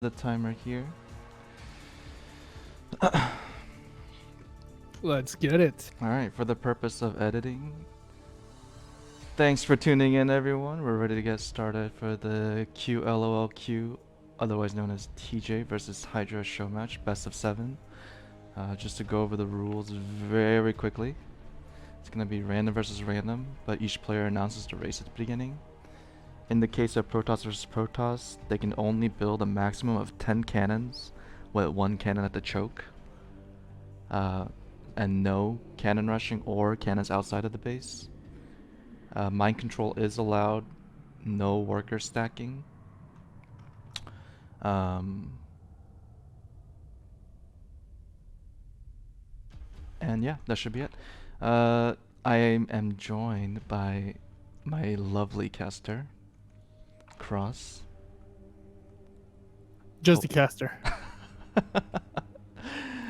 the timer here. Let's get it. Alright, for the purpose of editing, thanks for tuning in, everyone. We're ready to get started for the QlolQ, otherwise known as TJ versus Hydra Showmatch, best-of-7. Just to go over the rules very quickly. It's going to be random versus random, but each player announces the race at the beginning. In the case of Protoss versus Protoss, they can only build a maximum of 10 cannons, with 1 cannon at the choke. And no cannon rushing or cannons outside of the base. Mind control is allowed, no worker stacking. And yeah, that should be it. I am joined by my lovely caster, Cross. Just a caster.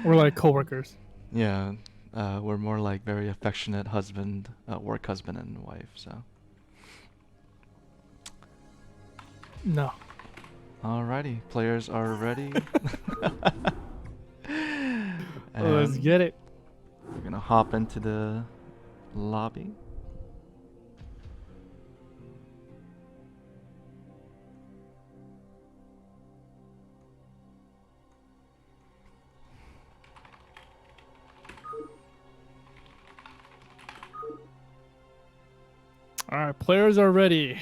We're like coworkers. Yeah, we're more like very affectionate husband, work husband and wife, so. No. Alrighty, players are ready. Let's get it. We're gonna hop into the lobby. All right, players are ready.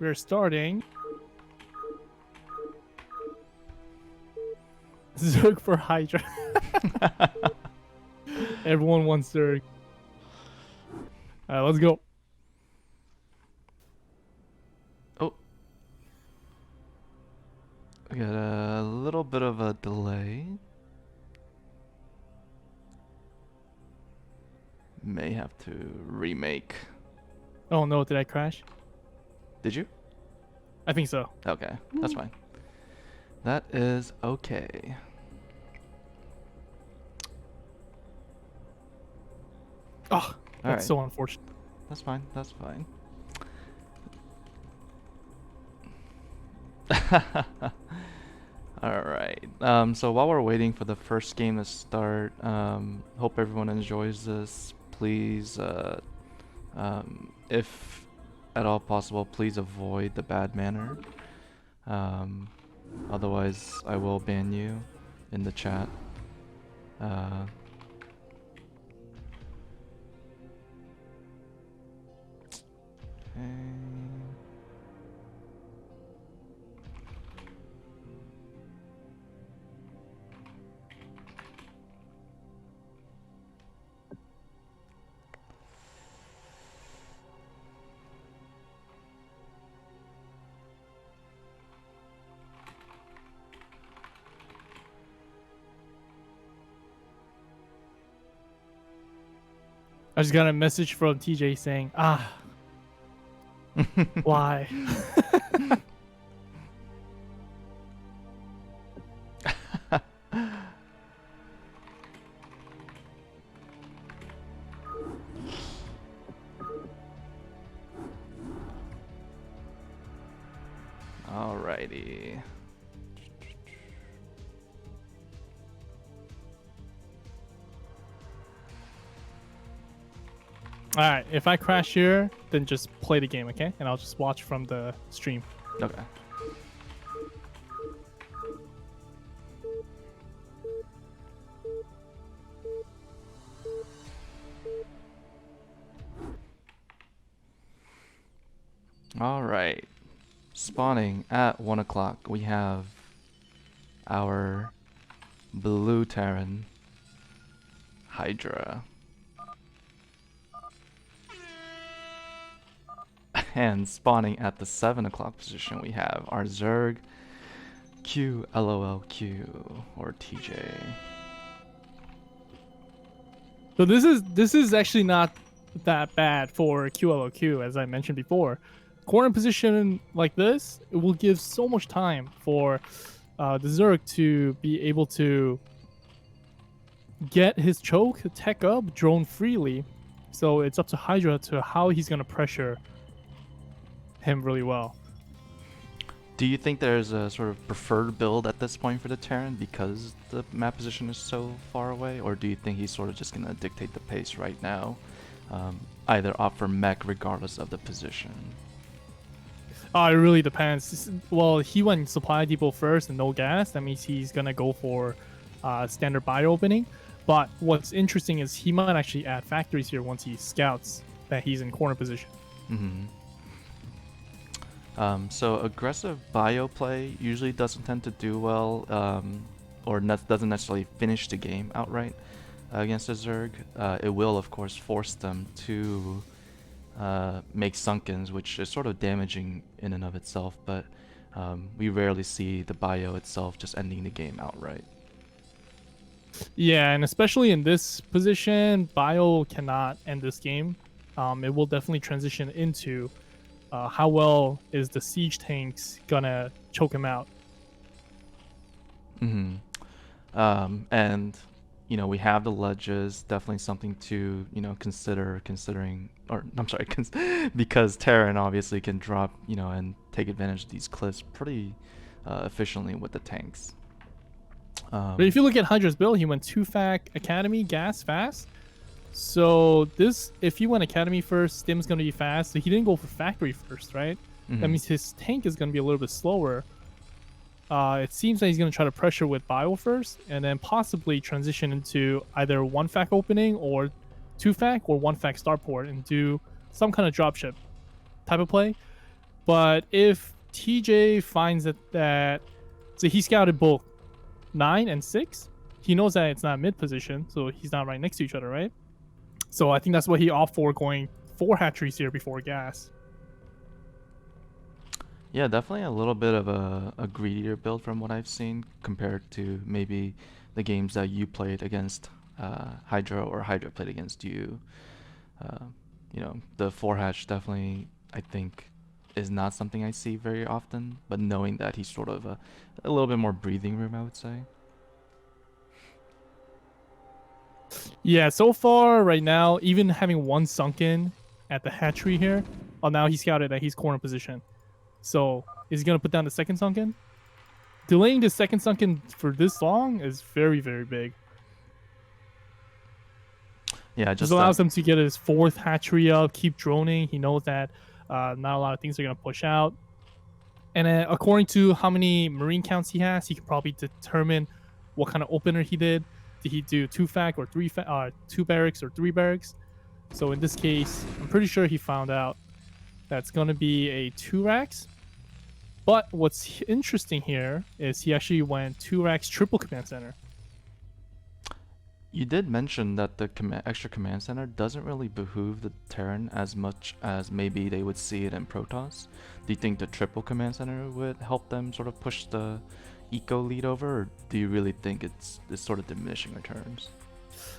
We're starting. Zerg for Hydra. Everyone wants Zerg. All right, let's go. Oh. We got a little bit of a delay. May have to remake. Oh no, did I crash? Did you? I think so. Okay, that's fine. That is okay. Oh, that's Alright. so unfortunate. That's fine, that's fine. Alright, so while we're waiting for the first game to start, hope everyone enjoys this. Please, if at all possible, please avoid the bad manner. Otherwise, I will ban you in the chat. Okay. I just got a message from TJ saying, why? Alrighty. All right, if I crash here, then just play the game, okay? And I'll just watch from the stream. Okay. Alright. Spawning at 1 o'clock, we have our blue Terran Hydra. And spawning at the 7 o'clock position, we have our Zerg QlolQ or TJ. So this is actually not that bad for QlolQ, as I mentioned before. Corner position like this, it will give so much time for the Zerg to be able to get his choke, tech up, drone freely. So it's up to Hydra to how he's gonna pressure him really well. Do you think there's a sort of preferred build at this point for the Terran because the map position is so far away, or do you think he's sort of just gonna dictate the pace right now, either opt for mech regardless of the position? It really depends. Well, he went supply depot first and no gas. That means he's gonna go for standard bio opening. But what's interesting is he might actually add factories here once he scouts that he's in corner position. So aggressive bio play usually doesn't tend to do well, or doesn't necessarily finish the game outright against a Zerg. It will, of course, force them to make sunkens, which is sort of damaging in and of itself, but we rarely see the bio itself just ending the game outright. Yeah, and especially in this position, bio cannot end this game. It will definitely transition into how well is the siege tanks gonna choke him out. And we have the ledges, definitely something to considering, or I'm sorry, because Terran obviously can drop and take advantage of these cliffs pretty efficiently with the tanks. But if you look at Hydra's build, he went 2-fac Academy, gas, fast. So this, if he went Academy first, Stim's going to be fast. So he didn't go for Factory first, right? That means his tank is going to be a little bit slower. It seems that he's going to try to pressure with Bio first, and then possibly transition into either 1-fac opening or 2-fac or 1-fac starport and do some kind of dropship type of play. But if TJ finds that so he scouted both 9 and 6, he knows that it's not mid position, so he's not right next to each other, right? So I think that's what he opted for, going 4 hatcheries here before gas. Yeah, definitely a little bit of a greedier build from what I've seen compared to maybe the games that you played against Hydra or Hydra played against you. The 4-hatch definitely, I think, is not something I see very often, but knowing that he's sort of a little bit more breathing room, I would say. Yeah, so far right now, even having 1 sunken at the hatchery here, now he scouted that he's corner position. So is he gonna put down the second sunken? Delaying the second sunken for this long is very, very big. Yeah, just allows him to get his 4th hatchery up, keep droning. He knows that not a lot of things are gonna push out. And according to how many marine counts he has, he can probably determine what kind of opener he did. Did he do 2-fac or 2 barracks or 3 barracks? So in this case, I'm pretty sure he found out that's going to be a 2 racks. But what's interesting here is he actually went 2 racks triple command center. You did mention that the extra command center doesn't really behoove the Terran as much as maybe they would see it in Protoss. Do you think the triple command center would help them sort of push the eco lead over, or do you really think it's sort of diminishing returns?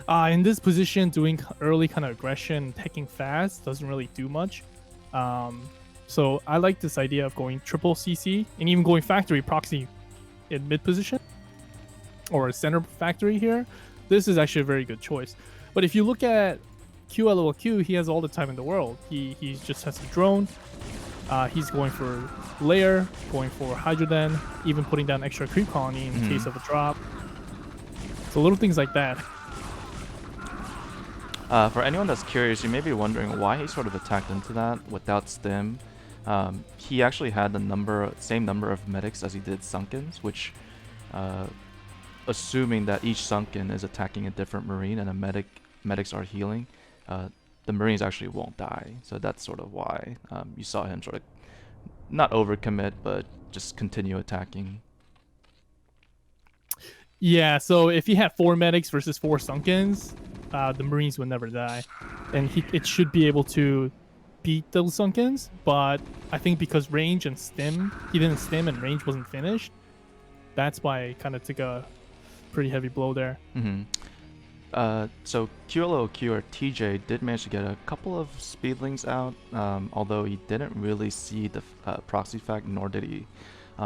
In this position, doing early kind of aggression, taking fast doesn't really do much. So I like this idea of going triple CC and even going factory proxy in mid position or a center factory here. This is actually a very good choice. But if you look at QlolQ, he has all the time in the world. He just has a drone. He's going for layer, going for Hydra, even putting down extra creep colony in case of a drop. So little things like that. For anyone that's curious, you may be wondering why he sort of attacked into that without stim. He actually had the same number of medics as he did sunkens, which, assuming that each sunken is attacking a different marine and medics are healing, the marines actually won't die. So that's sort of why you saw him sort of not overcommit, but just continue attacking. Yeah, so if he had 4 medics versus 4 sunkens, the marines would never die, and it should be able to beat those sunkens. But I think because range and stim, he didn't stim and range wasn't finished, that's why it kind of took a pretty heavy blow there. So QlolQ or TJ did manage to get a couple of speedlings out, although he didn't really see the proxy fact, nor did he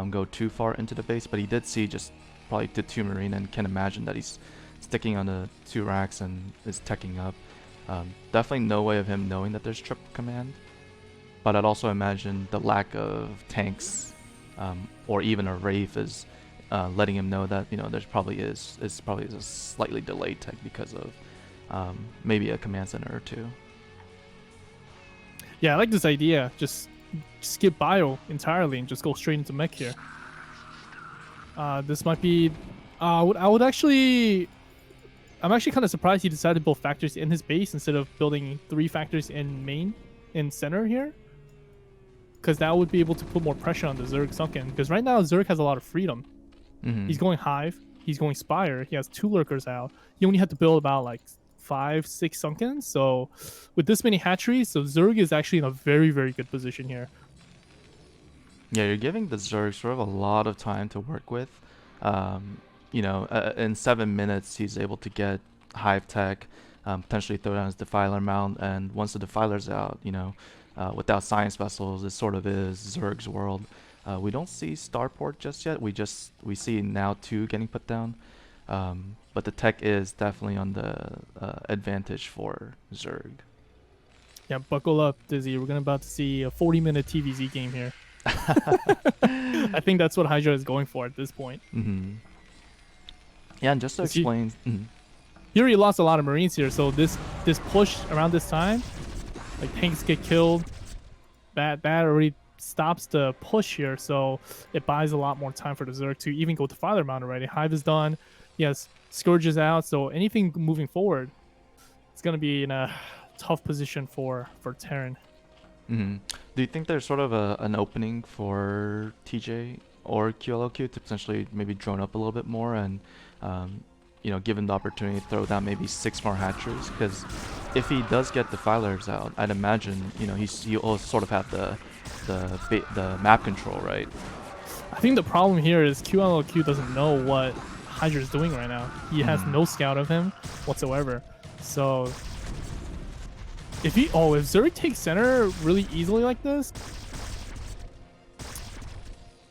go too far into the base, but he did see just probably the 2 marine and can imagine that he's sticking on the 2 racks and is teching up. Definitely no way of him knowing that there's triple command, but I'd also imagine the lack of tanks or even a Wraith is letting him know that there's probably is it's probably a slightly delayed tech because of maybe a command center or two. Yeah, I like this idea. Just skip bio entirely and just go straight into mech here. This might be. I would actually. I'm actually kind of surprised he decided to build factories in his base instead of building 3 factories in center here. Because that would be able to put more pressure on the Zerg Sunken. Because right now Zerg has a lot of freedom. He's going Hive. He's going Spire. He has 2 Lurkers out. He only had to build about like 5, 6 Sunken. So with this many hatcheries, so Zerg is actually in a very, very good position here. Yeah, you're giving the Zerg sort of a lot of time to work with. In 7 minutes, he's able to get Hive Tech, potentially throw down his Defiler mount, and once the Defiler's out, without Science Vessels, it sort of is Zerg's world. We don't see Starport just yet. We see now 2 getting put down, but the tech is definitely on the advantage for Zerg. Yeah, buckle up, Dizzy. We're about to see a 40-minute TVZ game here. I think that's what Hydra is going for at this point. Yeah, and just to explain, he already lost a lot of Marines here, so this push around this time, like tanks get killed, that already stops the push here, so it buys a lot more time for the Zerg to even go to Father Mount already. Hive is done. Yes, Scourge is out, so anything moving forward, it's gonna be in a tough position for Terran. Do you think there's sort of an opening for TJ or QlolQ to potentially maybe drone up a little bit more and, given the opportunity to throw down maybe 6 more hatcheries? Because if he does get Defilers out, I'd imagine he'll sort of have the map control, right? I think the problem here is QlolQ doesn't know what Hydra is doing right now. He has no scout of him whatsoever. So if Zerg takes center really easily like this,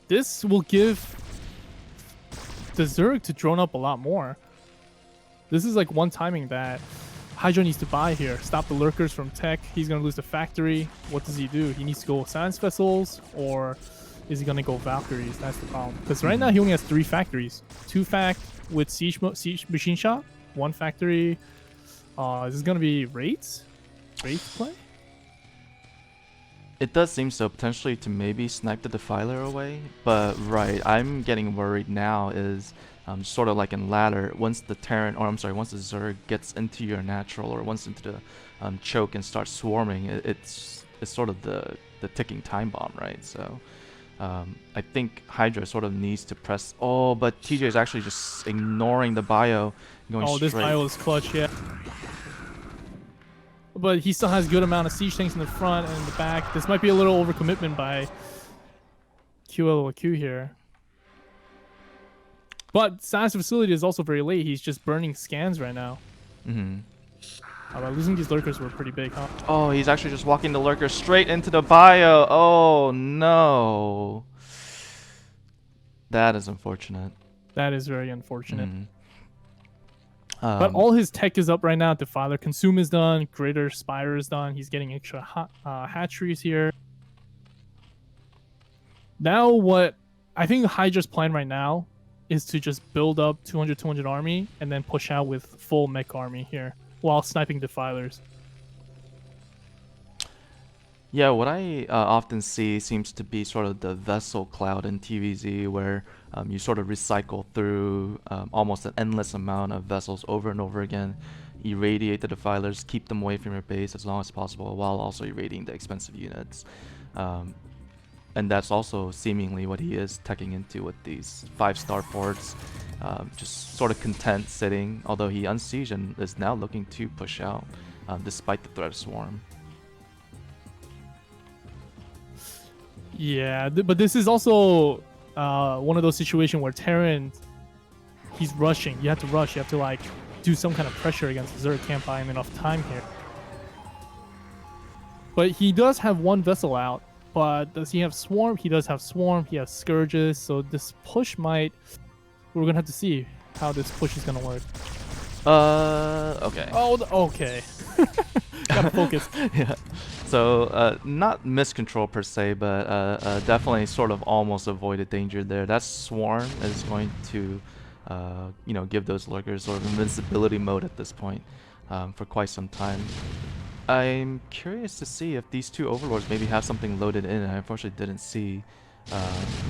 this will give the Zerg to drone up a lot more. This is like one timing that Hydra needs to buy here. Stop the Lurkers from tech. He's going to lose the factory. What does he do? He needs to go Science Vessels, or is he going to go Valkyries? That's the problem. Because right now he only has 3 factories. 2 fact with siege machine shop. 1 factory. Is this going to be Wraiths? Wraith play? It does seem so, potentially to maybe snipe the Defiler away. But right, I'm getting worried now is sort of like in ladder, once the Zerg gets into your natural or once into the choke and starts swarming, it's sort of the ticking time bomb, right? So I think Hydra sort of needs to press. Oh, but TJ is actually just ignoring the bio, going straight. This bio is clutch, yeah. But he still has good amount of siege tanks in the front and in the back. This might be a little overcommitment by QlolQ here. But Science Facility is also very late. He's just burning scans right now. Losing these Lurkers were pretty big, huh? Oh, he's actually just walking the Lurker straight into the bio. Oh, no. That is unfortunate. That is very unfortunate. But all his tech is up right now. Defiler Consume is done. Greater Spire is done. He's getting extra hatcheries here. Now what I think Hydra's plan right now is to just build up 200 army and then push out with full mech army here while sniping Defilers. Yeah, what I often see seems to be sort of the vessel cloud in TVZ, where you sort of recycle through almost an endless amount of vessels over and over again, irradiate the Defilers, keep them away from your base as long as possible, while also irradiating the expensive units. And that's also seemingly what he is teching into with these 5-star ports, just sort of content sitting, although he unsieged and is now looking to push out despite the threat of swarm. Yeah, but this is also one of those situations where Terran, he's rushing. You have to rush. You have to like do some kind of pressure against Zerg. Can't buy him enough time here. But he does have 1 vessel out. But does he have Swarm? He does have Swarm. He has Scourges. So this push might... We're going to have to see how this push is going to work. Okay. Oh, okay. gotta focus. Yeah. So not miscontrol per se, but definitely sort of almost avoided danger there. That swarm is going to, give those lurkers sort of invincibility mode at this point for quite some time. I'm curious to see if these two overlords maybe have something loaded in. I unfortunately didn't see,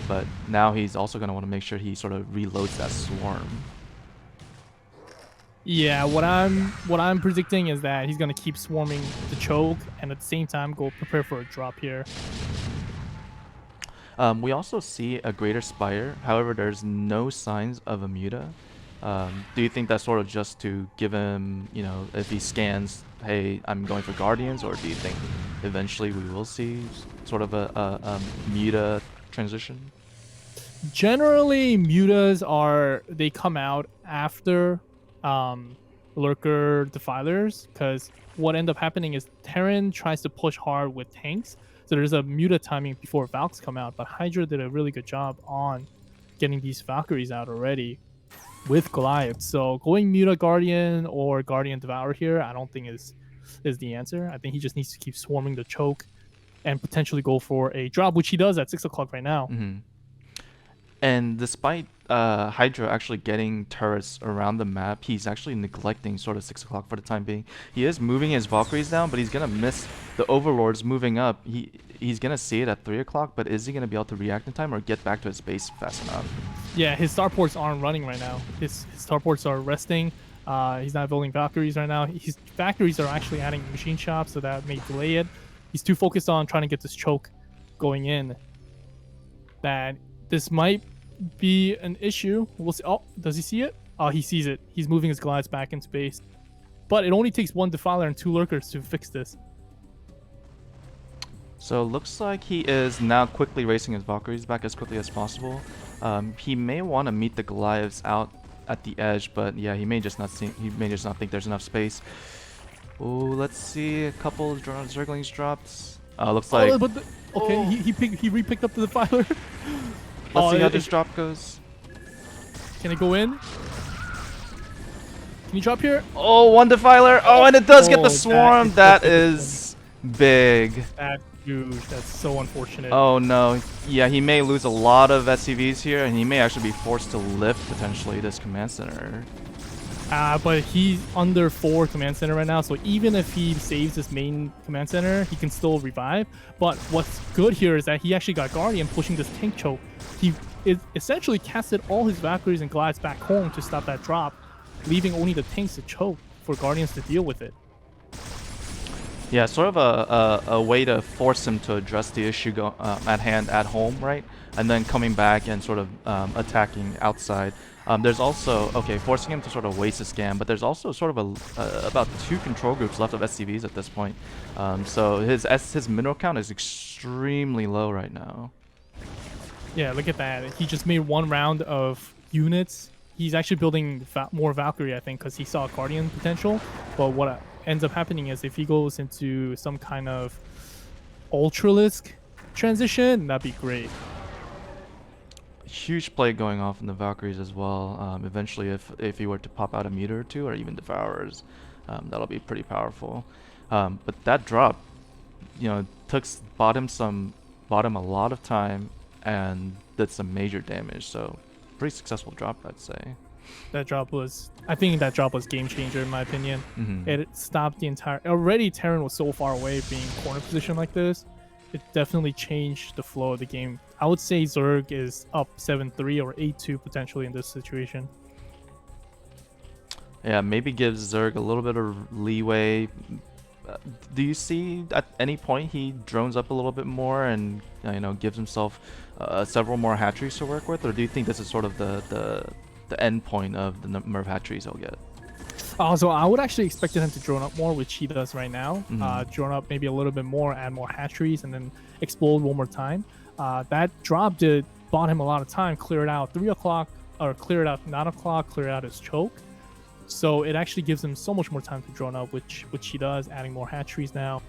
but now he's also going to want to make sure he sort of reloads that swarm. Yeah, what I'm predicting is that he's gonna keep swarming the choke and at the same time go prepare for a drop here. We also see a greater spire. However, there's no signs of a muta. Do you think that's sort of just to give him, if he scans, hey, I'm going for guardians, or do you think eventually we will see sort of a muta transition? Generally, mutas they come out after lurker defilers, because what end up happening is Terran tries to push hard with tanks, so there's a muta timing before Valks come out. But Hydra did a really good job on getting these Valkyries out already with Goliath. So going muta Guardian or Guardian Devour here, I don't think is the answer. I think he just needs to keep swarming the choke and potentially go for a drop, which he does at 6 o'clock right now. Mm-hmm. And despite Hydra actually getting turrets around the map, he's actually neglecting sort of 6 o'clock for the time being. He is moving his Valkyries down, but he's going to miss the Overlords moving up. He's going to see it at 3 o'clock, but is he going to be able to react in time or get back to his base fast enough? Yeah, his starports aren't running right now. His starports are resting. He's not building Valkyries right now. His factories are actually adding machine shops, so that may delay it. He's too focused on trying to get this choke going in that this might be an issue. We'll see. Oh, does he see it? Oh, he sees it. He's moving his glides back in space. But it only takes one defiler and 2 lurkers to fix this. So looks like he is now quickly racing his Valkyries back as quickly as possible. He may want to meet the Goliaths out at the edge, but yeah, he may just not think there's enough space. Oh, let's see, a couple of Zerglings dropped. Looks like. Okay, he re-picked up the defiler. Let's see how this drop goes. Can it go in? Can you drop here? Oh, one defiler. Oh, and it does get the swarm. That is big. That's huge. That's so unfortunate. Oh no. Yeah, he may lose a lot of SCVs here, and he may actually be forced to lift potentially this command center. But he's under 4 command center right now, so even if he saves his main command center, he can still revive. But what's good here is that he actually got Guardian pushing this tank choke. He essentially casted all his Valkyries and glides back home to stop that drop, leaving only the tanks to choke for Guardians to deal with it. Yeah, sort of a way to force him to address the issue at hand at home, right? And then coming back and sort of attacking outside. There's also, forcing him to sort of waste a scan, but there's also sort of about 2 control groups left of SCVs at this point. So his mineral count is extremely low right now. Yeah, look at that. He just made 1 round of units. He's actually building more Valkyrie, I think, because he saw Guardian potential. But what ends up happening is if he goes into some kind of Ultralisk transition, that'd be great. Huge play going off in the Valkyries as well. Eventually, if he were to pop out a meter or 2, or even Devourers, that'll be pretty powerful. But that drop, bought him a lot of time and did some major damage. So, pretty successful drop, I'd say. I think that drop was game changer in my opinion. Mm-hmm. It stopped the entire. Already, Terran was so far away being corner position like this. It definitely changed the flow of the game. I would say Zerg is up 7-3 or 8-2 potentially in this situation. Yeah, maybe gives Zerg a little bit of leeway. Do you see at any point he drones up a little bit more and gives himself several more hatcheries to work with, or do you think this is sort of the end point of the number of hatcheries he'll get? So I would actually expect him to drone up more, which he does right now. Mm-hmm. Drone up maybe a little bit more, add more hatcheries, and then explode one more time. That drop bought him a lot of time, clear it out 3 o'clock, or clear it out 9 o'clock, clear out his choke. So it actually gives him so much more time to drone up, which he does, adding more hatcheries now.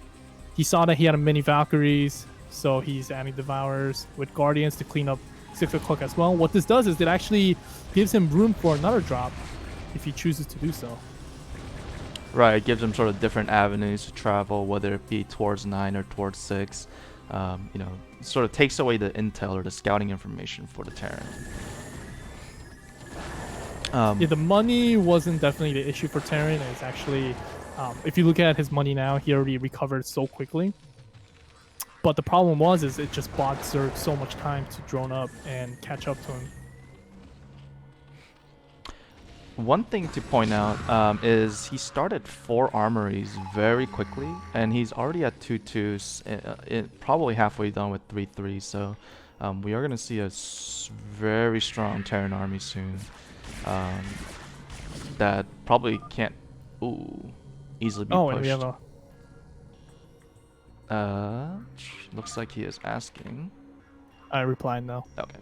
He saw that he had a mini Valkyries, so he's adding Devourers with Guardians to clean up 6 o'clock as well. What this does is it actually gives him room for another drop if he chooses to do so. Right, it gives them sort of different avenues to travel, whether it be towards 9 or towards 6. You know, sort of takes away the intel or the scouting information for the Terran. Yeah, the money wasn't definitely the issue for Terran. It's actually, if you look at his money now, he already recovered so quickly. But the problem is it just bought Zerg so much time to drone up and catch up to him. One thing to point out is he started 4 armories very quickly, and he's already at 2-2s, probably halfway done with 3-3. So we are going to see a very strong Terran army soon. That probably can't easily be Oh, pushed. and we have a. Looks like he is asking. I replied no. Okay,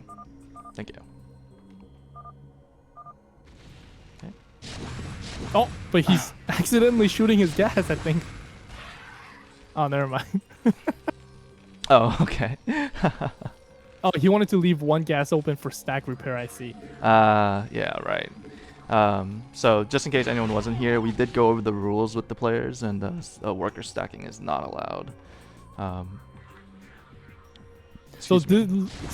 thank you. Okay. Oh, but he's accidentally shooting his gas, I think. Oh, never mind. Oh, okay. Oh, he wanted to leave one gas open for stack repair, I see. Yeah, right. So just in case anyone wasn't here, we did go over the rules with the players, and worker stacking is not allowed. So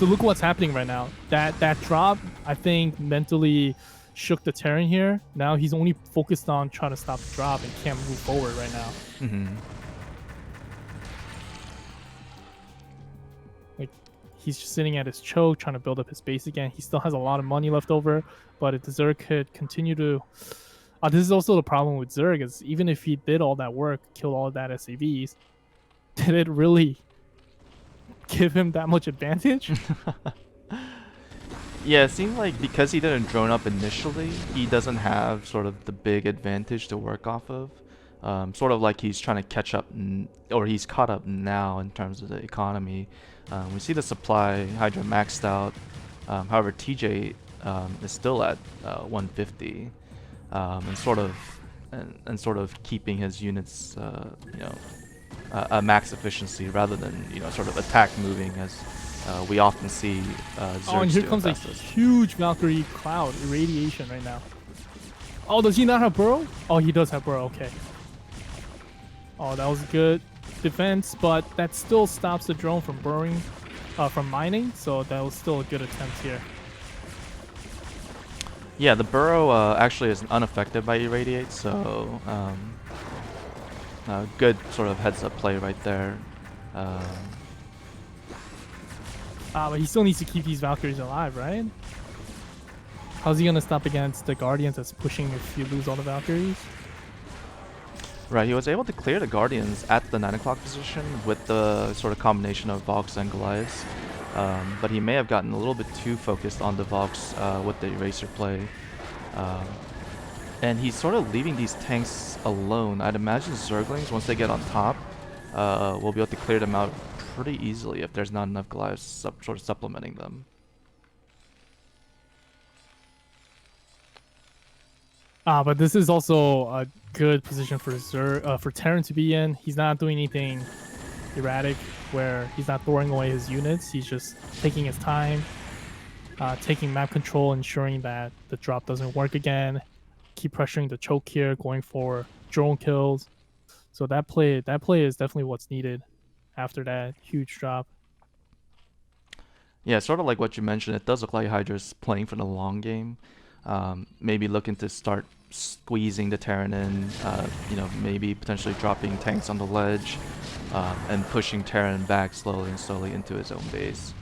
look what's happening right now. That drop, I think, mentally shook the Terran here. Now he's only focused on trying to stop the drop and can't move forward right now. Like, he's just sitting at his choke, trying to build up his base again. He still has a lot of money left over, but if the Zerg could continue to... this is also the problem with Zerg, is even if he did all that work, kill all of that SAVs, did it really give him that much advantage? Yeah, it seems like because he didn't drone up initially, he doesn't have sort of the big advantage to work off of. Sort of like he's trying to catch up, or he's caught up now in terms of the economy. We see the supply, Hydra maxed out. However, TJ is still at 150, and sort of keeping his units, you know, a max efficiency rather than, you know, sort of attack moving as we often see Zergs and here do comes a fastest. huge Valkyrie cloud irradiation right now. Oh, does he not have burrow? Oh, he does have burrow. Okay. Oh, that was good defense, but that still stops the drone from burrowing, from mining. So that was still a good attempt here. Yeah, the burrow actually is unaffected by irradiate, so good sort of heads-up play right there. But he still needs to keep these Valkyries alive, right? How's he gonna stop against the Guardians that's pushing if you lose all the Valkyries? Right, he was able to clear the Guardians at the 9 o'clock position with the sort of combination of Vox and Goliaths. But he may have gotten a little bit too focused on the Vox with the Eraser play. And he's sort of leaving these tanks alone. I'd imagine Zerglings, once they get on top, will be able to clear them out pretty easily if there's not enough Goliaths sort of supplementing them. But this is also a good position for for Terran to be in. He's not doing anything erratic where he's not throwing away his units. He's just taking his time, taking map control, ensuring that the drop doesn't work again. Keep pressuring the choke here, going for drone kills. So that play is definitely what's needed after that huge drop. Yeah, sort of like what you mentioned, it does look like Hydra's playing for the long game. Maybe looking to start squeezing the Terran in, you know, maybe potentially dropping tanks on the ledge, and pushing Terran back slowly into his own base.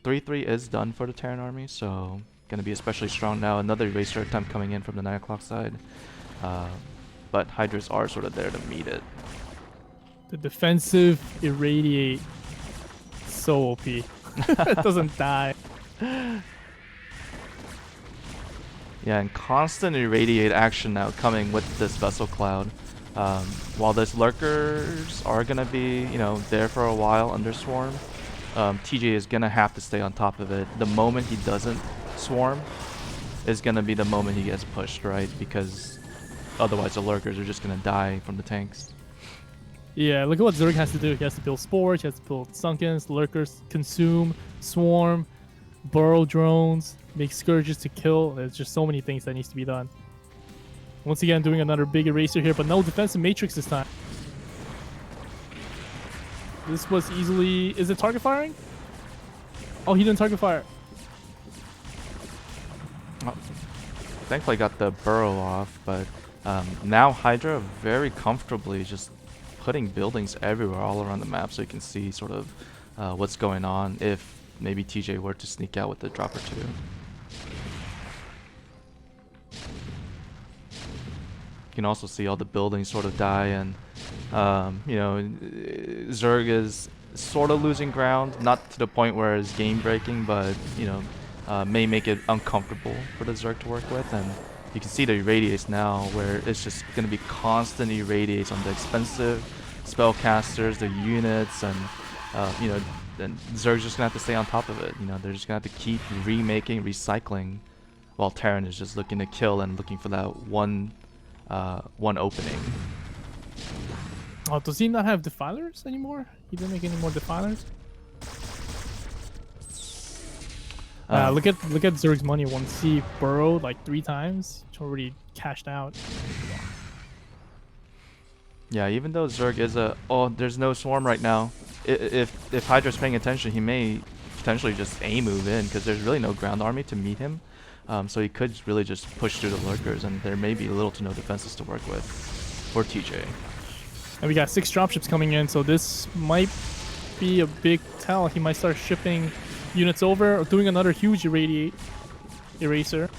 3-3 is done for the Terran army, so gonna be especially strong now. Another eraser attempt coming in from the 9 o'clock side. But Hydras are sort of there to meet it. The defensive irradiate, so OP. It doesn't die. Yeah, and constant irradiate action now coming with this vessel cloud. While these lurkers are gonna be, you know, there for a while under swarm, TJ is gonna have to stay on top of it. The moment he doesn't swarm is gonna be the moment he gets pushed, right? Because otherwise the lurkers are just gonna die from the tanks. Yeah, look at what Zerg has to do. He has to build spores, he has to build sunkens, lurkers, consume, swarm, burrow drones, make scourges to kill. There's just so many things that needs to be done. Once again, doing another big eraser here, but no defensive matrix this time. This was easily... Is it target firing? Oh, he didn't target fire. Oh, thankfully got the burrow off, but now Hydra very comfortably just putting buildings everywhere all around the map so you can see sort of what's going on if maybe TJ were to sneak out with a drop or two. You can also see all the buildings sort of die, and you know, Zerg is sort of losing ground, not to the point where it's game breaking, but you know, may make it uncomfortable for the Zerg to work with. And you can see the irradiates now, where it's just going to be constant irradiates on the expensive spellcasters, the units, and you know, then Zerg's just gonna have to stay on top of it. You know, they're just gonna have to keep remaking, recycling, while Terran is just looking to kill and looking for that one opening. Oh, does he not have defilers anymore? He didn't make any more defilers. Look at Zerg's money. Once he burrowed like 3 times, it's already cashed out. Yeah, even though Zerg is a... Oh, there's no swarm right now. If Hydra's paying attention, he may potentially just A-move in, because there's really no ground army to meet him. So he could really just push through the lurkers, and there may be little to no defenses to work with for TJ. And we got 6 dropships coming in, so this might be a big tell. He might start shipping units over or doing another huge eraser.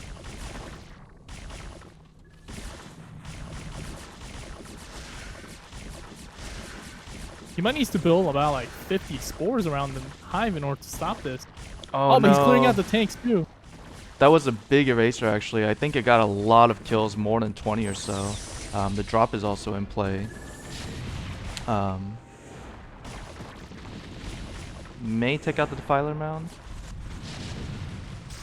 He might need to build about like 50 spores around the hive in order to stop this. Oh, but no. He's clearing out the tanks too. That was a big eraser, actually. I think it got a lot of kills, more than 20 or so. The drop is also in play. May take out the Defiler Mound.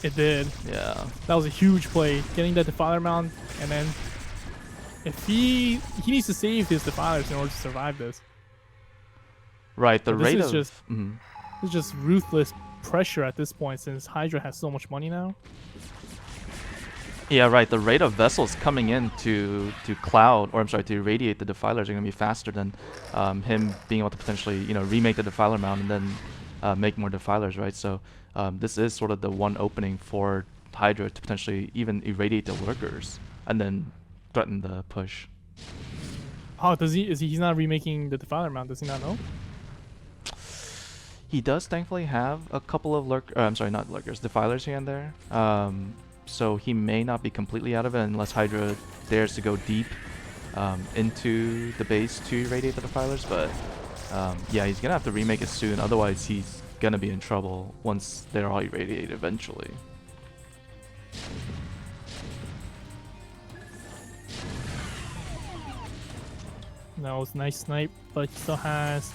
It did. Yeah. That was a huge play, getting that Defiler Mound, and then if he needs to save his Defilers in order to survive this. Right, the rate of... This is just ruthless pressure at this point, since Hydra has so much money now. Yeah, right. The rate of vessels coming in to cloud, or I'm sorry, to irradiate the defilers are going to be faster than him being able to potentially, you know, remake the defiler mound and then make more defilers, right? So this is sort of the one opening for Hydra to potentially even irradiate the lurkers and then threaten the push. Oh, does he? He's not remaking the defiler mound? Does he not know? He does thankfully have a couple of I'm sorry, not lurkers, defilers here and there. So he may not be completely out of it unless Hydra dares to go deep into the base to irradiate the defilers. But yeah, he's gonna have to remake it soon. Otherwise, he's gonna be in trouble once they're all irradiated eventually. No, it's a nice snipe, but he still has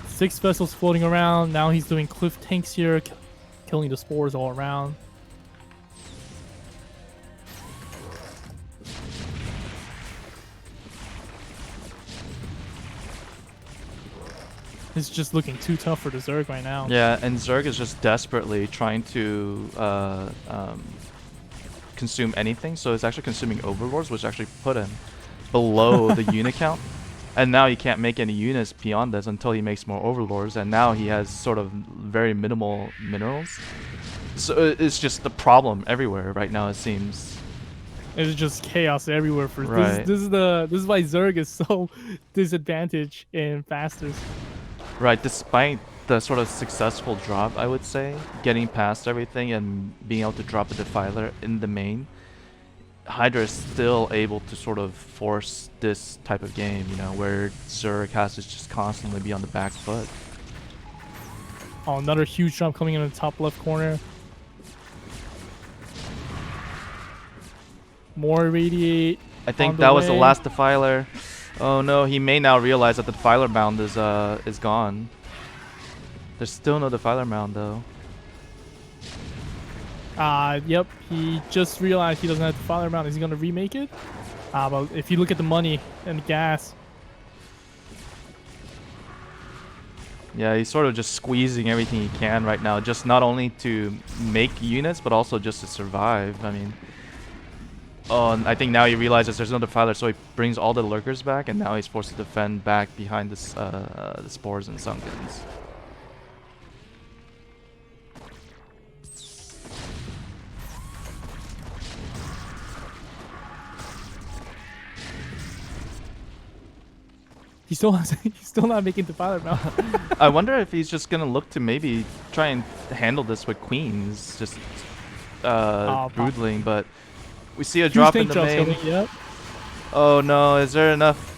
6 vessels floating around. Now he's doing cliff tanks here, killing the spores all around. It's just looking too tough for the Zerg right now. Yeah, and Zerg is just desperately trying to consume anything. So it's actually consuming overlords, which actually put him below the unit count. And now he can't make any units beyond this until he makes more overlords. And now he has sort of very minimal minerals. So it's just the problem everywhere right now, it seems. It's just chaos everywhere for right. This is why Zerg is so disadvantaged in fasters. Right, despite the sort of successful drop, I would say, getting past everything and being able to drop a defiler in the main, Hydra is still able to sort of force this type of game, you know, where Zerg has to just constantly be on the back foot. Oh, another huge jump coming in the top left corner. More irradiate. I think that was the last defiler. Oh no, he may now realize that the defiler mound is gone. There's still no defiler mound though. Yep, he just realized he doesn't have defiler mound. Is he gonna remake it? But if you look at the money and the gas. Yeah, he's sort of just squeezing everything he can right now, just not only to make units, but also just to survive. I mean, Oh, and I think now he realizes there's no defiler, so he brings all the lurkers back, and now he's forced to defend back behind this, the spores and sunkens. He's still not making defiler now. I wonder if he's just gonna look to maybe try and handle this with queens, just broodling, but we see a Huge drop in tank the drop's main. coming. Yep. Oh no, is there enough?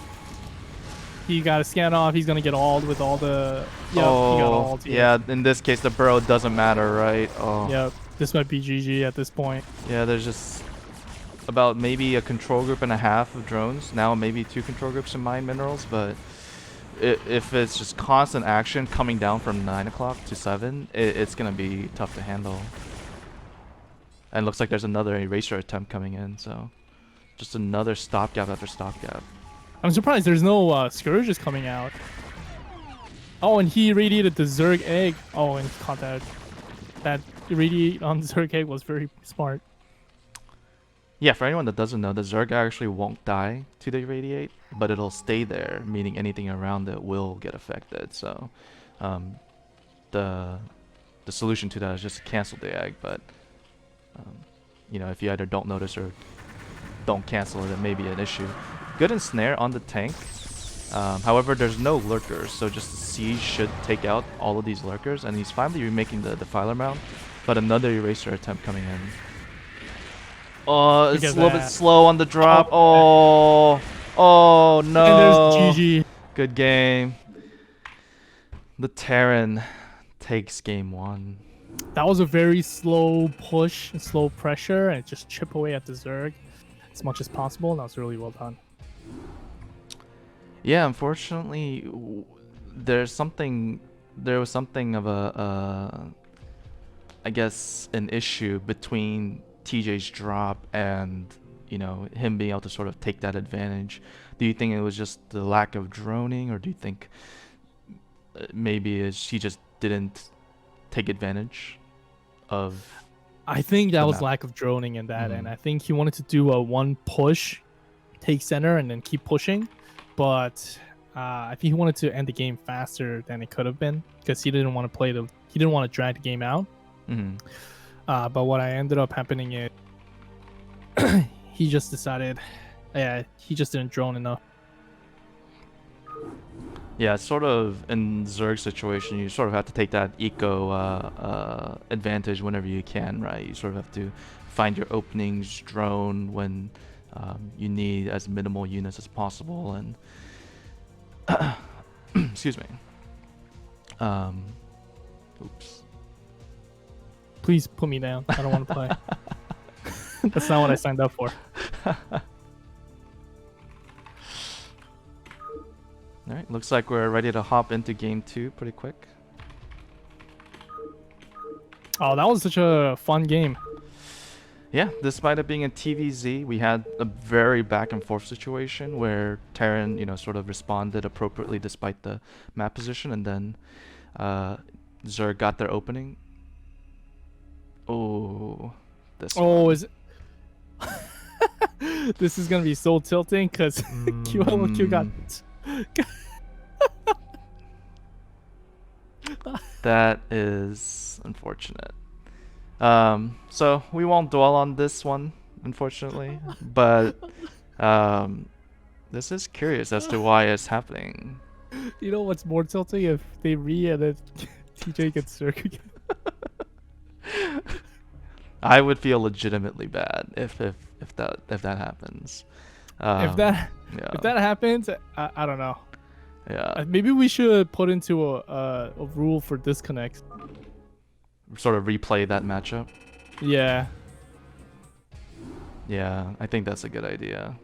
He got a scan off. He's gonna get alled with all the. Yep. He got Oh, alled here. yeah, in this case the burrow doesn't matter, right? Oh. Yep. This might be GG at this point. Yeah, there's just about maybe a control group and a half of drones. Now maybe 2 control groups in mine minerals, but if it's just constant action coming down from 9 o'clock to 7, it's going to be tough to handle. And it looks like there's another eraser attempt coming in, so just another stopgap after stopgap. I'm surprised there's no scourges coming out. Oh, and he irradiated the Zerg egg. Oh, and he caught that. That irradiate on the Zerg egg was very smart. Yeah, for anyone that doesn't know, the Zerg actually won't die to the irradiate, but it'll stay there, meaning anything around it will get affected. So, the solution to that is just to cancel the egg. But, you know, if you either don't notice or don't cancel it, it may be an issue. Good ensnare on the tank. However, there's no lurkers, so just the siege should take out all of these lurkers, and he's finally remaking the defiler round. But another eraser attempt coming in. Oh, it's a little bit slow on the drop. Oh, oh no. And there's GG. Good game. The Terran takes game 1. That was a very slow push and slow pressure, and just chip away at the Zerg as much as possible. And that was really well done. Yeah, unfortunately, there was something of a, I guess, an issue between TJ's drop and, you know, him being able to sort of take that advantage. Do you think it was just the lack of droning, or do you think maybe he just didn't take advantage of? I think that was lack of droning in that, and I think he wanted to do a one push, take center, and then keep pushing. But I think he wanted to end the game faster than it could have been, because he didn't want to he didn't want to drag the game out. But what I ended up happening is he just decided, yeah, he just didn't drone enough. Yeah, sort of in Zerg's situation, you sort of have to take that eco advantage whenever you can, right? You sort of have to find your openings, drone when you need as minimal units as possible, and excuse me. Oops. Please put me down. I don't want to play. That's not what I signed up for. Alright, looks like we're ready to hop into game 2 pretty quick. Oh, that was such a fun game. Yeah, despite it being a TVZ, we had a very back and forth situation where Terran, you know, sort of responded appropriately despite the map position, and then Zerg got their opening. Oh, this one. Is this is gonna be so tilting because QlolQ got. That is unfortunate. So we won't dwell on this one, unfortunately, but this is curious as to why it's happening. You know what's more tilting? If they re-edit TJ gets Zerg again. I would feel legitimately bad if that happens. If that happens, I don't know. Yeah. Maybe we should put into a rule for disconnects. Sort of replay that matchup. Yeah. Yeah, I think that's a good idea.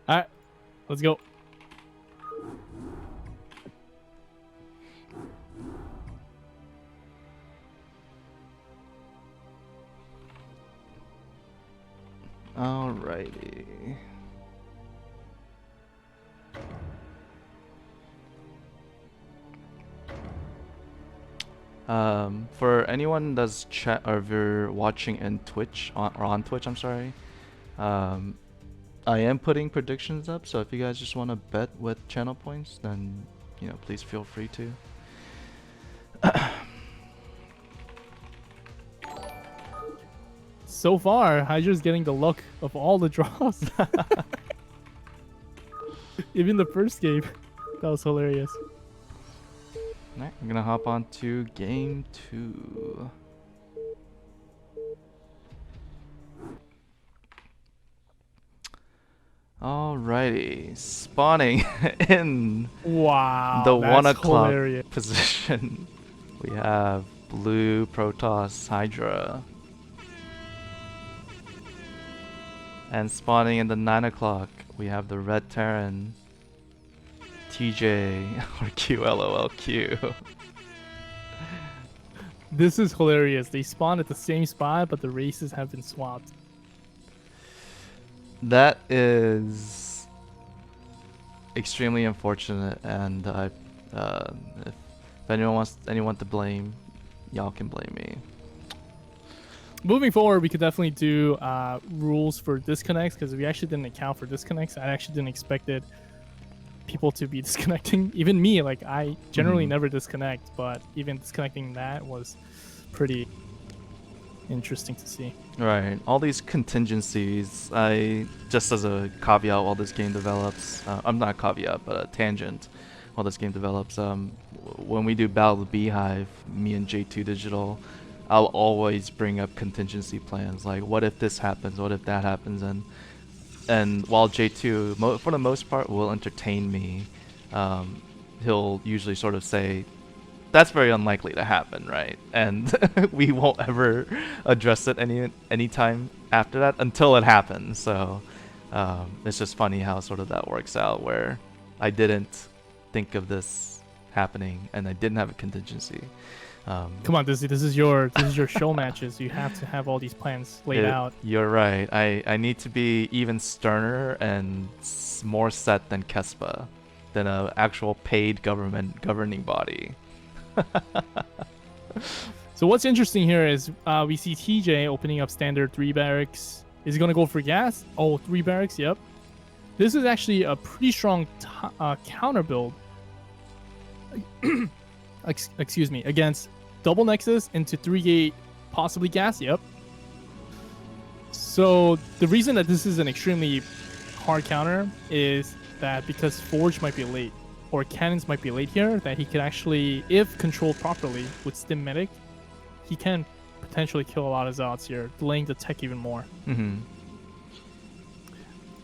Alright, let's go. Alrighty. For anyone that's chat or if you're watching in Twitch or on Twitch, I'm sorry. I am putting predictions up, so if you guys just want to bet with channel points, then please feel free to. So far, Hydra's getting the luck of all the draws. Even the first game. That was hilarious. Alright, I'm gonna hop on to game 2. Alrighty, spawning in Wow, the that's 1 o'clock hilarious. position. We have blue Protoss Hydra. And spawning in the 9 o'clock, we have the red Terran TJ or QlolQ. This is hilarious. They spawn at the same spot, but the races have been swapped. That is extremely unfortunate, and if anyone wants anyone to blame, y'all can blame me. Moving forward, we could definitely do rules for disconnects, because we actually didn't account for disconnects. I actually didn't expect people to be disconnecting. Even me, like I generally never disconnect, but even disconnecting that was pretty interesting to see. Right, all these contingencies. Just as a caveat while this game develops, I'm not a caveat, but a tangent while this game develops. When we do Battle of the Beehive, me and J2 Digital, I'll always bring up contingency plans. Like, what if this happens? What if that happens? And while J2, for the most part, will entertain me, he'll usually sort of say, that's very unlikely to happen, right? And we won't ever address it any time after that until it happens. So it's just funny how sort of that works out, where I didn't think of this happening and I didn't have a contingency. Come on, this is your show matches. You have to have all these plans laid out. You're right. I need to be even sterner and more set than Kespa, than an actual paid government governing body. So what's interesting here is we see TJ opening up standard 3 barracks. Is he going to go for gas? Oh, 3 barracks, yep. This is actually a pretty strong counter build. Excuse me, against double Nexus into 3-gate, possibly gas, yep. So the reason that this is an extremely hard counter is that because Forge might be late, or cannons might be late here, that he could actually, if controlled properly with Stim Medic, he can potentially kill a lot of Zealots here, delaying the tech even more.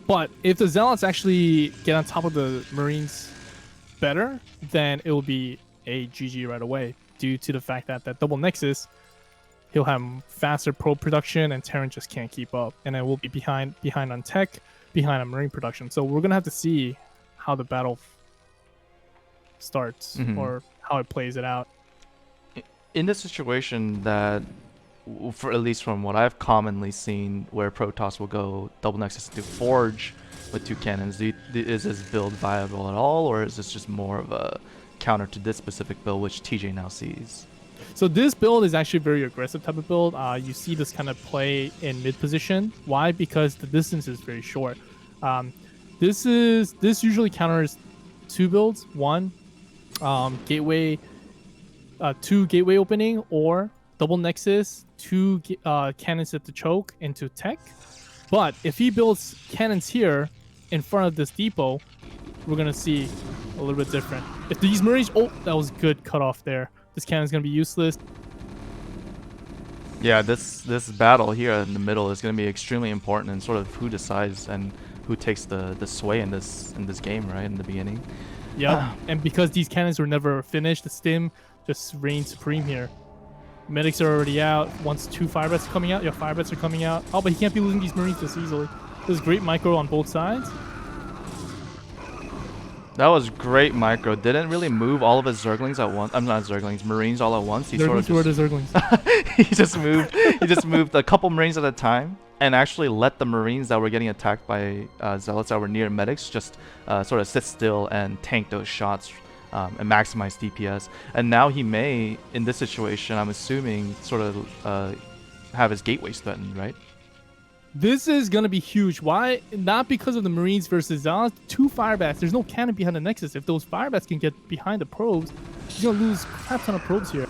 But if the Zealots actually get on top of the Marines better, then it will be a GG right away, due to the fact that double Nexus, he'll have faster probe production and Terran just can't keep up, and then we'll be behind on tech, behind on Marine production. So we're gonna have to see how the battle starts or how it plays it out. In this situation that, for at least from what I've commonly seen, where Protoss will go double Nexus into Forge with 2 cannons, is this build viable at all, or is this just more of a counter to this specific build, which TJ now sees? So this build is actually a very aggressive type of build. You see this kind of play in mid position. Why? Because the distance is very short. This usually counters 2 builds. One, gateway, 2 gateway opening, or double Nexus, 2 cannons at the choke into tech. But if he builds cannons here in front of this depot, we're gonna see a little bit different. If these Marines, oh, that was good cutoff there. This cannon's gonna be useless. Yeah, this battle here in the middle is gonna be extremely important, and sort of who decides and who takes the sway in this game, right, in the beginning. Yeah, and because these cannons were never finished, the stim just reigns supreme here. Medics are already out. Once 2 firebats are coming out, your firebats are coming out. Oh, but he can't be losing these Marines this easily. This is great micro on both sides. That was great micro. Didn't really move all of his Zerglings at once. I'm not Zerglings, Marines all at once. He Zerglings sort of were the Zerglings. he just moved a couple Marines at a time. and actually let the Marines that were getting attacked by Zealots that were near medics just sort of sit still and tank those shots and maximize DPS. And now he may, in this situation, I'm assuming, sort of have his gateways threatened, right? This is gonna be huge. Why? Not because of the Marines versus Zealots. 2 firebats. There's no cannon behind the Nexus. If those firebats can get behind the probes, he's gonna lose crap ton of probes here.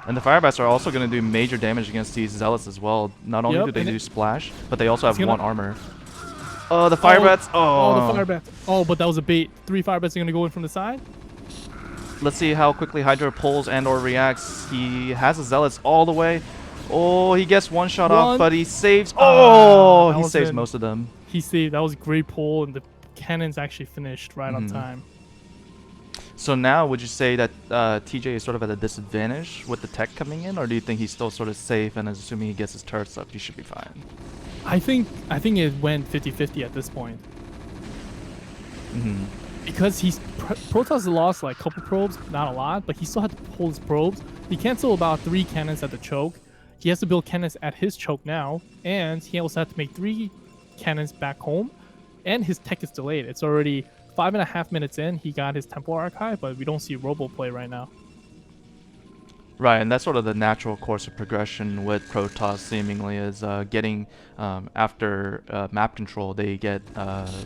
And the firebats are also going to do major damage against these Zealots as well. Not only do they do splash, but they also have 1 armor. Oh, the firebats! Oh, the firebats. Oh, but that was a bait. 3 firebats are gonna go in from the side. Let's see how quickly Hydra pulls and or reacts. He has the Zealots all the way. Oh, he gets 1 shot off, but he saves. Oh, he saves most of them. He saved. That was a great pull, and the cannons actually finished right on time. So now, would you say that TJ is sort of at a disadvantage with the tech coming in, or do you think he's still sort of safe and assuming he gets his turrets up, he should be fine? I think it went 50-50 at this point. Because Protoss lost like a couple probes, not a lot, but he still had to pull his probes. He canceled about 3 cannons at the choke. He has to build cannons at his choke now, and he also had to make 3 cannons back home, and his tech is delayed. It's already 5.5 minutes in. He got his Temple Archive, but we don't see Robo play right now. Right, and that's sort of the natural course of progression with Protoss seemingly is getting, after map control, they get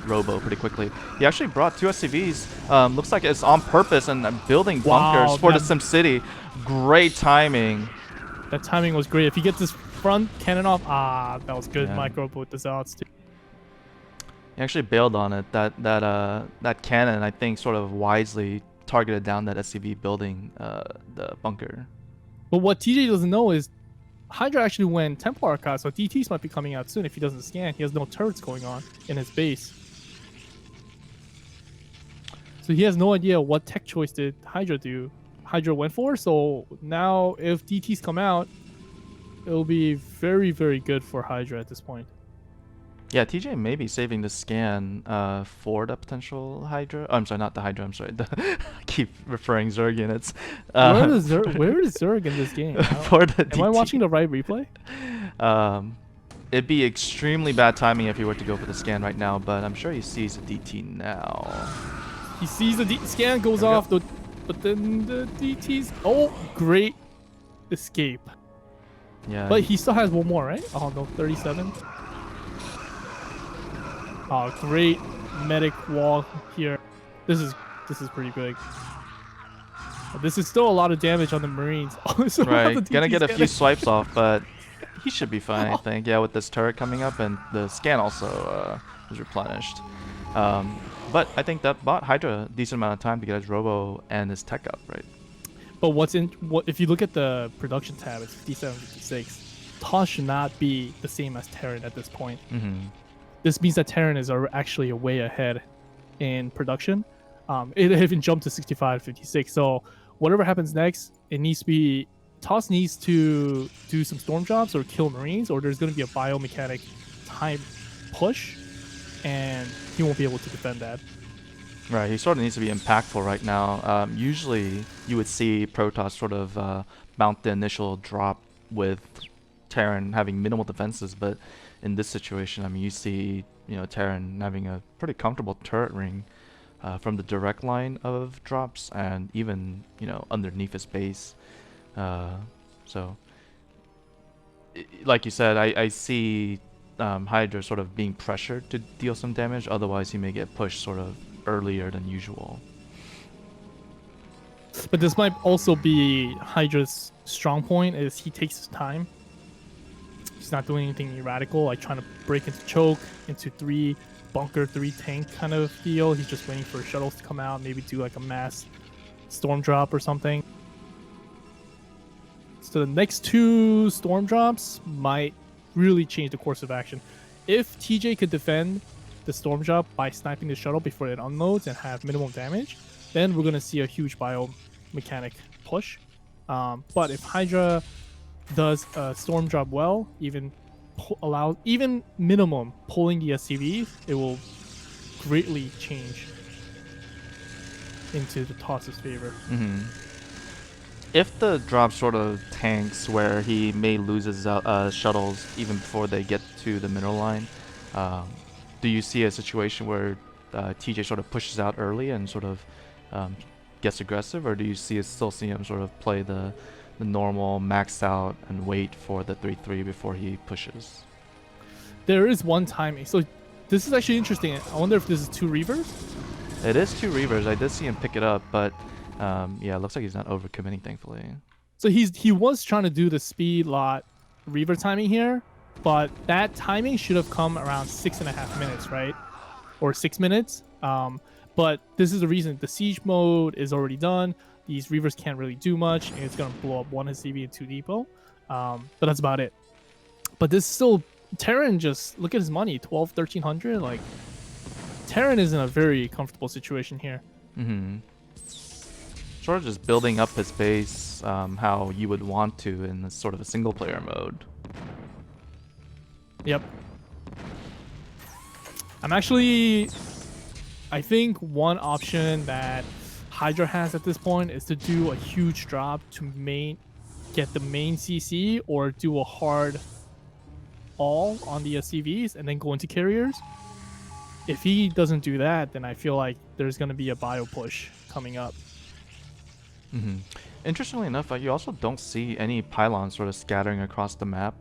Robo pretty quickly. He actually brought 2 SCVs, looks like it's on purpose, and building bunkers for the SimCity. Great timing. That timing was great. If he gets this front cannon off, that was good micro with the Zealots too. He actually bailed on it. That cannon, I think, sort of wisely targeted down that SCV building the bunker. But what TJ doesn't know is Hydra actually went Temple Archive, so DTs might be coming out soon if he doesn't scan. He has no turrets going on in his base. So he has no idea what tech choice did Hydra do. Hydra went for, so now if DTs come out, it'll be very, very good for Hydra at this point. Yeah, TJ may be saving the scan for the potential Hydra. Oh, I'm sorry, not the Hydra. I'm sorry. I keep referring Zerg units. Where is Zerg in this game? For the Am I watching the right replay? It'd be extremely bad timing if he were to go for the scan right now, but I'm sure he sees the DT now. He sees the scan goes off, but then the DTs. Oh, great escape. Yeah. But he still has 1 more, right? Oh no, 37. Oh, great medic wall here. This is pretty big. This is still a lot of damage on the Marines. Right, gonna get a few swipes off, but he should be fine, I think. Yeah, with this turret coming up and the scan also was replenished. But I think that bought Hydra a decent amount of time to get his Robo and his tech up, right? But if you look at the production tab, it's 57, 56. TOS should not be the same as Terran at this point. This means that Terran is actually way ahead in production. It even jumped to 65, 56. So whatever happens next, it needs to be TOS needs to do some storm jobs or kill Marines, or there's going to be a biomechanic time push, and he won't be able to defend that. Right, he sort of needs to be impactful right now. Usually, you would see Protoss sort of mount the initial drop with Terran having minimal defenses, but in this situation, I mean, you see, Terran having a pretty comfortable turret ring from the direct line of drops, and even, underneath his base. So, like you said, I see Hydra sort of being pressured to deal some damage. Otherwise, he may get pushed sort of earlier than usual. But this might also be Hydra's strong point, is he takes his time. He's not doing anything radical, like trying to break into choke, into 3 bunker, 3 tank kind of deal. He's just waiting for shuttles to come out, maybe do like a mass storm drop or something. So the next 2 storm drops might really change the course of action. If TJ could defend the storm drop by sniping the shuttle before it unloads and have minimum damage, then we're going to see a huge biomechanic push. But if Hydra does a storm drop well, even minimum pulling the SCV, it will greatly change into the TOS's favor. if the drop sort of tanks where he may lose his shuttles even before they get to the middle line, um, do you see a situation where TJ sort of pushes out early and sort of um, gets aggressive, or do you still see him sort of play the normal max out and wait for the 3-3 before he pushes? There is one timing. So this is actually interesting. I wonder if this is 2 Reavers. It is 2 Reavers. I did see him pick it up, but yeah, it looks like he's not overcommitting, thankfully. So he was trying to do the speed lot Reaver timing here, but that timing should have come around 6.5 minutes, right? Or 6 minutes. But this is the reason the siege mode is already done. These Reavers can't really do much, and it's gonna blow up 1 SCV and 2 depot. But that's about it. But this still Terran, just look at his money, 1300. Like Terran is in a very comfortable situation here. Mm-hmm. Sort of just building up his base how you would want to in this sort of a single player mode. Yep. I think one option that Hydra has at this point is to do a huge drop to get the main CC, or do a hard all on the SCVs and then go into carriers. If he doesn't do that, then I feel like there's going to be a bio push coming up. Mm-hmm. Interestingly enough, you also don't see any pylons sort of scattering across the map,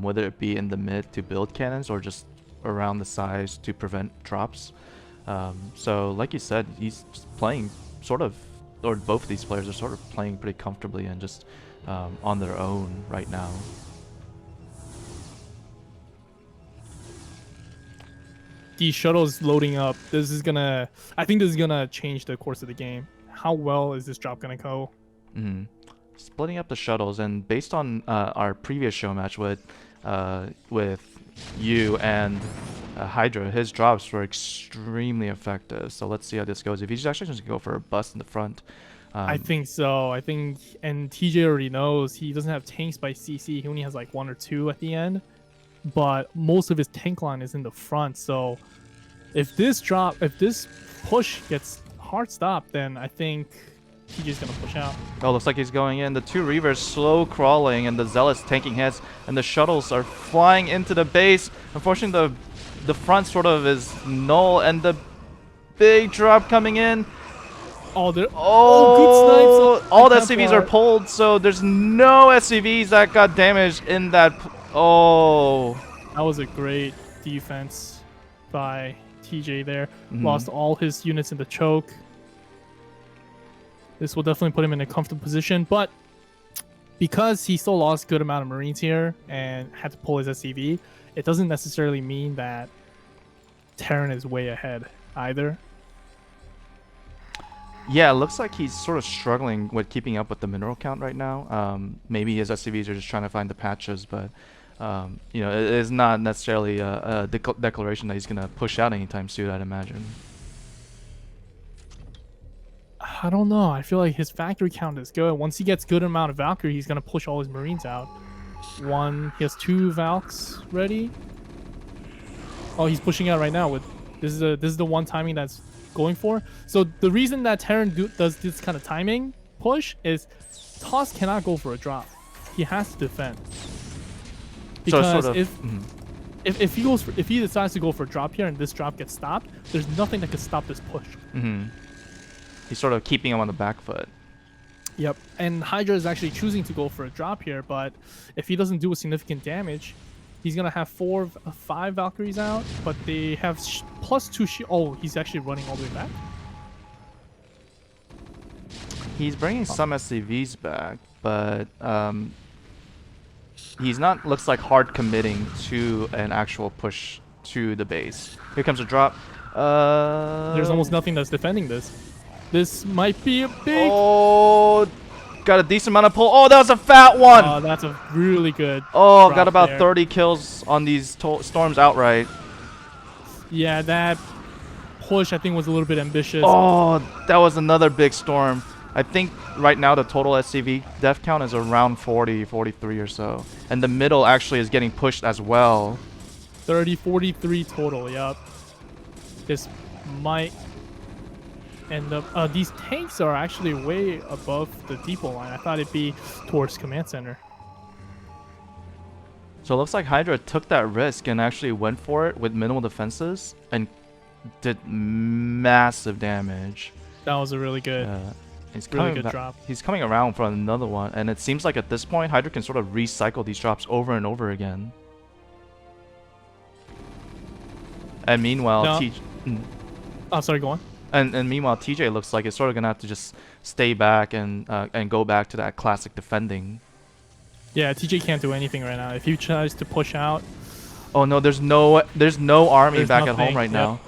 whether it be in the mid to build cannons or just around the sides to prevent drops. So like you said, he's playing sort of, or both of these players are sort of playing pretty comfortably and just on their own right now. These shuttles loading up. I think this is gonna change the course of the game. How well is this drop gonna go? Mm-hmm. Splitting up the shuttles, and based on our previous show match with you and Hydra, his drops were extremely effective. So let's see how this goes. If he's actually just gonna go for a bust in the front. I think so. And TJ already knows he doesn't have tanks by CC. He only has like 1 or 2 at the end, but most of his tank line is in the front. So if this push gets hard stopped, then I think TJ's gonna push out. Oh, looks like he's going in. The 2 Reavers slow crawling, and the Zealots tanking heads, and the shuttles are flying into the base. Unfortunately, the front sort of is null, and the big drop coming in. Oh, good snipes. All the SCVs are pulled, so there's no SCVs that got damaged in that. That was a great defense by TJ there. Lost all his units in the choke. This will definitely put him in a comfortable position, but because he still lost a good amount of Marines here and had to pull his SCV, it doesn't necessarily mean that Terran is way ahead either. Yeah, it looks like he's sort of struggling with keeping up with the mineral count right now. Maybe his SCVs are just trying to find the patches, but you know, it is not necessarily a declaration that he's gonna push out anytime soon, I'd imagine. I don't know. I feel like his factory count is good. Once he gets good amount of Valkyrie, he's gonna push all his Marines out. He has 2 Valks ready. Oh, he's pushing out right now with this is the one timing that's going for. So the reason that Terran does this kind of timing push is Toss cannot go for a drop. He has to defend. Because so if he decides to go for a drop here and this drop gets stopped, there's nothing that could stop this push. He's sort of keeping him on the back foot. Yep, and Hydra is actually choosing to go for a drop here, but if he doesn't do a significant damage, he's gonna have 5 Valkyries out, but they have +2 Oh, he's actually running all the way back. He's bringing some SCVs back, but he's not, looks like, hard committing to an actual push to the base. Here comes a drop. There's almost nothing that's defending this. This might be a big... Oh, got a decent amount of pull. Oh, that was a fat one. Oh, that's a really good. Oh, got about 30 kills on these storms outright. Yeah, that push I think was a little bit ambitious. Oh, that was another big storm. I think right now the total SCV death count is around 40, 43 or so. And the middle actually is getting pushed as well. 30, 43 total, yep. This might... And these tanks are actually way above the depot line. I thought it'd be towards command center. So it looks like Hydra took that risk and actually went for it with minimal defenses and did massive damage. That was a really good, He's really coming good back. drop. He's coming around for another one, and it seems like at this point Hydra can sort of recycle these drops over and over again. And meanwhile, No. Oh, sorry, go on. And meanwhile, TJ looks like it's sort of gonna have to just stay back and go back to that classic defending. Yeah, TJ can't do anything right now. If he tries to push out. Oh no, there's no army There's back at nothing, home right yep. now.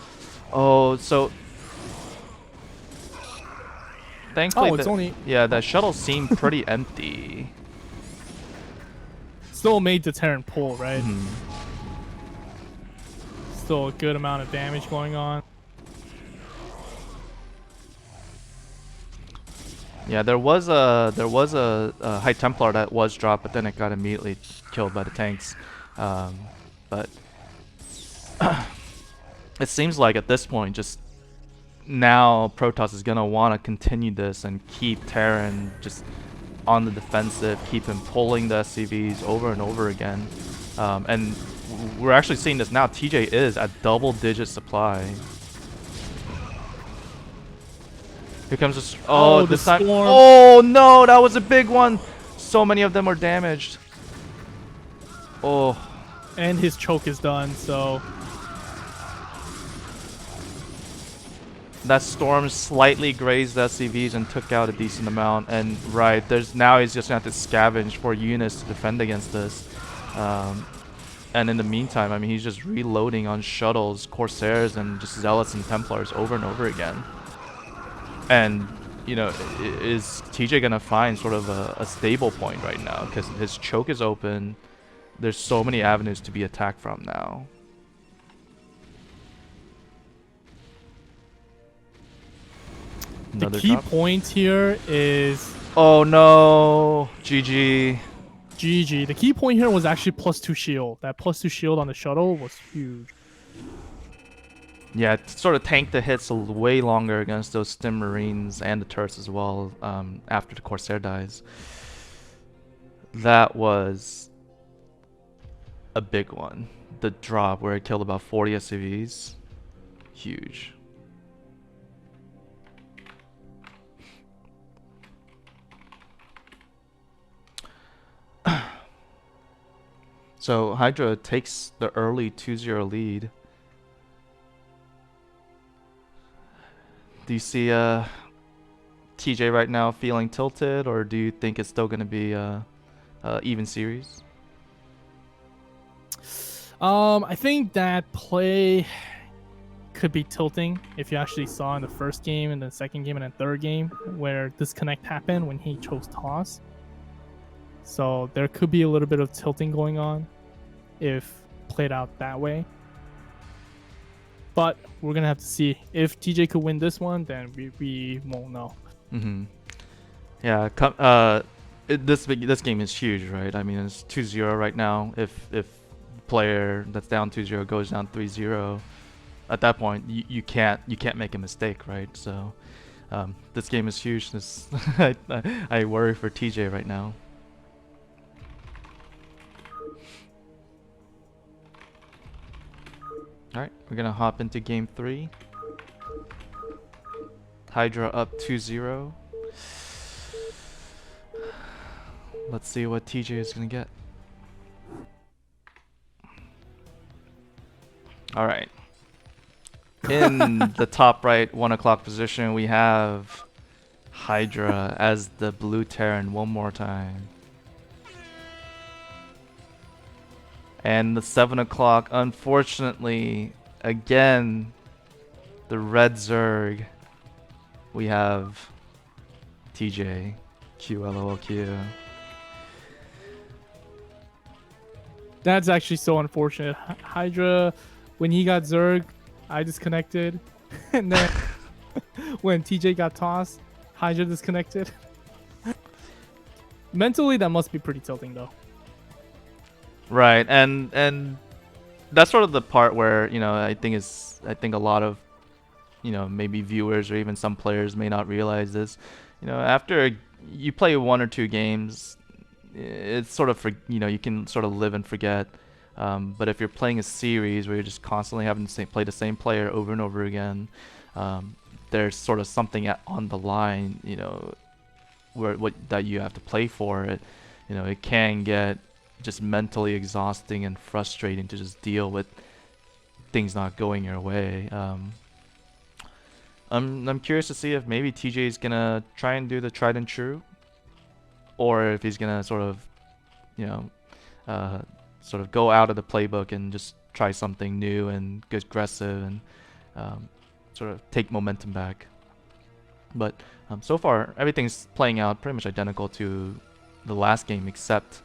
Oh, so thankfully, Oh, it's only. yeah, that shuttle seemed pretty empty. Still made the Terran pull, right? Mhm. Still a good amount of damage going on. Yeah, there was a High Templar that was dropped, but then it got immediately killed by the tanks. But it seems like at this point, just now Protoss is gonna want to continue this and keep Terran just on the defensive, keep him pulling the SCVs over and over again. And we're actually seeing this now. TJ is at double-digit supply. Here comes this. Oh, this time. Storm. Oh no, that was a big one. So many of them are damaged. Oh. And his choke is done, so. That storm slightly grazed the SCVs and took out a decent amount. And right, now he's just gonna have to scavenge for units to defend against this. And in the meantime, I mean, he's just reloading on shuttles, Corsairs, and just Zealots and Templars over and over again. And, you know, is TJ gonna find sort of a stable point right now? Because his choke is open. There's so many avenues to be attacked from now. The key point here is. Oh no, GG. GG. The key point here was actually +2 shield. That +2 shield on the shuttle was huge. Yeah, it sort of tanked the hits way longer against those Stim Marines and the turrets as well after the Corsair dies. That was a big one. The drop where it killed about 40 SCVs. Huge. So Hydra takes the early 2-0 lead. Do you see TJ right now feeling tilted, or do you think it's still going to be even series? I think that play could be tilting if you actually saw in the first game and the second game and the third game where disconnect happened when he chose toss. So there could be a little bit of tilting going on if played out that way. But we're gonna have to see. If TJ could win this one, then we won't know. Mm-hmm. Yeah. This game is huge, right? I mean, it's 2-0 right now. If player that's down 2-0 goes down 3-0, at that point you can't make a mistake, right? So this game is huge. I worry for TJ right now. Alright, we're gonna hop into game 3. Hydra up 2-0. Let's see what TJ is gonna get. Alright. In the top right 1 o'clock position, we have Hydra as the blue Terran one more time. And the 7 o'clock, unfortunately, again, the red Zerg. We have TJ, QlolQ. That's actually so unfortunate. Hydra, when he got Zerg, I disconnected. And then when TJ got tossed, Hydra disconnected. Mentally, that must be pretty tilting, though. Right, and that's sort of the part where, you know, I think a lot of maybe viewers or even some players may not realize this. After you play 1 or 2 games, it's sort of you can sort of live and forget. But if you're playing a series where you're just constantly having to play the same player over and over again, um, there's sort of something on the line, where that you have to play for it. It can get just mentally exhausting and frustrating to just deal with things not going your way. I'm curious to see if maybe TJ is gonna try and do the tried and true, or if he's gonna sort of, you know, uh, sort of go out of the playbook and just try something new and get aggressive and sort of take momentum back. But so far, everything's playing out pretty much identical to the last game, except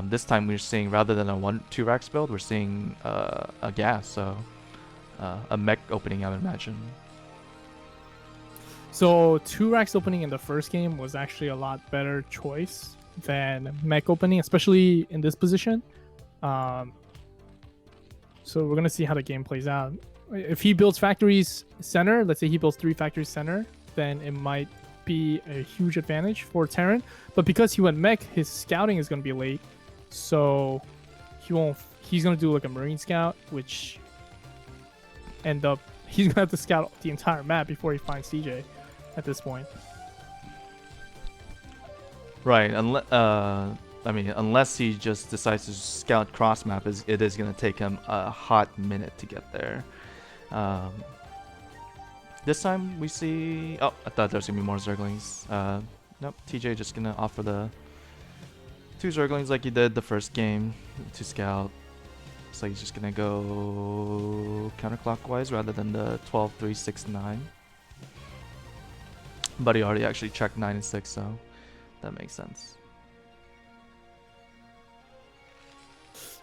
this time we're seeing, rather than a 1-2 racks build, we're seeing a gas, so a mech opening, I would imagine. So 2 racks opening in the first game was actually a lot better choice than mech opening, especially in this position. So we're gonna see how the game plays out. If he builds factories center, let's say he builds 3 factories center, then it might be a huge advantage for Terran. But because he went mech, his scouting is gonna be late, so he's gonna do like a marine scout, which he's gonna have to scout the entire map before he finds TJ at this point. Right. Unless he just decides to scout cross map, it is gonna take him a hot minute to get there. This time we see. Oh, I thought there was gonna be more Zerglings. Nope. TJ just gonna offer the 2 Zerglings like he did the first game to scout. So he's just gonna go counterclockwise rather than the 12, 3, 6, 9. But he already actually checked 9 and 6, so that makes sense.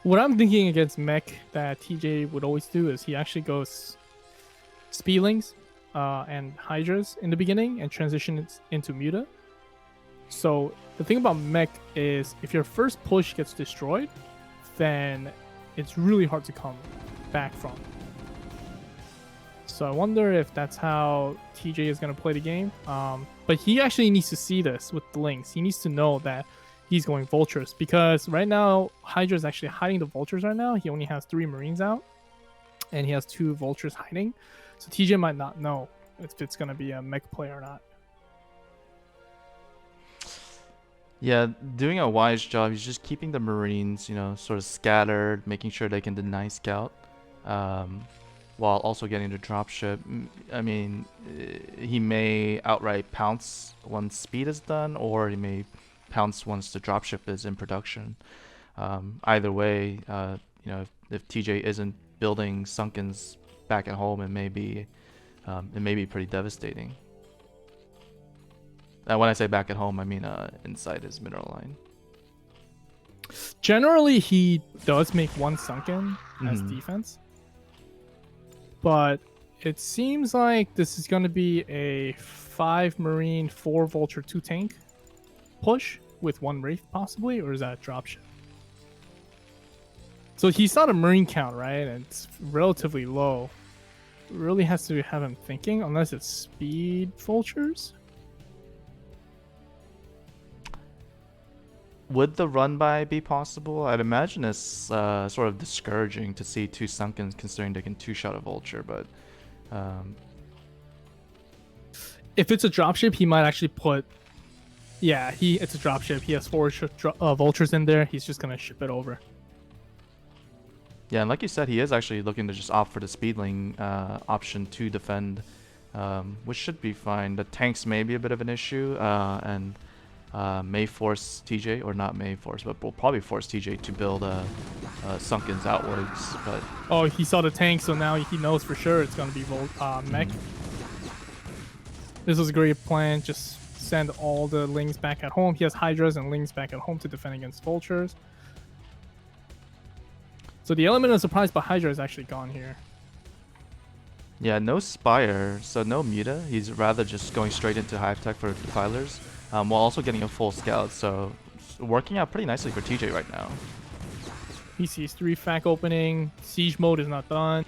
What I'm thinking against mech that TJ would always do is he actually goes Speedlings and Hydras in the beginning and transitions into Muta. So the thing about mech is if your first push gets destroyed, then it's really hard to come back from. So I wonder if that's how TJ is going to play the game. But he actually needs to see this with the links. He needs to know that he's going vultures, because right now Hydra is actually hiding the vultures right now. He only has 3 marines out and he has 2 vultures hiding. So TJ might not know if it's going to be a mech play or not. Yeah, doing a wise job. He's just keeping the marines, sort of scattered, making sure they can deny scout, while also getting the dropship. I mean, he may outright pounce once speed is done, or he may pounce once the dropship is in production. Either way, if TJ isn't building Sunkens back at home, it may be pretty devastating. When I say back at home, I mean inside his mineral line. Generally, he does make 1 sunken as defense, but it seems like this is going to be a 5 marine, 4 vulture, 2 tank push with 1 wraith possibly, or is that a dropship? So he's not a marine count, right? And it's relatively low. It really has to have him thinking, unless it's speed vultures. Would the run by be possible? I'd imagine it's sort of discouraging to see 2 Sunkens considering they can 2-shot a vulture, but if it's a dropship, he might actually put. Yeah, it's a dropship. He has 4 vultures in there. He's just gonna ship it over. Yeah, and like you said, he is actually looking to just opt for the speedling option to defend, which should be fine. The tanks may be a bit of an issue, and may force TJ, or not may force, but will probably force TJ to build Sunkens outwards. But oh, he saw the tank, so now he knows for sure it's gonna be mech. This was a great plan. Just send all the lings back at home. He has Hydras and lings back at home to defend against vultures. So the element of surprise by Hydra is actually gone here. yeah, no Spire, so no Muta. He's rather just going straight into Hive Tech for defilers, while also getting a full scout. So working out pretty nicely for TJ right now. He sees 3 fac opening. Siege mode is not done.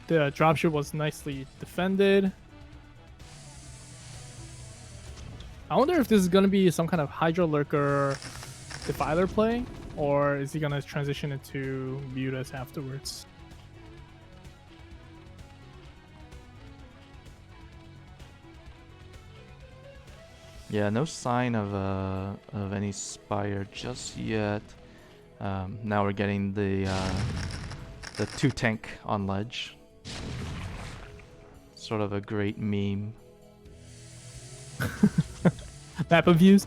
The dropship was nicely defended. I wonder if this is going to be some kind of Hydra Lurker Defiler play, or is he going to transition into Mutas afterwards? Yeah, no sign of any Spire just yet. Now we're getting the 2-tank on ledge. Sort of a great meme. Map of views.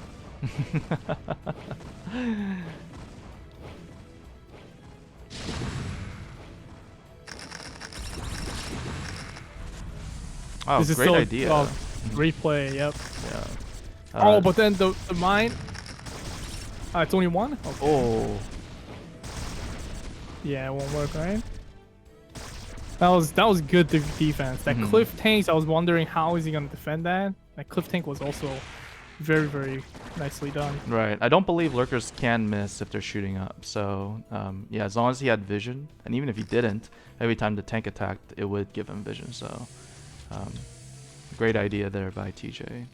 Oh, This is great still, idea. Oh, great play. Yep. Yeah. Oh, but then the mine. It's only one. Okay. Oh. Yeah, it won't work, right? That was good defense. That cliff tanks, I was wondering how is he gonna defend that. That cliff tank was also very, very nicely done. Right. I don't believe lurkers can miss if they're shooting up. So yeah, as long as he had vision, and even if he didn't, every time the tank attacked, it would give him vision. So great idea there by TJ.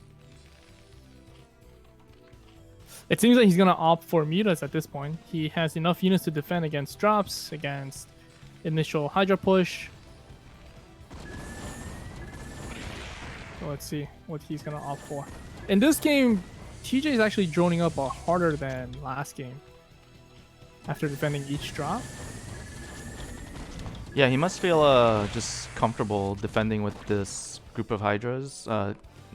It seems like he's gonna opt for mutas at this point. He has enough units to defend against drops, against initial Hydra push. So let's see what he's gonna opt for. In this game, TJ is actually droning up harder than last game after defending each drop. Yeah, he must feel just comfortable defending with this group of Hydras.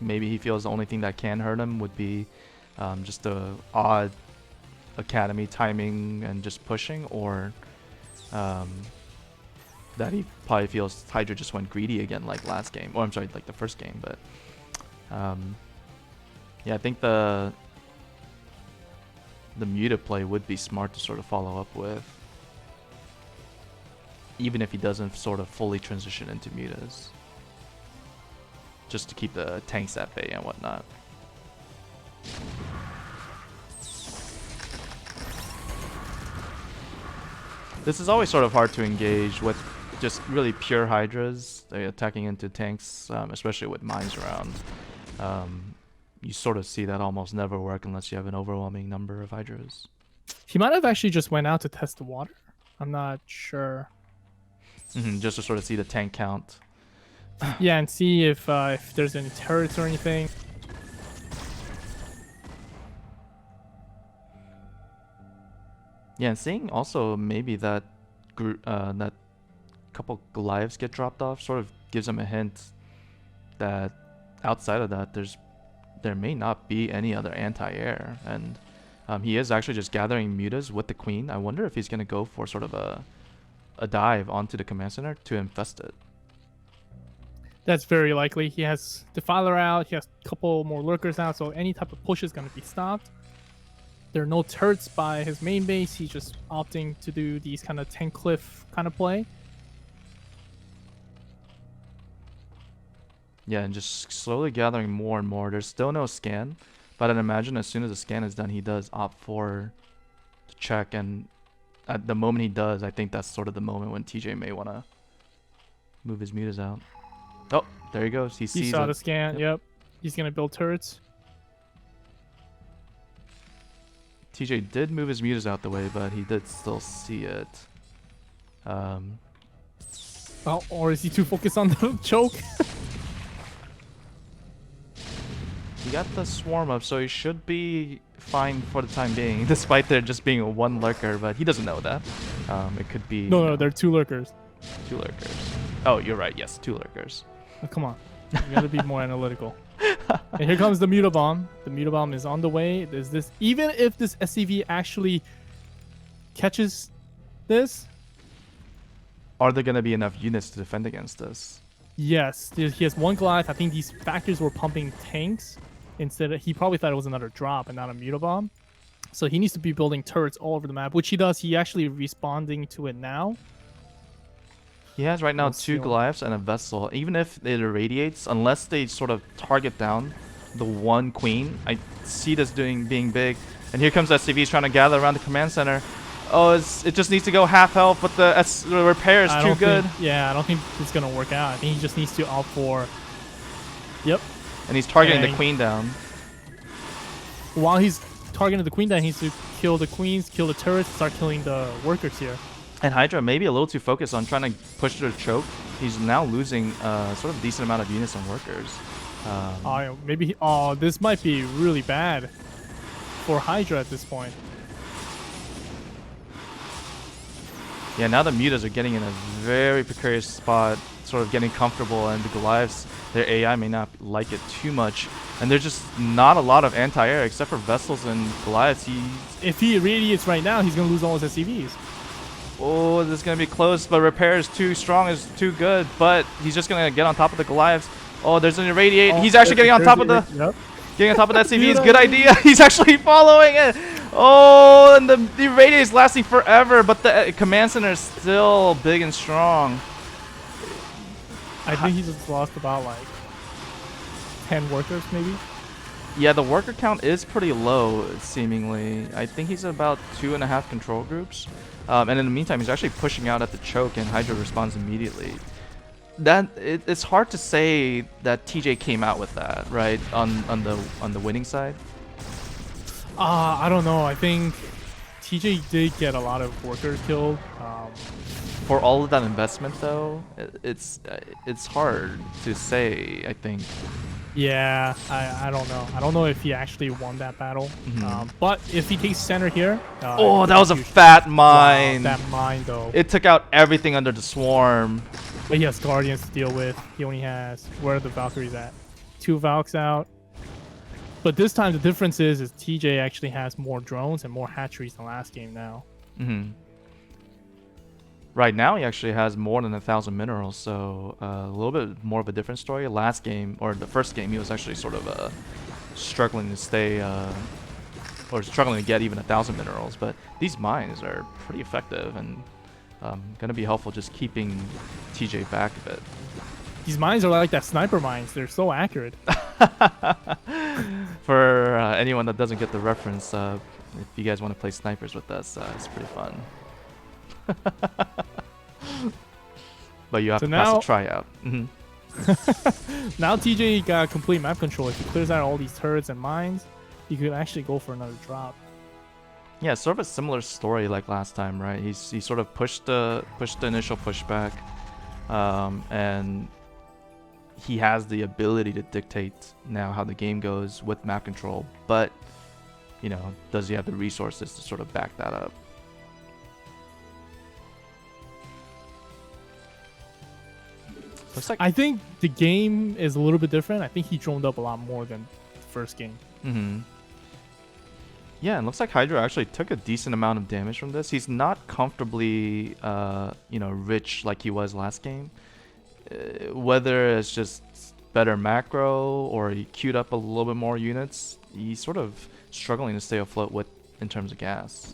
Maybe he feels the only thing that can hurt him would be just the odd academy timing and just pushing, or that he probably feels Hydra just went greedy again like last game. Or I'm sorry, like the first game. But yeah, I think the muta play would be smart to sort of follow up with, even if he doesn't sort of fully transition into mutas, just to keep the tanks at bay and whatnot. This is always sort of hard to engage with just really pure Hydras attacking into tanks, especially with mines around. You sort of see that almost never work unless you have an overwhelming number of Hydras. He might have actually just went out to test the water. I'm not sure. Just to sort of see the tank count. Yeah, and see if there's any turrets or anything. Yeah, and seeing also maybe that that couple Goliaths get dropped off sort of gives him a hint that outside of that there may not be any other anti-air, and he is actually just gathering mutas with the queen. I wonder if he's gonna go for sort of a dive onto the command center to infest it. That's very likely. He has Defiler out, he has a couple more lurkers out, so any type of push is going to be stopped. There are no turrets by his main base. He's just opting to do these kind of tank cliff kind of play. Yeah, and just slowly gathering more and more. There's still no scan, but I'd imagine as soon as the scan is done, he does opt for to check, and at the moment he does, I think that's sort of the moment when TJ may want to move his mutas out. Oh, there he goes. He sees saw it. the scan. Yep. He's going to build turrets. TJ did move his mutas out the way, but he did still see it. Oh, or is he too focused on the choke? He got the swarm up, so he should be fine for the time being, despite there just being a one lurker, but he doesn't know that. It could be... No, there are two lurkers. Two lurkers. Oh, you're right. Yes, two lurkers. Oh, come on. You gotta be more analytical. And here comes the Muta Bomb. The Muta Bomb is on the way. There's this... Even if this SCV actually catches this... Are there going to be enough units to defend against this? Yes. He has one Goliath. I think these factors were pumping tanks. Instead of... He probably thought it was another drop and not a Muta Bomb. So he needs to be building turrets all over the map, which he does. He actually responding to it now. He has right now two Goliaths and a Vessel. Even if it irradiates, unless they sort of target down the one Queen, I see this being big. And here comes SCV. He's trying to gather around the command center. Oh, it just needs to go half health, but the repair is too good. Yeah, I don't think it's gonna work out. I think he just needs to opt for. Yep. And he's targeting And the queen down. while he's targeting the queen down, he needs to kill the queens, kill the turrets, start killing the workers here. And Hydra maybe a little too focused on trying to push to the choke. He's now losing sort of decent amount of units and workers. Maybe. Oh, this might be really bad for Hydra at this point. Yeah, now the mutas are getting in a very precarious spot, sort of getting comfortable, and the Goliaths, their AI may not like it too much. And there's just not a lot of anti-air except for Vessels and Goliaths. If he irradiates right now, he's gonna lose all his SCVs. Oh, this is going to be close, but repair is too strong, is too good. But he's just going to get on top of the Goliaths. Oh, there's an irradiate. He's actually getting on top of the... Yep. Getting on top of that CV is a good idea. He's actually following it. Oh, and the irradiate is lasting forever, but the command center is still big and strong. I think he just lost about like 10 workers, maybe. Yeah, the worker count is pretty low, seemingly. I think he's about 2.5 control groups. And in the meantime, he's actually pushing out at the choke, and Hydra responds immediately. It's hard to say that TJ came out with that, right? On the winning side. I don't know. I think TJ did get a lot of workers killed. For all of that investment, though, it's hard to say. I think. Yeah, I don't know. I don't know if he actually won that battle. Mm-hmm. But if he takes center here... oh, that was a fat mine. Wow, that mine, though. It took out everything under the swarm. But he has Guardians to deal with. He only has... Where are the Valkyries at? 2 Valks out. But this time, the difference is TJ actually has more drones and more hatcheries than last game now. Mm-hmm. Right now, he actually has more than 1,000 minerals, so a little bit more of a different story. Last game, or the first game, he was actually sort of struggling to stay, or struggling to get even 1,000 minerals. But these mines are pretty effective and going to be helpful just keeping TJ back a bit. These mines are like that sniper mines. They're so accurate. For anyone that doesn't get the reference, if you guys want to play snipers with us, it's pretty fun. But you have to pass a tryout. Now TJ got complete map control. If he clears out all these turrets and mines, he could actually go for another drop. Yeah, sort of a similar story like last time, right? He sort of pushed the initial pushback, and he has the ability to dictate now how the game goes with map control. But you know, does he have the resources to sort of back that up? I think the game is a little bit different. I think he droned up a lot more than the first game. Mm-hmm. Yeah, and looks like Hydra actually took a decent amount of damage from this. He's not comfortably, rich like he was last game. Whether it's just better macro or he queued up a little bit more units, he's sort of struggling to stay afloat with in terms of gas.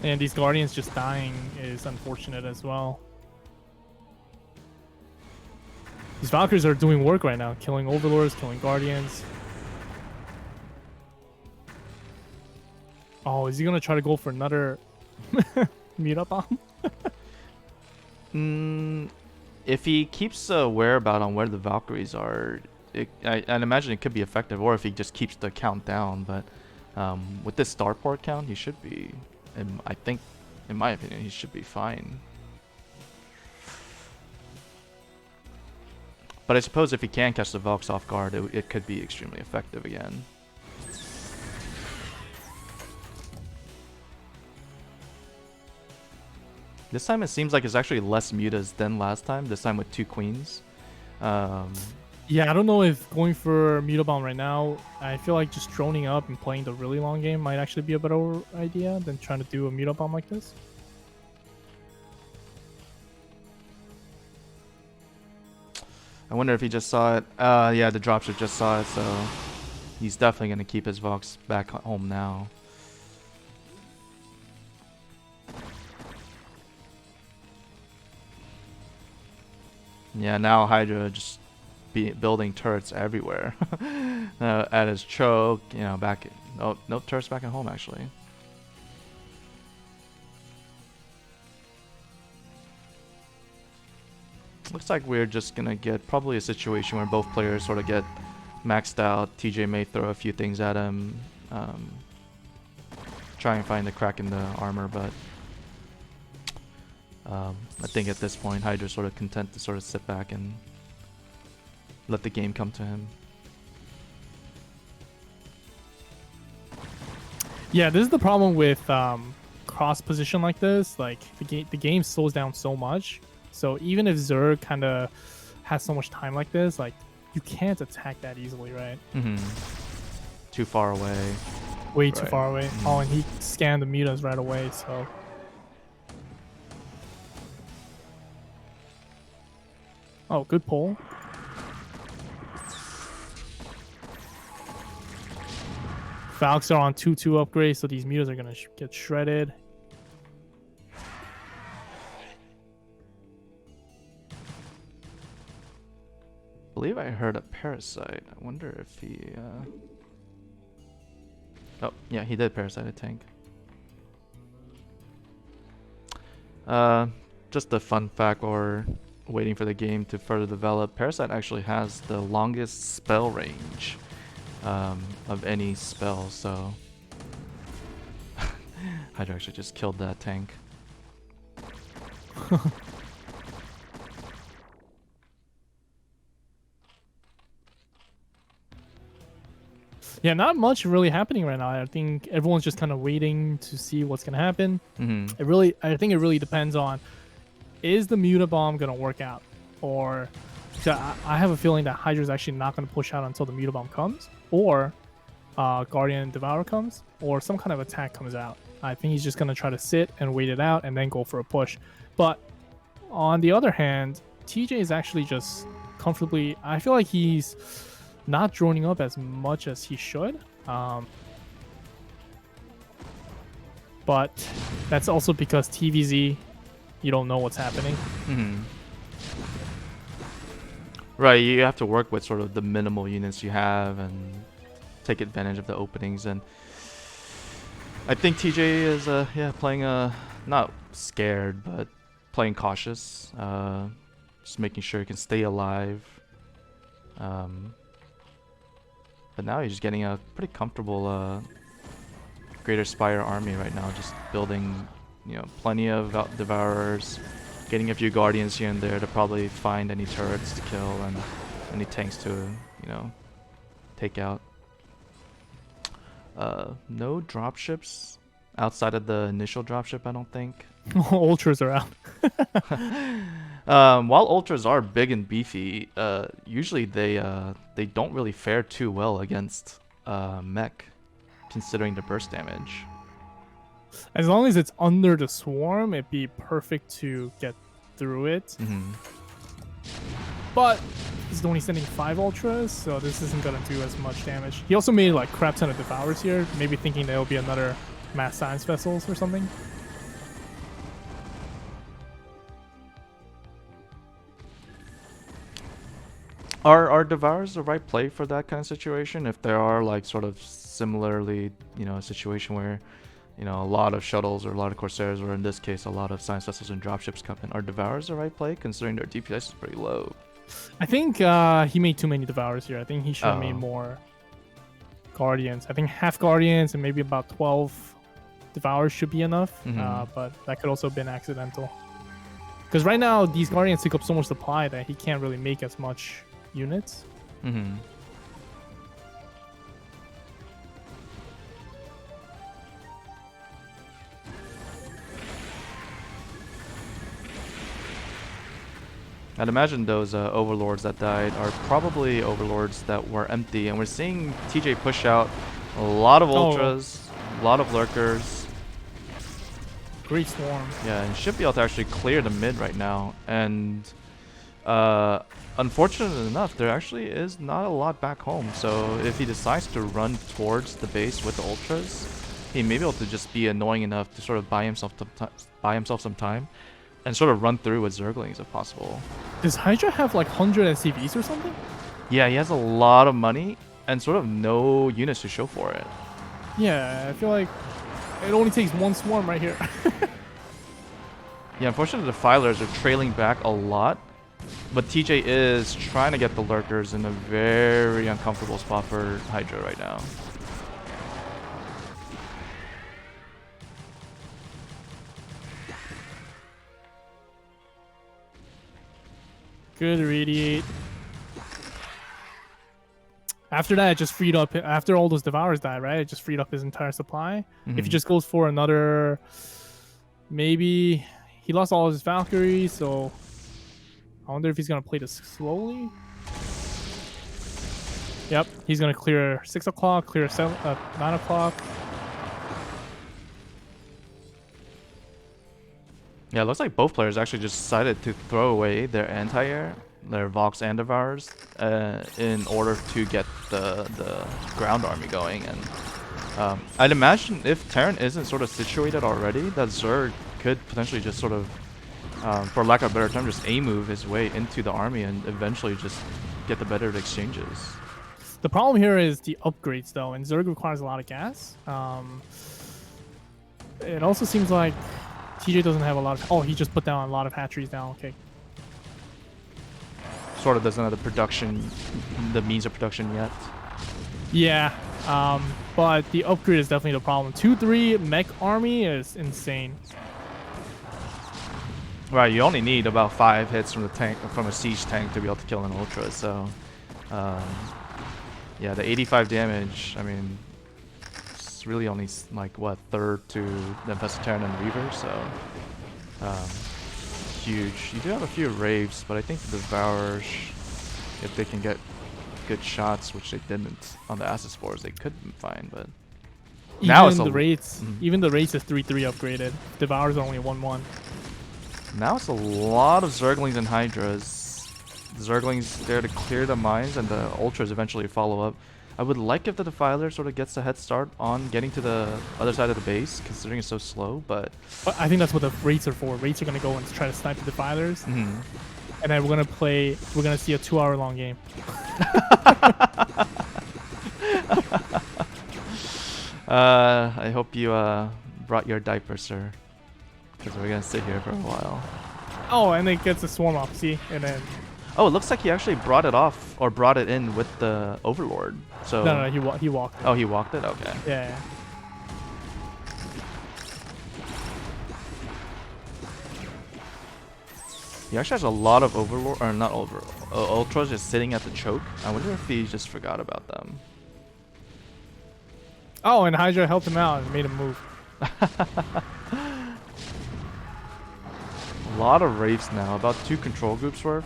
And these Guardians just dying is unfortunate as well. These Valkyries are doing work right now, killing Overlords, killing Guardians. Oh, is he gonna try to go for another meetup bomb? If he keeps a whereabout on where the Valkyries are, I'd imagine it could be effective, or if he just keeps the count down. But with this starport count, he should be, I think, in my opinion, he should be fine. But I suppose if he can catch the Valks off guard, it could be extremely effective again. This time it seems like it's actually less mutas than last time, this time with 2 queens. Yeah, I don't know if going for Muta Bomb right now, I feel like just droning up and playing the really long game might actually be a better idea than trying to do a Muta Bomb like this. I wonder if he just saw it. Yeah, the dropship just saw it, so he's definitely going to keep his Vox back home now. Yeah, now Hydra just building turrets everywhere. At his choke, back. Oh, no turrets back at home actually. Looks like we're just gonna get probably a situation where both players sort of get maxed out. TJ may throw a few things at him, try and find a crack in the armor, but I think at this point Hydra's sort of content to sort of sit back and let the game come to him. Yeah, this is the problem with cross position like this. Like the game slows down so much. So even if Zerg kind of has so much time like this, like you can't attack that easily, right? Too far away. Way too far away. Oh, and he scanned the mutas right away. So. Oh, good pull. Falcons are on 2-2 upgrade, so these mutas are going to get shredded. I believe I heard a parasite. I wonder if he... Oh, yeah, he did parasite a tank. Just a fun fact while we're waiting for the game to further develop. Parasite actually has the longest spell range of any spell, so Hydra actually just killed that tank. Yeah, not much really happening right now. I think everyone's just kind of waiting to see what's gonna happen. I think it really depends on, is the Muta Bomb gonna work out, or I have a feeling that Hydra's actually not gonna push out until the Muta Bomb comes, or Guardian Devourer comes, or some kind of attack comes out. I think he's just gonna try to sit and wait it out and then go for a push. But on the other hand, TJ is actually just comfortably. I feel like he's not droning up as much as he should. But that's also because TVZ, you don't know what's happening. Right, you have to work with sort of the minimal units you have and take advantage of the openings. And I think TJ is playing not scared, but playing cautious, just making sure he can stay alive. But now he's just getting a pretty comfortable Greater Spire army right now, just building, plenty of Devourers, getting a few Guardians here and there to probably find any turrets to kill and any tanks to, take out. No dropships outside of the initial dropship, I don't think. Ultras are out. While ultras are big and beefy, usually they don't really fare too well against mech, considering the burst damage. As long as it's under the swarm, it'd be perfect to get through it. But he's only sending 5 ultras, so this isn't gonna do as much damage. He also made like crap ton of Devourers here, maybe thinking there'll be another mass science vessels or something. Are Devourers the right play for that kind of situation? If there are like sort of similarly, a situation where, a lot of shuttles or a lot of Corsairs, or in this case, a lot of science vessels and dropships come in, are Devourers the right play considering their DPS is pretty low? I think he made too many Devourers here. I think he should have made more Guardians. I think half Guardians and maybe about 12 Devourers should be enough. But that could also have been accidental. Because right now, these Guardians take up so much supply that he can't really make as much units. I'd imagine those overlords that died are probably overlords that were empty, and we're seeing TJ push out a lot of ultras, a lot of lurkers. Great swarm. Yeah, and should be able to actually clear the mid right now. And unfortunately enough, there actually is not a lot back home. So if he decides to run towards the base with the ultras, he may be able to just be annoying enough to sort of buy himself some time and sort of run through with Zerglings if possible. Does Hydra have like 100 SCVs or something? Yeah, he has a lot of money and sort of no units to show for it. Yeah, I feel like it only takes one swarm right here. Yeah, unfortunately the Defilers are trailing back a lot. But TJ is trying to get the lurkers in a very uncomfortable spot for Hydra right now. Good radiate. After that, it just freed up. After all those devours died, right? It just freed up his entire supply. If he just goes for another, maybe he lost all his Valkyries, so I wonder if he's gonna play this slowly. Yep, he's gonna clear 6 o'clock, clear 9 o'clock. Yeah, it looks like both players actually just decided to throw away their anti-air, their Vox and Devours, in order to get the ground army going. And I'd imagine if Terran isn't sort of situated already, that Zerg could potentially just sort of, for lack of a better term, just A-move his way into the army and eventually just get the better exchanges. The problem here is the upgrades, though, and Zerg requires a lot of gas. It also seems like TJ doesn't have a lot of... Oh, he just put down a lot of hatcheries down. Okay. Sort of doesn't have the production, the means of production yet. Yeah, but the upgrade is definitely the problem. 2-3 mech army is insane. Right, you only need about 5 hits from the tank, from a siege tank, to be able to kill an ultra. So, yeah, the 85 damage. I mean, it's really only like what, third to the Infested Terran and Reaver. So, huge. You do have a few raves, but I think the Devourers, if they can get good shots, which they didn't on the Acid Spores, they could find. But now it's the rates, even the rates is 3-3 upgraded. Devourers are only 1-1. Now it's a lot of Zerglings and Hydras. The Zerglings there to clear the mines, and the Ultras eventually follow up. I would like if the Defiler sort of gets a head start on getting to the other side of the base, considering it's so slow, but I think that's what the rates are for. Rates are going to go and try to snipe the Defilers. And then we're going to see a 2-hour long game. I hope you brought your diaper, sir, because we're going to sit here for a while. Oh, and it gets a swarm off, see? And then... Oh, it looks like he actually brought it off, or brought it in with the Overlord. So No, he walked it. Oh, he walked it? Okay. Yeah. He actually has a lot of Overlord, or not Ultras just sitting at the choke. I wonder if he just forgot about them. Oh, and Hydra helped him out and made him move. A lot of Wraiths now, about 2 control groups worth.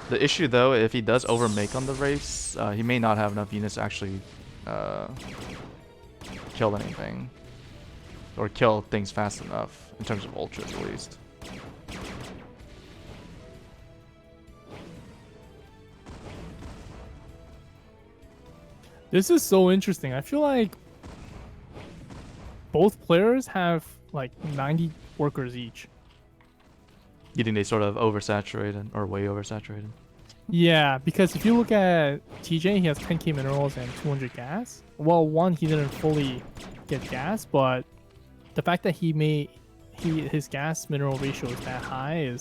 The issue though, if he does overmake on the Wraiths, he may not have enough units to actually kill anything. Or kill things fast enough, in terms of Ultras at least. This is so interesting. I feel like both players have like 90 workers each. You think they sort of oversaturated, or way oversaturated? Yeah, because if you look at TJ, he has 10k minerals and 200 gas. Well, one, he didn't fully get gas, but the fact that his gas mineral ratio is that high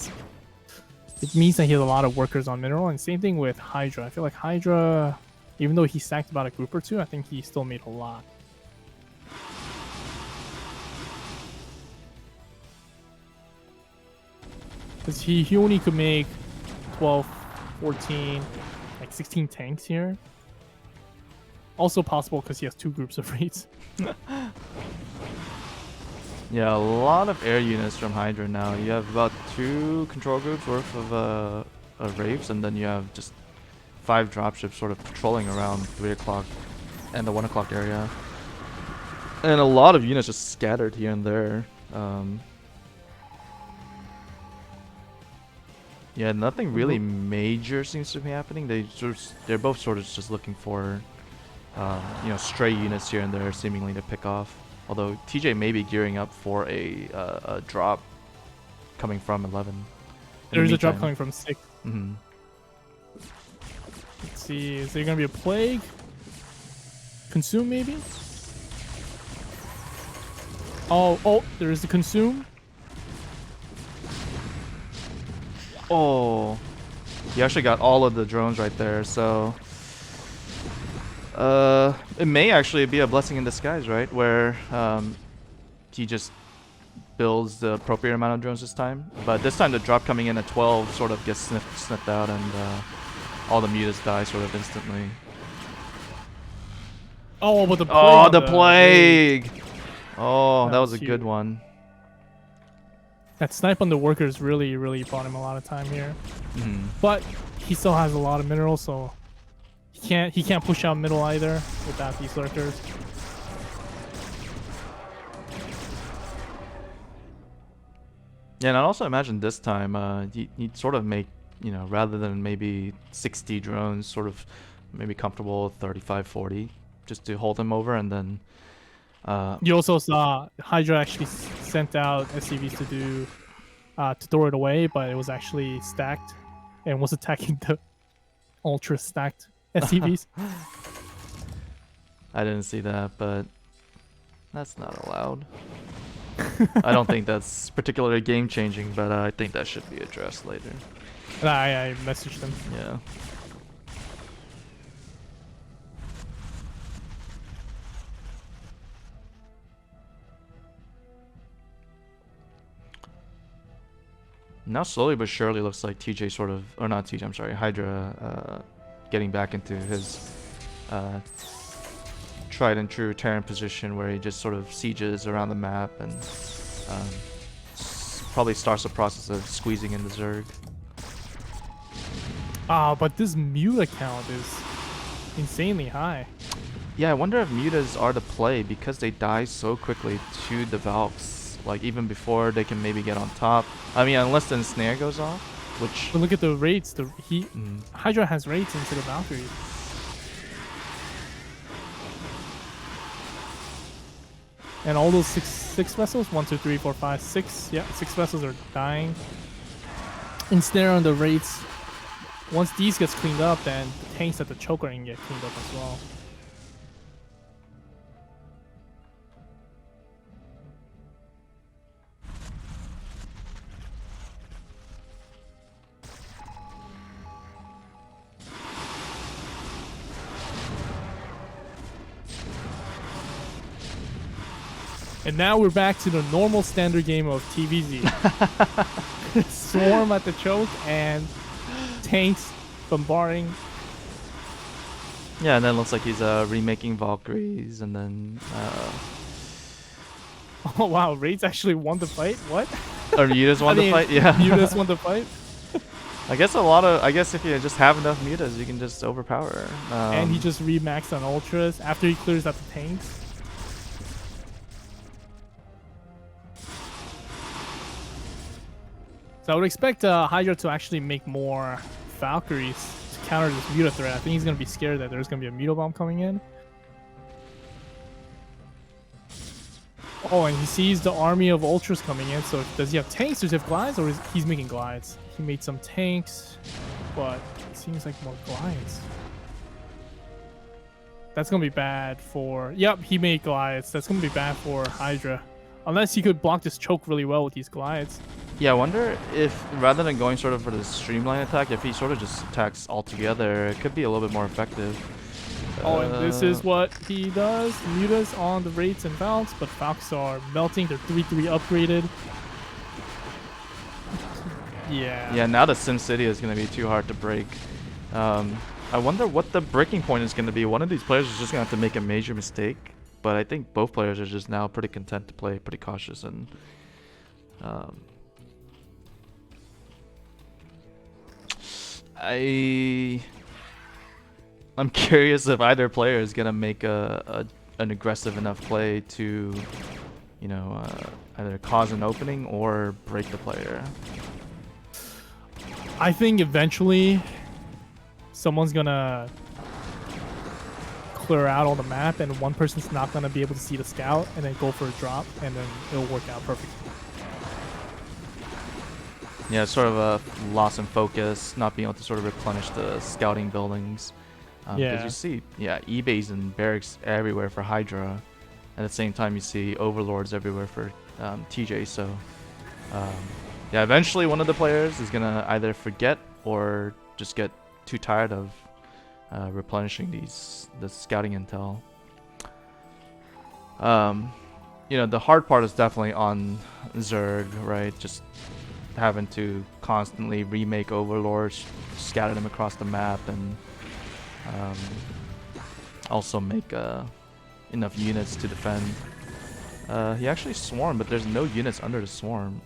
it means that he has a lot of workers on mineral. And same thing with Hydra. I feel like Hydra, even though he stacked about a group or two, I think he still made a lot. Because he only could make 12, 14, like 16 tanks here. Also possible because he has 2 groups of raids. Yeah, a lot of air units from Hydra now. You have about 2 control groups worth of Raves, and then you have just 5 dropships sort of patrolling around 3 o'clock and the 1 o'clock area. And a lot of units just scattered here and there. Yeah, nothing really major seems to be happening. They're both sort of just looking for, you know, stray units here and there, seemingly to pick off. Although TJ may be gearing up for a drop coming from 11. There's a drop coming from 6. Mm-hmm. Let's see, is there gonna be a plague? Consume maybe? Oh, there is the consume. Oh, he actually got all of the drones right there. So, it may actually be a blessing in disguise, right? Where he just builds the appropriate amount of drones this time. But this time the drop coming in at 12 sort of gets sniffed out, and all the mutas die sort of instantly. Oh, but the plague Oh, on the raid. plague! Oh, that was a huge. good one. That snipe on the workers really bought him a lot of time here. Mhm. But he still has a lot of minerals, so he can't push out middle either without these lurkers. Yeah, and I also imagine this time he'd sort of make, you know, rather than maybe 60 drones, sort of maybe comfortable 35, 40, just to hold him over, and then You also saw Hydra actually sent out SCVs to throw it away, but it was actually stacked and was attacking the ultra stacked SCVs. I didn't see that, but that's not allowed. I don't think that's particularly game changing, but I think that should be addressed later. And I messaged them. Yeah. Now slowly but surely looks like TJ sort of, or not TJ, I'm sorry, Hydra getting back into his tried and true Terran position where he just sort of sieges around the map and probably starts the process of squeezing in the Zerg. But this Muta count is insanely high. Yeah, I wonder if mutas are the play because they die so quickly to the Valks, like even before they can maybe get on top. I mean, unless the ensnare goes off, which... But look at the rates. Hydra has rates into the Valkyries. And all those six vessels, 1, 2, 3, 4, 5, 6. Yeah, 6 vessels are dying. Ensnare on the rates. Once these gets cleaned up, then the tanks at the choker can get cleaned up as well. And now we're back to the normal standard game of TVZ. Swarm at the choke and tanks bombarding. Yeah, and then it looks like he's remaking Valkyries, and then... Oh wow, Raids actually won the fight? What? Or mutas won the fight? Yeah. Mutas won the fight? I guess if you just have enough mutas, you can just overpower. And he just remaxed on ultras after he clears out the tanks. So I would expect Hydra to actually make more Valkyries to counter this Muta threat. I think he's going to be scared that there's going to be a Muta bomb coming in. Oh, and he sees the army of ultras coming in. So does he have tanks? Does he have glides? Or he's making glides? He made some tanks, but it seems like more glides. That's going to be bad for... Yep, he made glides. That's going to be bad for Hydra. Unless he could block this choke really well with these glides. Yeah, I wonder if rather than going sort of for the streamline attack, if he sort of just attacks all together, it could be a little bit more effective. Oh, and this is what he does. Mutas on the Raids and Valks, but Valks are melting. They're 3-3 upgraded. Yeah. Yeah, now the Sim City is going to be too hard to break. I wonder what the breaking point is going to be. One of these players is just going to have to make a major mistake, but I think both players are just now pretty content to play pretty cautious and... I'm curious if either player is gonna make an aggressive enough play to, you know, either cause an opening or break the player. I think eventually someone's gonna clear out all the map and one person's not gonna be able to see the scout and then go for a drop and then it'll work out perfectly. Yeah, it's sort of a loss in focus, not being able to sort of replenish the scouting buildings. Because you see, yeah, eBays and barracks everywhere for Hydra. At the same time, you see overlords everywhere for TJ. So Yeah, eventually one of the players is gonna either forget or just get too tired of replenishing the scouting intel. You know, the hard part is definitely on Zerg, right? Just having to constantly remake overlords, scatter them across the map, and um, also make enough units to defend. He actually swarmed, but there's no units under the swarm.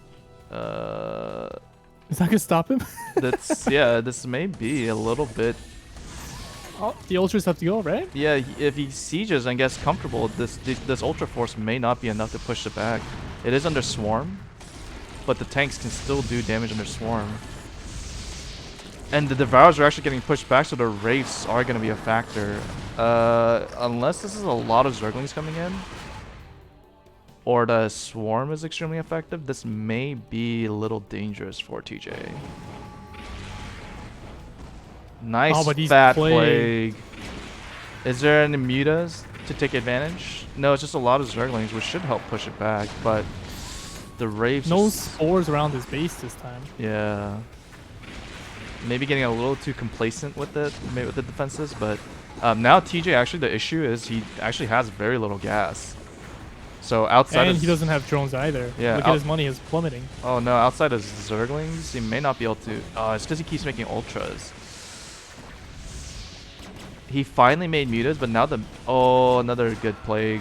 Is that gonna stop him? That's yeah. This may be a little bit. Oh, the ultras have to go, right? Yeah, if he sieges and gets comfortable, this ultra force may not be enough to push it back. It is under swarm, but the tanks can still do damage under swarm. And the devours are actually getting pushed back, so the wraiths are going to be a factor. Unless this is a lot of zerglings coming in, or the swarm is extremely effective, this may be a little dangerous for TJ. Nice Oh, but he's fat plague. plague. Is there any mutas to take advantage? No, it's just a lot of zerglings, which should help push it back, but the wraiths... No spores around his base this time. Yeah. Maybe getting a little too complacent with it, maybe with the defenses, but now TJ, actually the issue is he actually has very little gas. So outside And of... he doesn't have drones either. Yeah, Look at his money is plummeting. Oh no, outside of zerglings, he may not be able to... Oh, it's because he keeps making ultras. He finally made mutas, but now the... Oh, another good plague.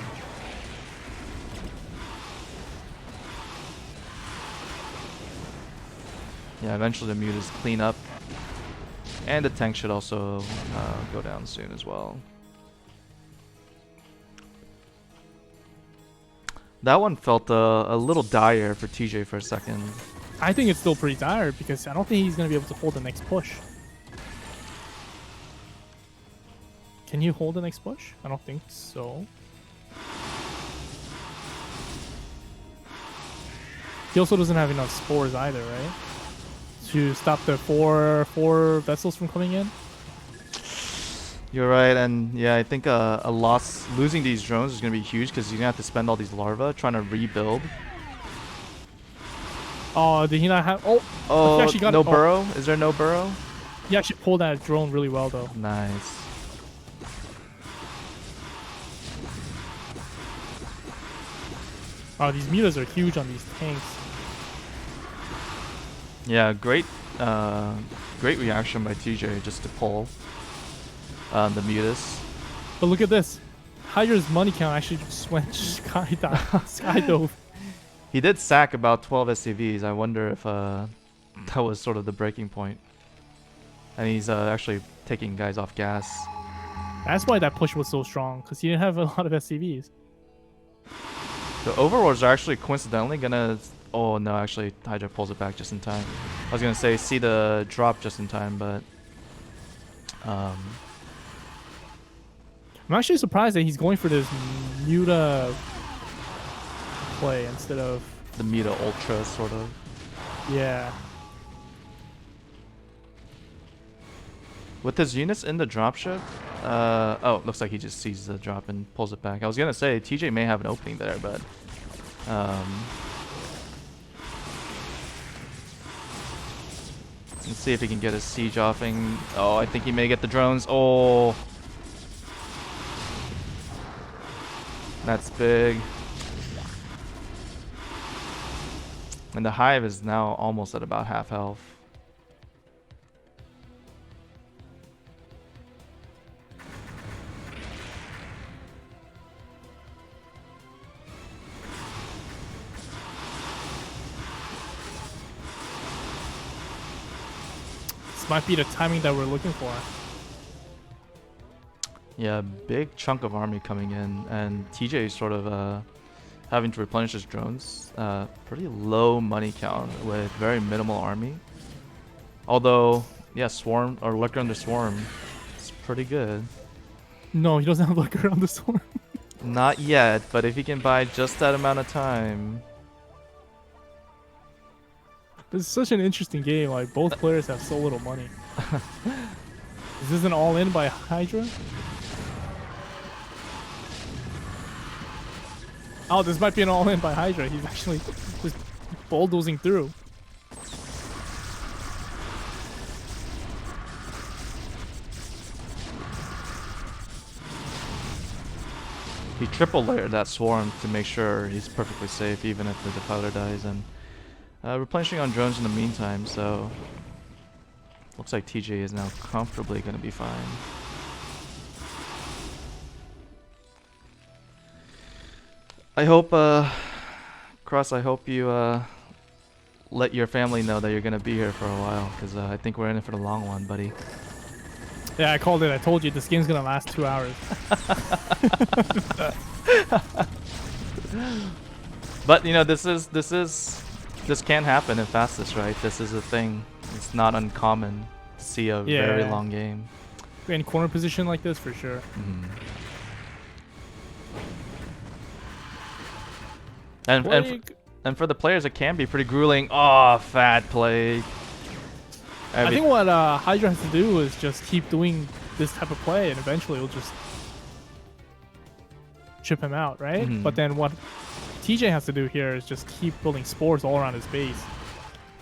Yeah, eventually the mutas clean up. And the tank should also go down soon as well. That one felt a little dire for TJ for a second. I think it's still pretty dire because I don't think he's going to be able to hold the next push. Can you hold the next push? I don't think so. He also doesn't have enough spores either, right? To stop the four vessels from coming in. You're right, and yeah, I think losing these drones is going to be huge because you're going to have to spend all these larvae trying to rebuild. Oh, did he not have... Oh, Oh, actually got no it. burrow? Is there no burrow? He actually pulled that drone really well, though. Nice. Wow, these mutas are huge on these tanks. Yeah, great reaction by TJ just to pull the mutas. But look at this. Hydra's money count actually just went skydove. He did sack about 12 SCVs. I wonder if that was sort of the breaking point. And he's actually taking guys off gas. That's why that push was so strong, because he didn't have a lot of SCVs. The overlords are actually coincidentally gonna... Oh no, actually Hydra pulls it back just in time. I was gonna say see the drop just in time, but... I'm actually surprised that he's going for this Muta play instead of... The Muta Ultra, sort of. Yeah. With his units in the dropship... oh, looks like he just sees the drop and pulls it back. I was gonna say, TJ may have an opening there, but... let's see if he can get his siege offing. Oh, I think he may get the drones. Oh! That's big. And the hive is now almost at about half health. This might be the timing that we're looking for. Yeah, big chunk of army coming in, and TJ is sort of having to replenish his drones. Pretty low money count with very minimal army. Although, yeah, swarm or lurker under swarm, it's pretty good. No, he doesn't have lurker on the storm. Not yet, but if he can buy just that amount of time. This is such an interesting game. Like, both players have so little money. Is this an all-in by Hydra? Oh, this might be an all-in by Hydra. He's actually just bulldozing through. he triple layered that swarm to make sure he's perfectly safe even if the defiler dies, and replenishing on drones in the meantime, so looks like TJ is now comfortably going to be fine. I hope, Cross, I hope you let your family know that you're going to be here for a while, because I think we're in it for the long one, buddy. Yeah, I called it. I told you this game's gonna last 2 hours. But you know, this can happen in fastest, right? This is a thing. It's not uncommon to see a very long game. In corner position like this, for sure. And for the players, it can be pretty grueling. Oh, fat plague. I think what Hydra has to do is just keep doing this type of play, and eventually it'll just chip him out, right? But then what TJ has to do here is just keep building spores all around his base,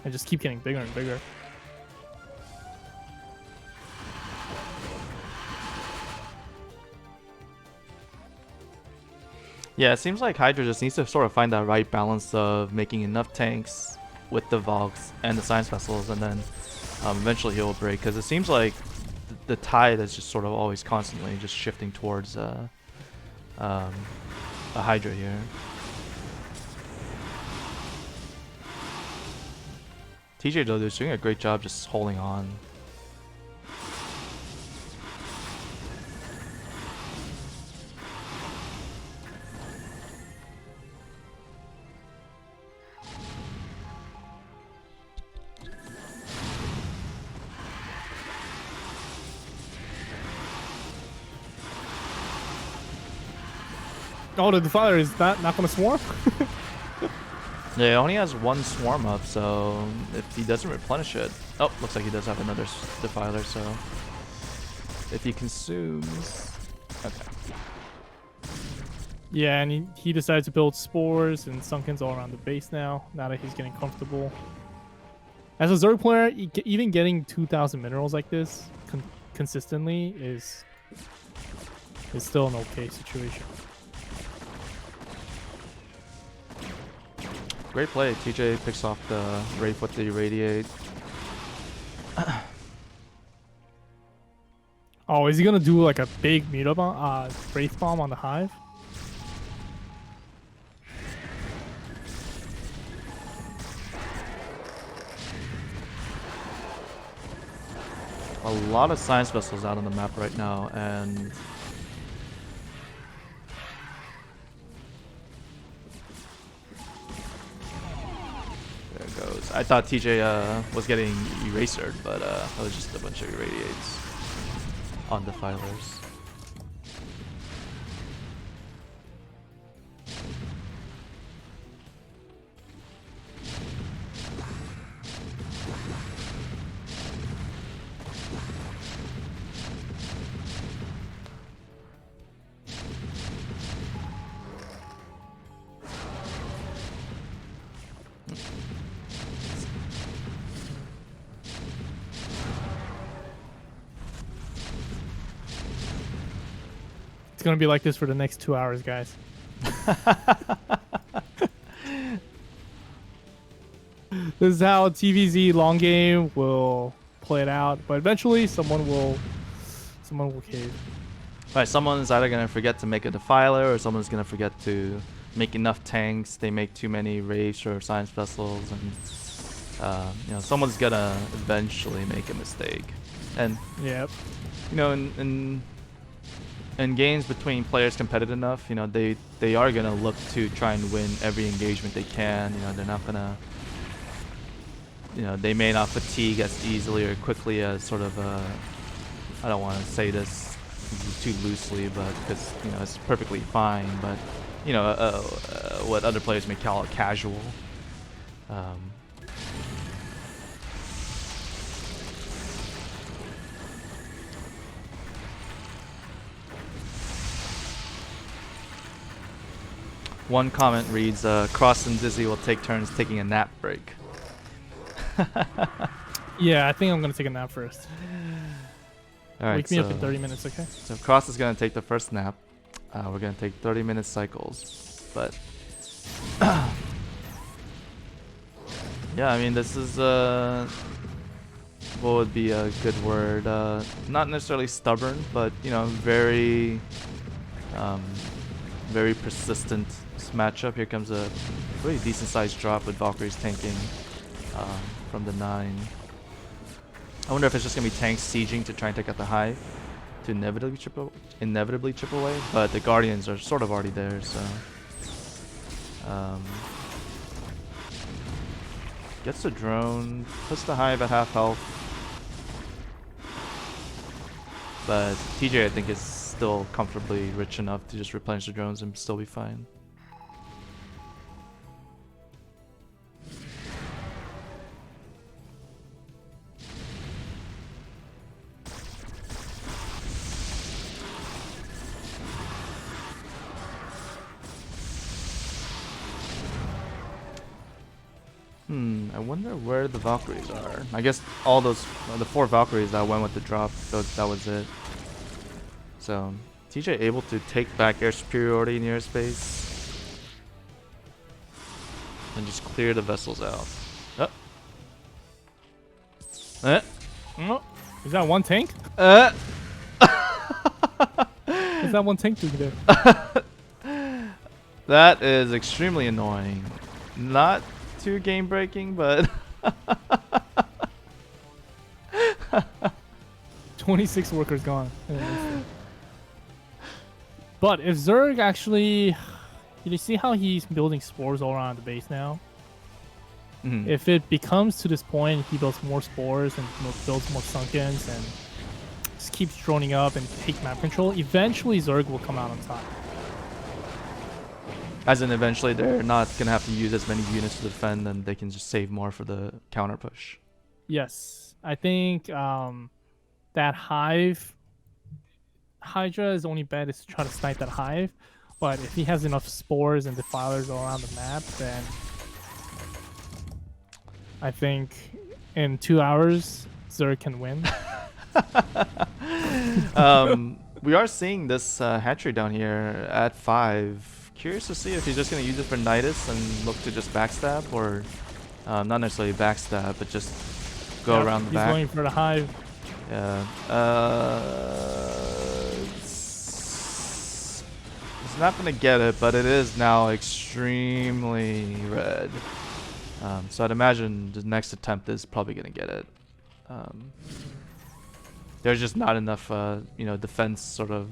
and just keep getting bigger and bigger. Yeah, it seems like Hydra just needs to sort of find that right balance of making enough tanks with the Valks and the Science Vessels, and then eventually he'll break, because it seems like the tide is just sort of always constantly just shifting towards a Hydra here. TJ though is doing a great job just holding on. Oh, the Defiler is not going to swarm? Yeah, he only has one swarm up, so if he doesn't replenish it... Oh, looks like he does have another Defiler, so... If he consumes... Okay. Yeah, and he decided to build spores and sunkens all around the base now that he's getting comfortable. As a Zerg player, even getting 2,000 minerals like this consistently is still an okay situation. Great play. TJ picks off the Wraith with the Irradiate. Oh, is he gonna do like a big Mito bomb, Wraith bomb on the Hive? A lot of Science Vessels out on the map right now, and... There it goes. I thought TJ was getting erasered, but that was just a bunch of Irradiates on Defilers. It's gonna be like this for the next 2 hours, guys. This is how TVZ long game will play it out, but eventually someone will cave. Right, someone's either gonna forget to make a Defiler, or someone's gonna forget to make enough tanks. They make too many Wraiths or Science Vessels, and you know, someone's gonna eventually make a mistake. And Yep. you know, in games between players competitive enough, you know, they are gonna look to try and win every engagement they can. You know, they're not gonna, you know, they may not fatigue as easily or quickly as sort of I don't want to say this too loosely, but because, you know, it's perfectly fine, but you know, what other players may call it casual. One comment reads, Cross and Dizzy will take turns taking a nap break. Yeah, I think I'm gonna take a nap first. All right, Wake me up in 30 minutes, okay? So Cross is gonna take the first nap. We're gonna take 30-minute cycles, but yeah, I mean this is what would be a good word? Not necessarily stubborn, but you know, very very persistent matchup. Here comes a pretty decent sized drop with Valkyries tanking from the 9. I wonder if it's just gonna be tanks sieging to try and take out the hive to inevitably chip away, but the Guardians are sort of already there, so gets the drone, puts the hive at half health, but TJ I think is still comfortably rich enough to just replenish the drones and still be fine. I wonder where the Valkyries are. I guess all those, the 4 Valkyries that went with the drop, that was it. So, TJ able to take back air superiority in airspace and just clear the vessels out. Oh, is that one tank? Is that one tank doing there? That is extremely annoying. Not too game breaking, but 26 workers gone. But if Zerg actually, you see how he's building spores all around the base now? If it becomes to this point, he builds more spores and builds more sunkens and just keeps droning up and take map control, eventually Zerg will come out on top. As in eventually they're not going to have to use as many units to defend and they can just save more for the counter push. Yes. I think that hive, Hydra is only bad is to try to snipe that hive, but if he has enough spores and defilers all around the map, then I think in 2 hours Zerg can win. We are seeing this hatchery down here at 5. Curious to see if he's just going to use it for Nidus and look to just backstab, or not necessarily backstab, but just go around the back. He's going for the hive. Yeah. He's not going to get it, but it is now extremely red. So I'd imagine the next attempt is probably going to get it. There's just not enough, you know, defense sort of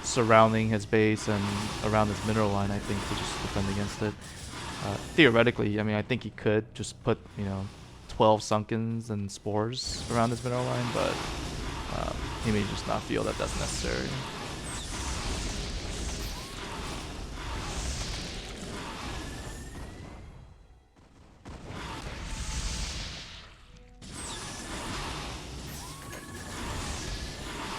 surrounding his base and around his mineral line, I think, to just defend against it. Theoretically, I mean, I think he could just put, you know, 12 sunkens and spores around his mineral line, but he may just not feel that that's necessary.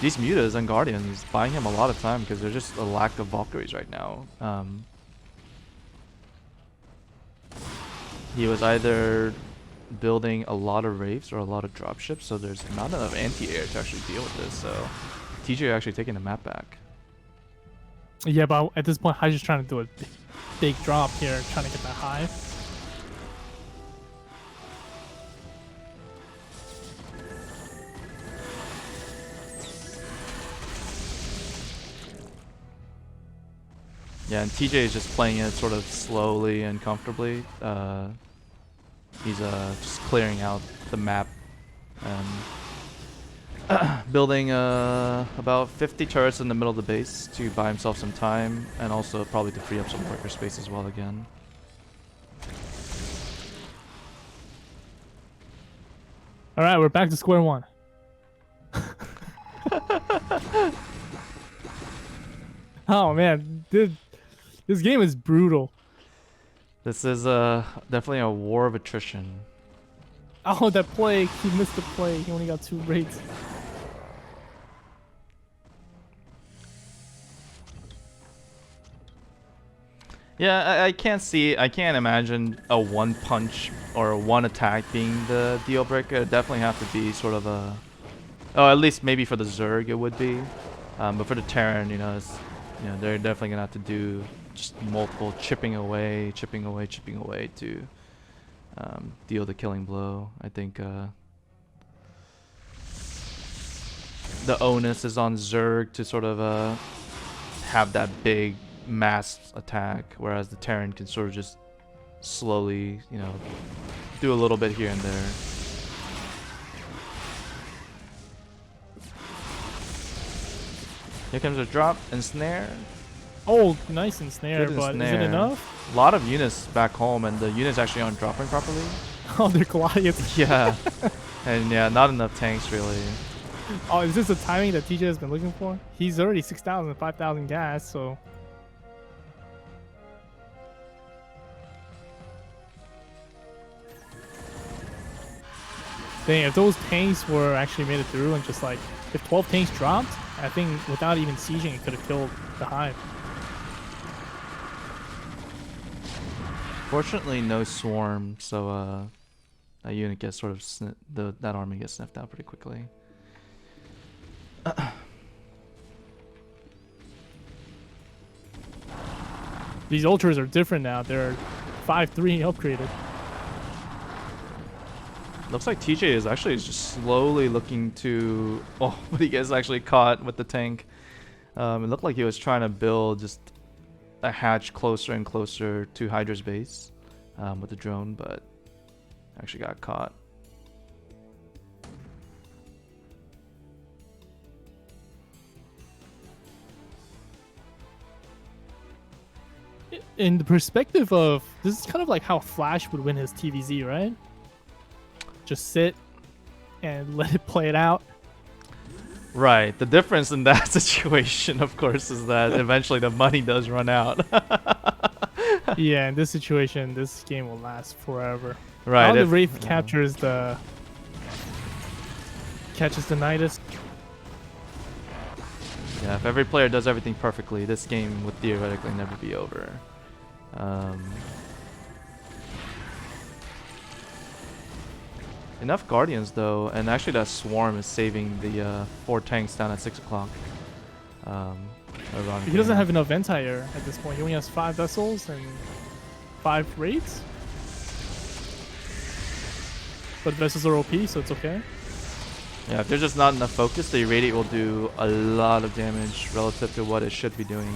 These mutas and guardians buying him a lot of time because there's just a lack of Valkyries right now. He was either building a lot of Wraiths or a lot of dropships, so there's not enough anti-air to actually deal with this. So TJ actually taking the map back. Yeah, but at this point, I'm just trying to do a big drop here, trying to get that high. Yeah, and TJ is just playing it sort of slowly and comfortably. He's just clearing out the map and building about 50 turrets in the middle of the base to buy himself some time, and also probably to free up some worker space as well again. All right, we're back to square one. Oh man, dude, this game is brutal. This is definitely a war of attrition. Oh, that play, he missed the play. He only got 2 raids. Yeah, I can't imagine a one punch or a one attack being the deal breaker. It'd definitely have to be sort of a, oh, at least maybe for the Zerg it would be, but for the Terran, you know, you know, they're definitely gonna have to do just multiple chipping away to deal the killing blow. I think the onus is on Zerg to sort of have that big mass attack, whereas the Terran can sort of just slowly, you know, do a little bit here and there. Here comes a drop and snare. Oh, nice and snare, Good but is it snare. enough? A lot of units back home, and the units actually aren't dropping properly. Oh, they're Goliaths. Yeah, and yeah, not enough tanks really. Oh, is this the timing that TJ has been looking for? He's already 6,000, 5,000 gas, so. Dang, if those tanks were actually made it through and just like, if 12 tanks dropped, I think without even sieging, it could have killed the hive. Fortunately, no swarm, so that unit gets sort of that army gets sniffed out pretty quickly. These ultras are different now. They're 5-3 upgraded. Looks like TJ is actually just slowly looking to. Oh, but he gets actually caught with the tank. It looked like he was trying to build just a hatch closer and closer to Hydra's base with the drone, but actually got caught. In the perspective of, this is kind of like how Flash would win his TVZ, right? Just sit and let it play it out. Right. The difference in that situation, of course, is that eventually the money does run out. Yeah, in this situation, this game will last forever. Right. How the Wraith catches the Nidus. Yeah, if every player does everything perfectly, this game would theoretically never be over. Enough Guardians though, and actually that Swarm is saving the 4 tanks down at 6 o'clock. He doesn't have enough Ventire at this point. He only has 5 vessels and 5 Wraiths. But vessels are OP, so it's okay. Yeah, if there's just not enough focus, the Irradiate will do a lot of damage relative to what it should be doing.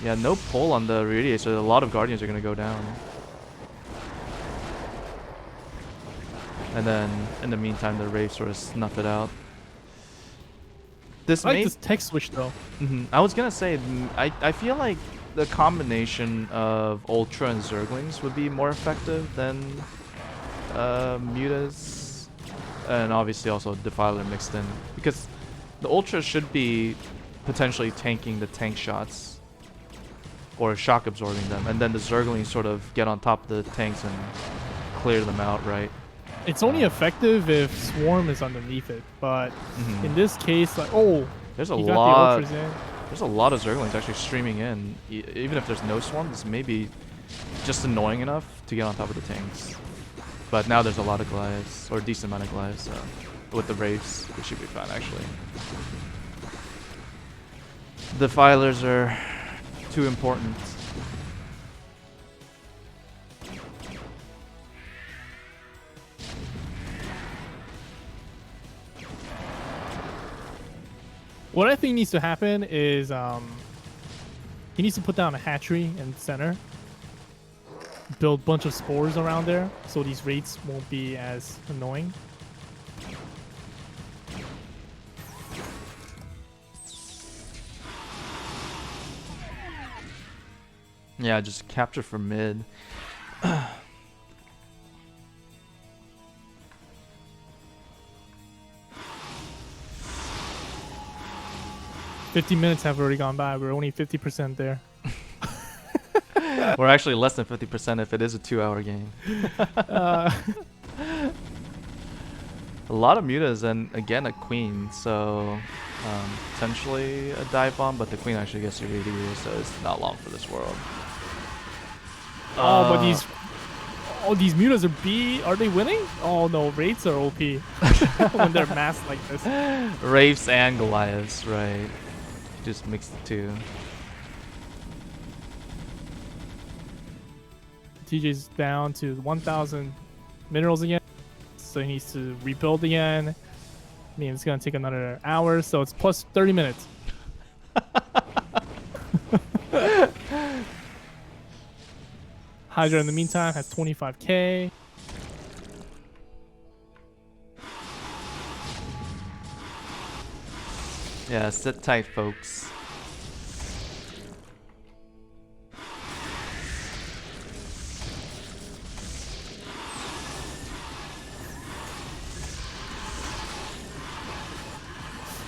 Yeah, no pull on the Irradiate, so a lot of Guardians are going to go down. And then, in the meantime, the Wraith sort of snuff it out. I like this tech switch, though. I was going to say, I feel like the combination of Ultra and Zerglings would be more effective than Mutas. And obviously also Defiler mixed in. Because the Ultra should be potentially tanking the tank shots. Or shock absorbing them. And then the Zerglings sort of get on top of the tanks and clear them out, right? It's only effective if Swarm is underneath it, but in this case, like, there's a you lot. got the Ultras in. There's a lot of Zerglings actually streaming in. Even if there's no Swarm, this may be just annoying enough to get on top of the tanks. But now there's a lot of Goliaths, or a decent amount of Goliaths, so with the Wraiths, it should be fine actually. The Defilers are too important. What I think needs to happen is he needs to put down a hatchery in the center, build a bunch of spores around there so these Wraiths won't be as annoying. Yeah, just capture from mid. 50 minutes have already gone by. We're only 50% there. We're actually less than 50% if it is a 2-hour game. A lot of mutas and again a queen, so potentially a dive bomb, but the queen actually gets irradiated, so it's not long for this world. Oh, but these mutas are B. Are they winning? Oh no, Wraiths are OP when they're massed like this. Wraiths and Goliaths, right? Just mix the two. TJ's down to 1,000 minerals again, so he needs to rebuild again. I mean, it's gonna take another hour, so it's plus 30 minutes. Hydra in the meantime has 25k. Yeah, sit tight, folks.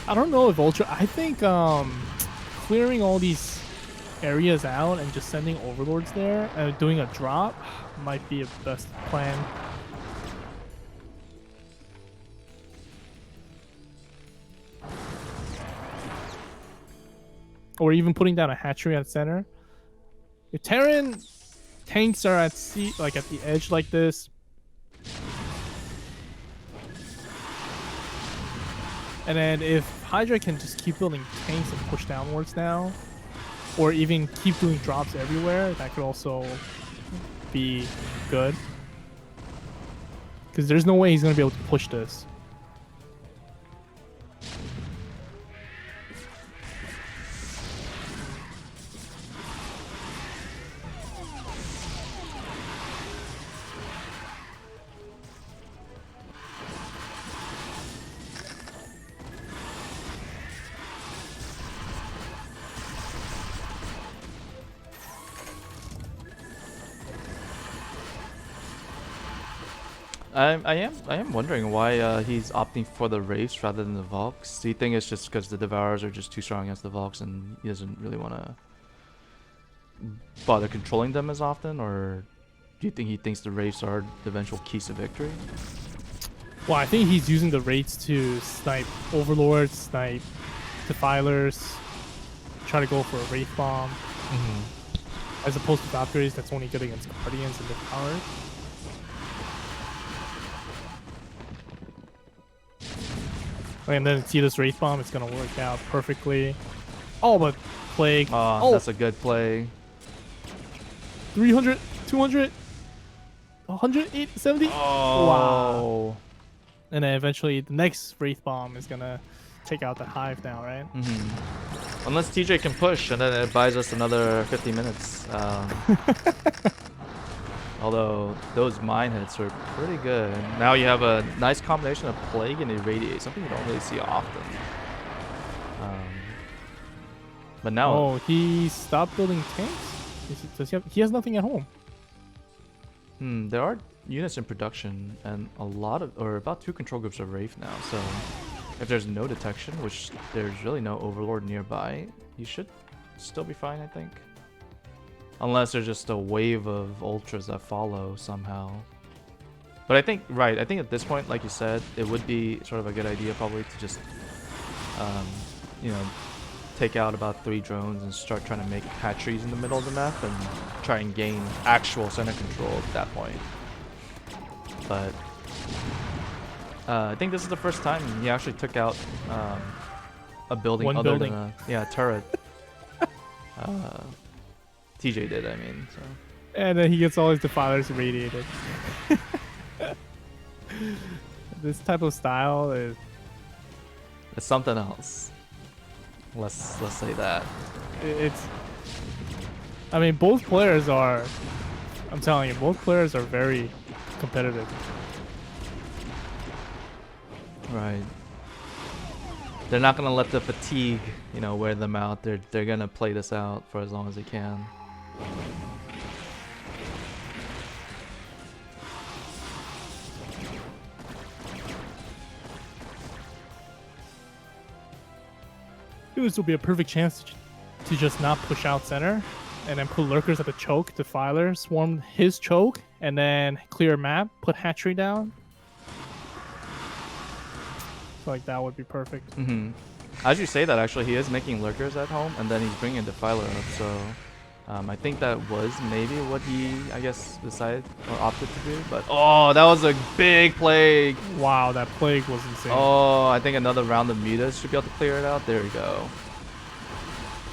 I don't know if Ultra. I think clearing all these areas out and just sending overlords there and doing a drop might be a best plan. Or even putting down a hatchery at center. If Terran tanks are at sea, like at the edge like this, and then if Hydra can just keep building tanks and push downwards now, or even keep doing drops everywhere, that could also be good. Because there's no way he's going to be able to push this. I am wondering why he's opting for the Wraiths rather than the Valks. Do you think it's just because the Devourers are just too strong against the Valks and he doesn't really want to bother controlling them as often, or do you think he thinks the Wraiths are the eventual keys to victory? Well, I think he's using the Wraiths to snipe Overlords, snipe Defilers, try to go for a Wraith Bomb. As opposed to Valkyries, that's only good against Guardians and Devourers. And then see this Wraith Bomb, it's going to work out perfectly. Oh, but Plague. Oh, that's a good play. 300, 200, 170. Oh. Wow. And then eventually the next Wraith Bomb is going to take out the Hive now, right? Unless TJ can push, and then it buys us another 50 minutes. Although those mine hits were pretty good. Now you have a nice combination of Plague and Irradiate, something you don't really see often. But now... Oh, he stopped building tanks? Does he have, he has nothing at home. There are units in production, and a lot of, or about 2 control groups of Wraith now, so if there's no detection, which there's really no Overlord nearby, you should still be fine, I think. Unless there's just a wave of Ultras that follow somehow. But I think, right, I think at this point, like you said, it would be sort of a good idea probably to just, you know, take out about 3 drones and start trying to make hatcheries in the middle of the map and try and gain actual center control at that point. But I think this is the first time he actually took out a building other than a turret. TJ did, I mean. So. And then he gets all his Defilers irradiated. This type of style is... It's something else. Let's say that. It's... I mean, both players are... I'm telling you, both players are very competitive. Right. They're not gonna let the fatigue, you know, wear them out. They're gonna play this out for as long as they can. This will be a perfect chance to just not push out center and then put lurkers at the choke, Defiler, swarm his choke, and then clear map, put hatchery down. So like that would be perfect. As you say that, actually, he is making lurkers at home, and then he's bringing Defiler up, so I think that was maybe what he, I guess, decided or opted to do. But oh, that was a big Plague. Wow, that Plague was insane. Oh, I think another round of mutas should be able to clear it out. There we go.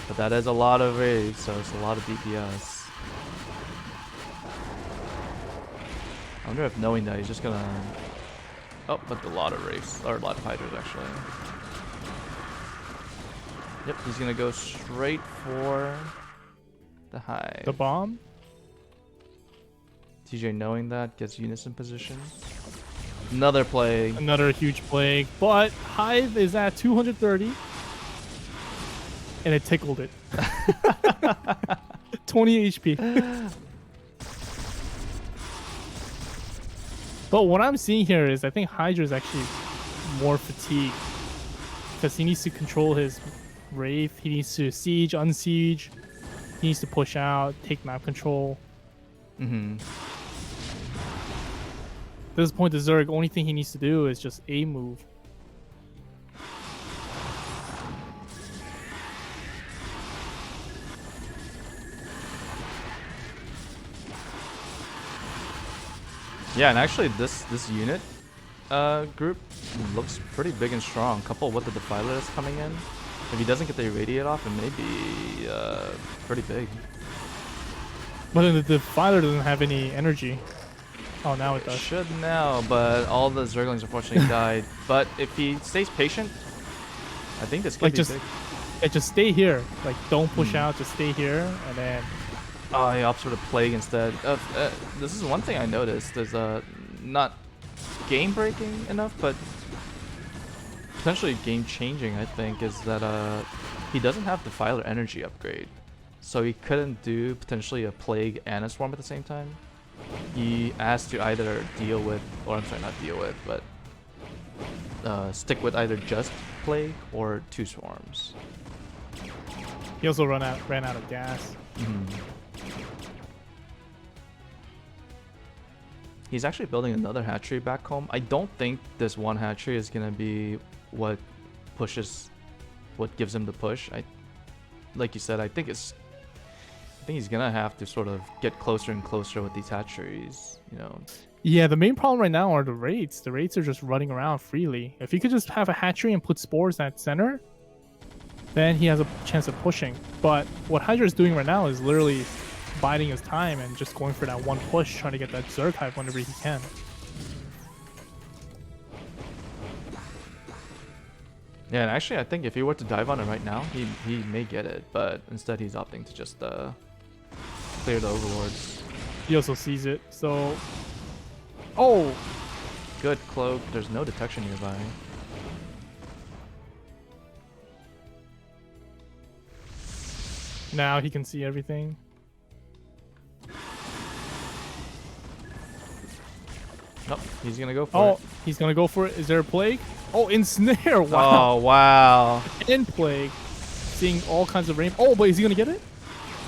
But that is a lot of rage, so it's a lot of DPS. I wonder if knowing that he's just gonna... Oh, but a lot of Wraiths, or a lot of Hydras actually. Yep, he's gonna go straight for the Hive. The bomb? TJ knowing that gets Unison position. Another play. Another huge plague, but Hive is at 230. And it tickled it. 20 HP. But what I'm seeing here is I think Hydra is actually more fatigued. Because he needs to control his Wraith. He needs to siege, unsiege. He needs to push out, take map control. Mm-hmm. At this point, the Zerg, only thing he needs to do is just a move. Yeah, and actually this unit group looks pretty big and strong. Coupled with the Defiler that's coming in. If he doesn't get the Irradiate off, it may be pretty big. But then the Defiler doesn't have any energy. Oh, now it does. Should now, but all the Zerglings unfortunately died. But if he stays patient, I think this could be big. Just stay here. Like, don't push out. Just stay here, and then... Oh, he opts for the Plague instead. This is one thing I noticed. There's not game-breaking enough, but potentially game-changing, I think, is that he doesn't have the Defiler energy upgrade. So he couldn't do potentially a Plague and a Swarm at the same time. He has to either deal with, or I'm sorry, not deal with, but stick with either just Plague or 2 Swarms. He also ran out of gas. Mm-hmm. He's actually building another hatchery back home. I don't think this one hatchery is gonna be what gives him the push. Like you said, I think he's gonna have to sort of get closer and closer with these hatcheries, you know. Yeah, the main problem right now are the raids. The raids are just running around freely. If he could just have a hatchery and put spores at center, then he has a chance of pushing. But what Hydra is doing right now is literally biding his time and just going for that one push, trying to get that Zerg Hive whenever he can. Yeah, and actually I think if he were to dive on it right now, he may get it, but instead he's opting to just clear the overlords. He also sees it, so... Oh! Good cloak, there's no detection nearby. Now he can see everything. Nope, he's gonna go for it. Oh, he's gonna go for it. Is there a plague? Oh, ensnare! Wow. Oh, wow. In plague. Seeing all kinds of rain. Oh, but is he gonna get it?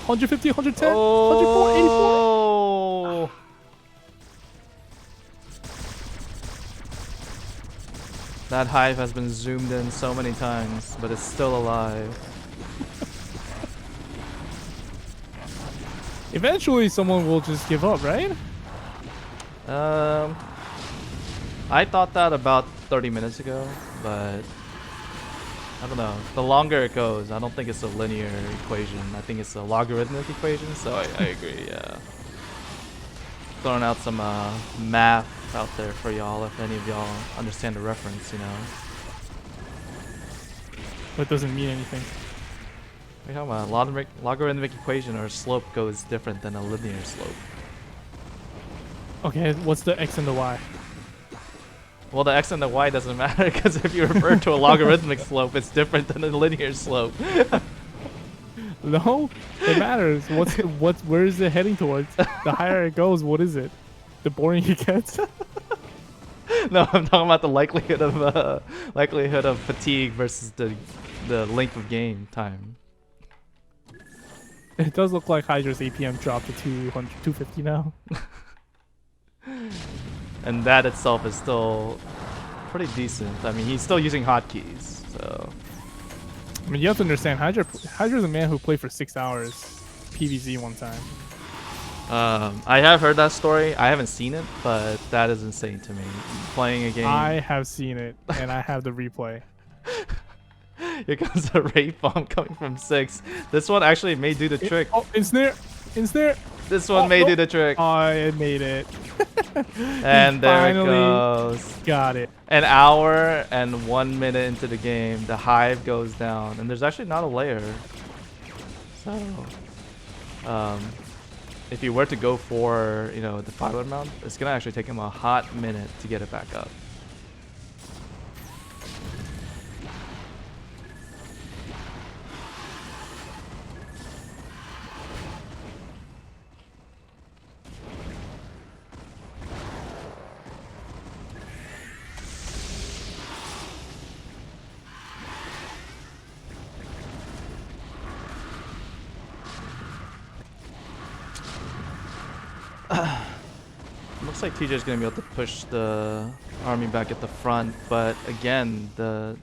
150, 110, oh. 104, 84. That hive has been zoomed in so many times, but it's still alive. Eventually, someone will just give up, right? I thought that about 30 minutes ago, but I don't know. The longer it goes, I don't think it's a linear equation. I think it's a logarithmic equation, so I agree, yeah. Throwing out some math out there for y'all, if any of y'all understand the reference, you know. But it doesn't mean anything. We're talking about a logarithmic equation, or slope goes different than a linear slope. Okay, what's the x and the y? Well, the x and the y doesn't matter, because if you refer to a logarithmic slope, it's different than a linear slope. No, it matters. Where is it heading towards? The higher it goes, what is it? The boring it gets? No, I'm talking about the likelihood of fatigue versus the length of game time. It does look like Hydra's APM dropped to 250 now. And that itself is still pretty decent. I mean, he's still using hotkeys, so... I mean, you have to understand, Hydra's a man who played for 6 hours PvZ one time. I have heard that story. I haven't seen it, but that is insane to me. Playing a game... I have seen it, and I have the replay. Here comes a Wraith Bomb coming from 6. This one actually may do the trick. Oh, ensnare! Ensnare! This one may do the trick. Oh, it made it. And there it finally goes. got it. An hour and 1 minute into the game, the hive goes down, and there's actually not a layer. So, if you were to go for, you know, the Defiler mount, it's gonna actually take him a hot minute to get it back up. Looks like TJ's gonna be able to push the army back at the front, but again, it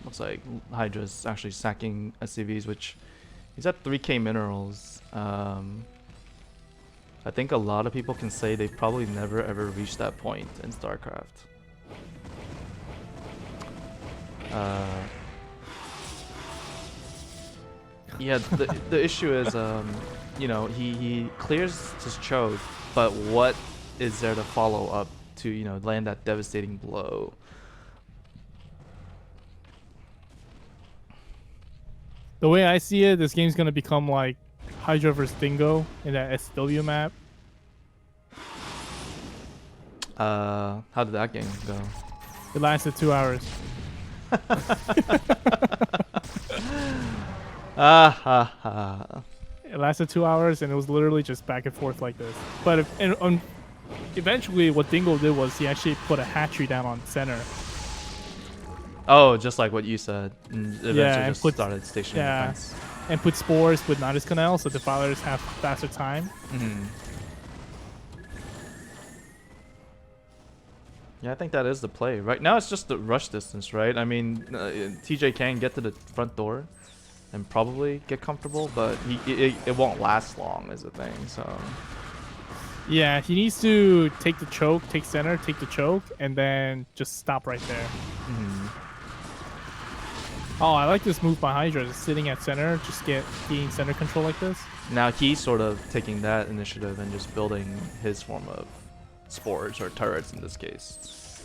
looks like Hydra's actually sacking SCVs, which he's at 3k minerals. I think a lot of people can say they probably never ever reached that point in Starcraft. Yeah, the issue is, you know, he clears his choke, but what is there to follow up to, you know, land that devastating blow? The way I see it, this game's gonna become like Hydra vs Dingo in that SW map. How did that game go? It lasted 2 hours. Ah ha ha. It lasted 2 hours, and it was literally just back and forth like this. But eventually, what Dingo did was he actually put a hatchery down on center. Oh, just like what you said. And eventually Yeah, just started stationing defense. And put spores with Nidus Canal, so defilers have faster time. Yeah, I think that is the play. Right now, it's just the rush distance, right? I mean, TJ can get to the front door and probably get comfortable, but it won't last long is the thing, so... Yeah, he needs to take the choke, take center, take the choke, and then just stop right there. Oh, I like this move by Hydra, just sitting at center, just getting center control like this. Now he's sort of taking that initiative and just building his form of spores or turrets in this case.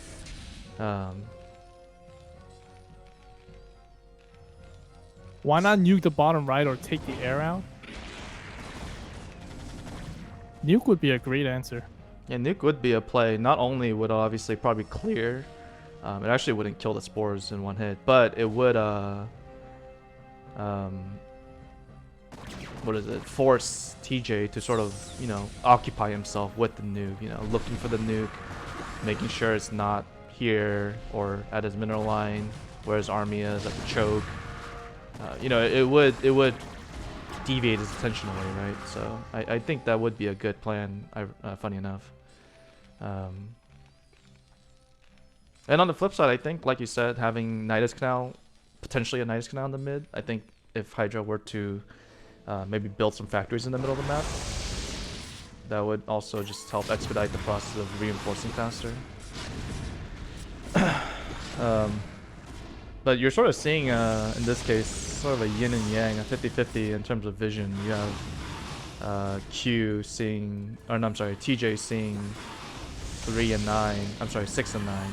Why not nuke the bottom right or take the air out? Nuke would be a great answer. Yeah, nuke would be a play. Not only would it obviously probably clear, it actually wouldn't kill the spores in one hit, but it would what is it? Force TJ to sort of, you know, occupy himself with the nuke. You know, looking for the nuke, making sure it's not here or at his mineral line where his army is at the choke. You know, it would deviate his attention away, right? So I think that would be a good plan. Funny enough. And on the flip side, I think, like you said, having Nidus Canal, potentially a Nidus Canal in the mid, I think if Hydra were to maybe build some factories in the middle of the map, that would also just help expedite the process of reinforcing faster. But you're sort of seeing, in this case, sort of a yin and yang, a 50-50 in terms of vision. You have Q seeing, or no, I'm sorry, TJ seeing 3 and 9, I'm sorry, 6 and 9.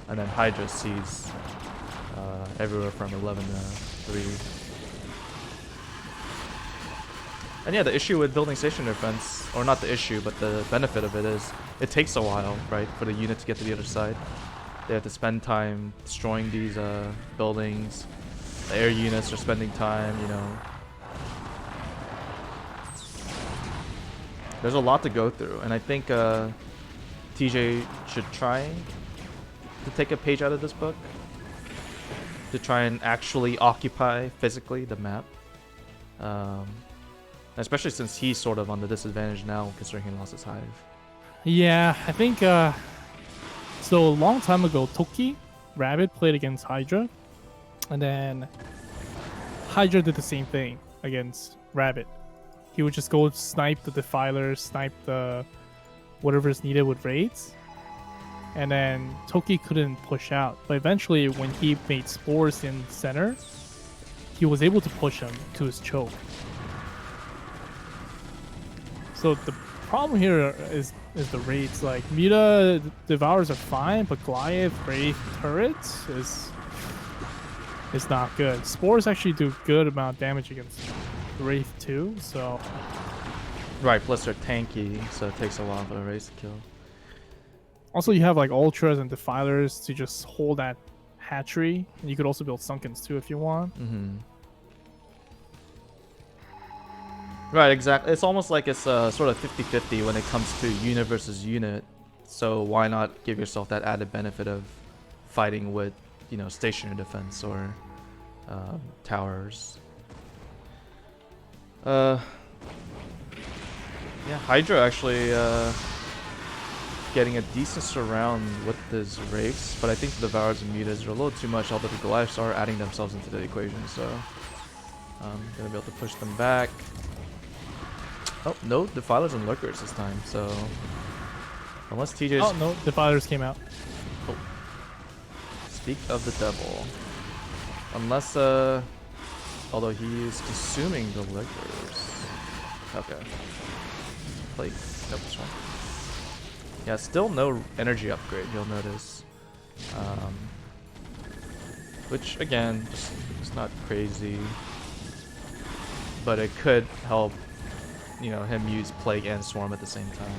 And then Hydra sees everywhere from 11 to 3. And yeah, the issue with building station defense, or not the issue, but the benefit of it is it takes a while, right, for the unit to get to the other side. They have to spend time destroying these buildings. The air units are spending time, you know. There's a lot to go through, and I think TJ should try to take a page out of this book to try and actually occupy physically the map. Especially since he's sort of on the disadvantage now, considering he lost his hive. Yeah, I think so. A long time ago, Toki Rabbit played against Hydra, and then Hydra did the same thing against Rabbit. He would just go snipe the defilers, snipe the whatever is needed with raids, and then Toki couldn't push out. But eventually, when he made spores in center, he was able to push him to his choke. So the problem here is the rates. Like Meta Devours are fine, but Goliath Wraith turrets is not good. Spores actually do good amount of damage against Wraith too, so Right, plus they're tanky, so it takes a while for a race to kill. also you have like Ultras and Defilers to just hold that hatchery, and you could also build Sunkens too if you want. Right, exactly. It's almost like it's sort of 50-50 when it comes to unit versus unit. So why not give yourself that added benefit of fighting with, you know, stationary defense or towers. Yeah, Hydra actually getting a decent surround with this race, but I think the Devours and Mutas are a little too much, although the Goliaths are adding themselves into the equation, so I'm gonna be able to push them back. Oh, no Defilers and Lurkers this time, so unless TJ's... Oh, no, Defilers came out. Oh. Speak of the devil. Unless, although he is consuming the Lurkers. Okay. Plate. Nope, it's wrong. Yeah, still no energy upgrade, you'll notice. Which, again, just it's not crazy. But it could help, you know, him use Plague and Swarm at the same time.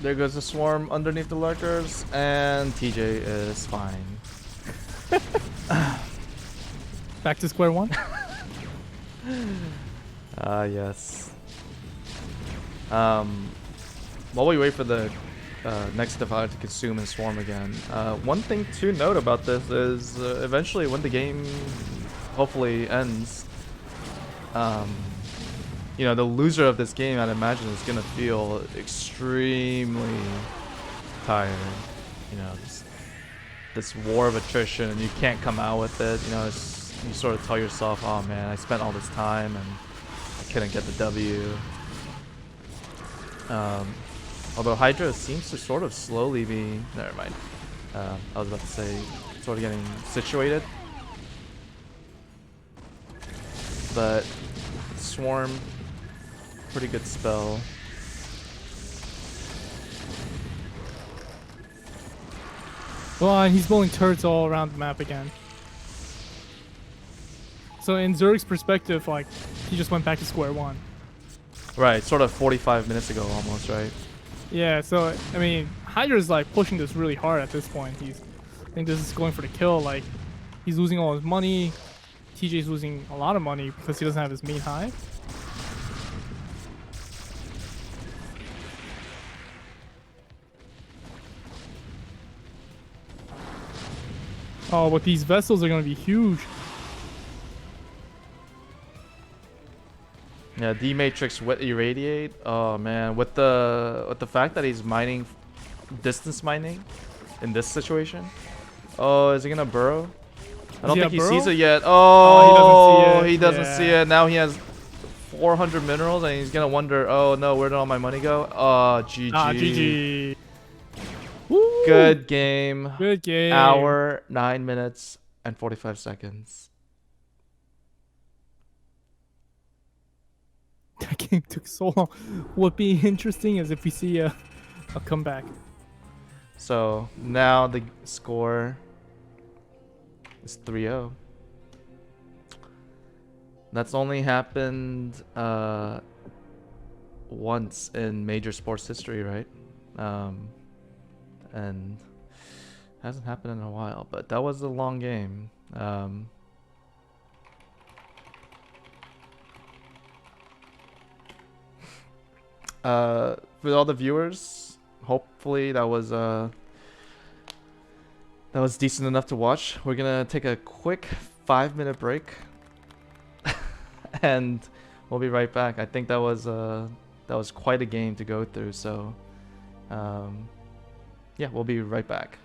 There goes the Swarm underneath the Lurkers, and TJ is fine. Back to square one? Yes. While we wait for the next Defiler to consume and Swarm again, one thing to note about this is eventually when the game hopefully ends, you know, the loser of this game, I'd imagine, is gonna feel extremely tired. You know, this war of attrition, and you can't come out with it. You know, you sort of tell yourself, "Oh man, I spent all this time and I couldn't get the W." Although Hydra seems to sort of slowly be... Never mind. I was about to say, sort of getting situated. But Swarm, pretty good spell. Well, and he's building turrets all around the map again. So in Zerg's perspective, like, he just went back to square one. Right, sort of 45 minutes ago almost, right? Yeah, so, I mean, Hydra's, like, pushing this really hard at this point. I think this is going for the kill. Like, he's losing all his money. TJ's losing a lot of money because he doesn't have his main hive. Oh, but these vessels are going to be huge. Yeah, D Matrix with Irradiate. Oh man, with the fact that he's mining, distance mining, in this situation. Oh, is he gonna burrow? I don't think he sees it yet. Oh, he doesn't see it. Now he has 400 minerals, and he's gonna wonder, oh no, where did all my money go? Oh, GG. GG. Good game. Good game. Hour, 9 minutes, and 45 seconds. That game took so long. What be interesting is if we see a comeback. So now the score is 3-0. That's only happened once in major sports history, right? And hasn't happened in a while, but that was a long game. For all the viewers, hopefully that was decent enough to watch. We're gonna take a quick 5-minute break, and we'll be right back. I think that was quite a game to go through. So, yeah, we'll be right back.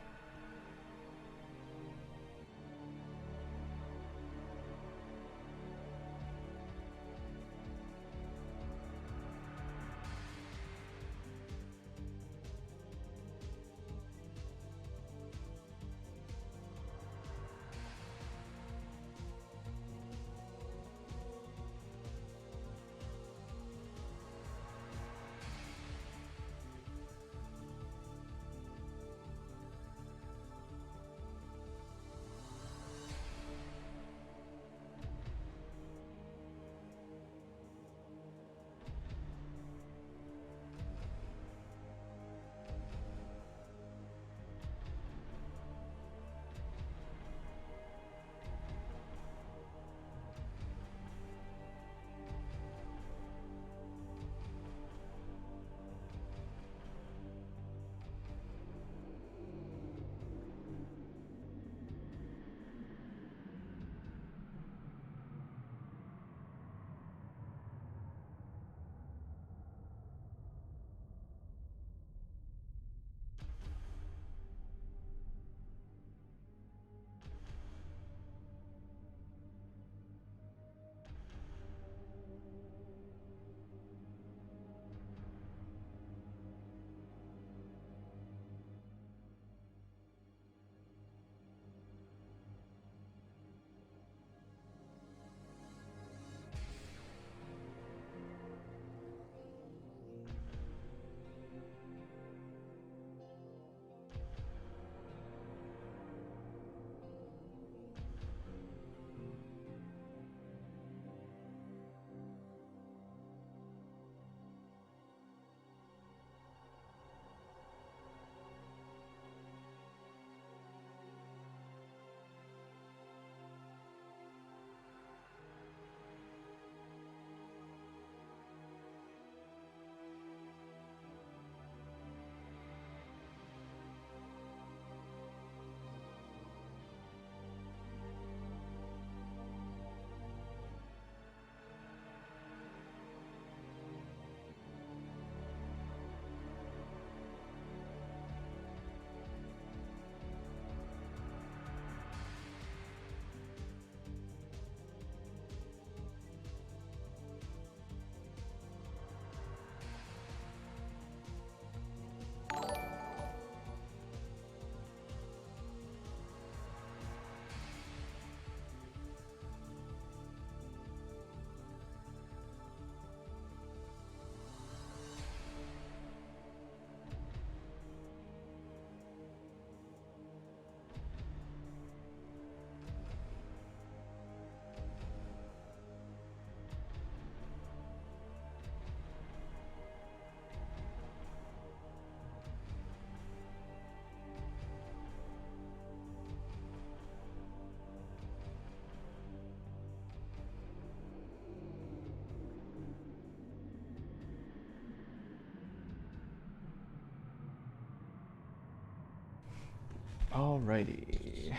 Alrighty.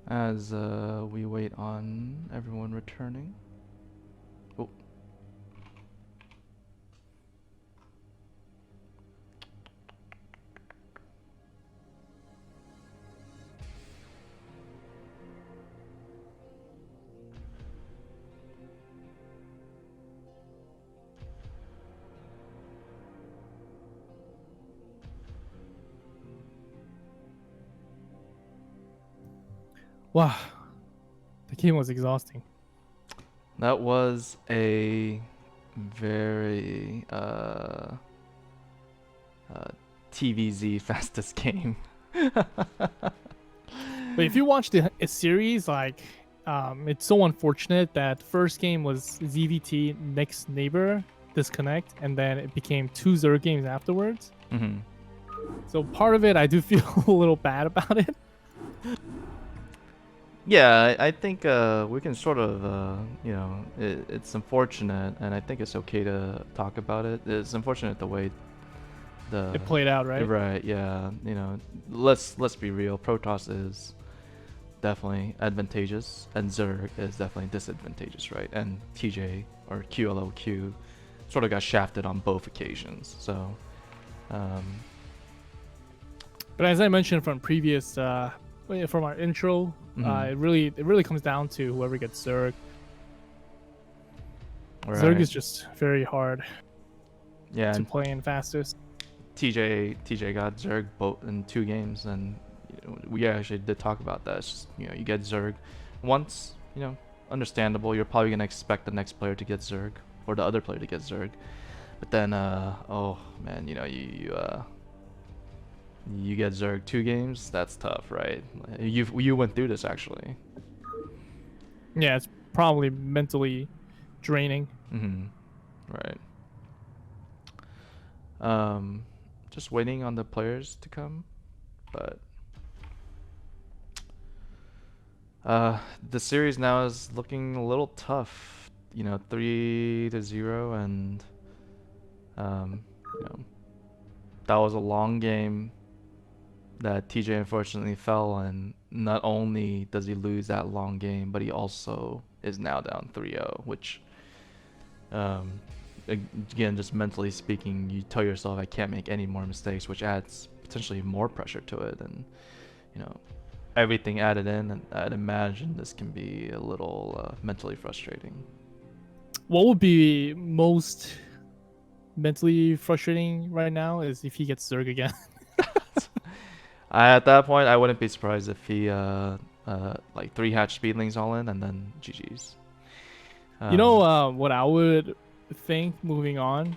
As we wait on everyone returning. Oh. Wow, the game was exhausting. That was a very TVZ fastest game. But if you watch a series, like, it's so unfortunate that first game was ZVT Next Neighbor Disconnect, and then it became two Zerg games afterwards. Mm-hmm. So part of it, I do feel a little bad about it. Yeah, I think we can sort of, it's unfortunate, and I think it's okay to talk about it. It's unfortunate the way the It played out, right? right, yeah, let's be real. Protoss is definitely advantageous, and Zerg is definitely disadvantageous, right? And TJ or QlolQ sort of got shafted on both occasions. So, um, But as I mentioned from previous, from our intro, mhm, it really comes down to whoever gets Zerg. Zerg right, is just very hard yeah, to and play in fastest. TJ got Zerg both in 2 games, and we actually did talk about that. It's just, you get Zerg once, understandable. You're probably gonna expect the next player to get Zerg or the other player to get Zerg, but then, oh man, you get Zerg 2 games. That's tough, right? You went through this actually. Yeah, it's probably mentally draining. Mhm. Right. Um, just waiting on the players to come, but the series now is looking a little tough. 3-0, and um, you know, that was a long game that TJ unfortunately fell, and not only does he lose that long game, but he also is now down 3-0, which um, again, just mentally speaking, you tell yourself I can't make any more mistakes, which adds potentially more pressure to it, and you know everything added in, and I'd imagine this can be a little mentally frustrating. What would be most mentally frustrating right now is if he gets Zerg again. At that point, I wouldn't be surprised if he like 3 hatch speedlings all in and then GG's. You know, Um, what I would think moving on?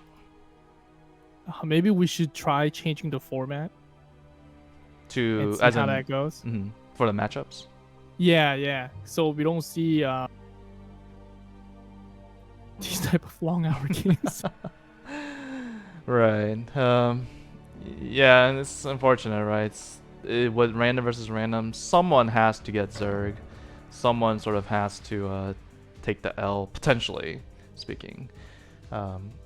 Maybe we should try changing the format and to see as how in that goes. for the matchups. Yeah, yeah. So we don't see these type of long hour games. Right. Yeah, and it's unfortunate, right? With random versus random, someone has to get Zerg. Someone sort of has to take the L, potentially speaking.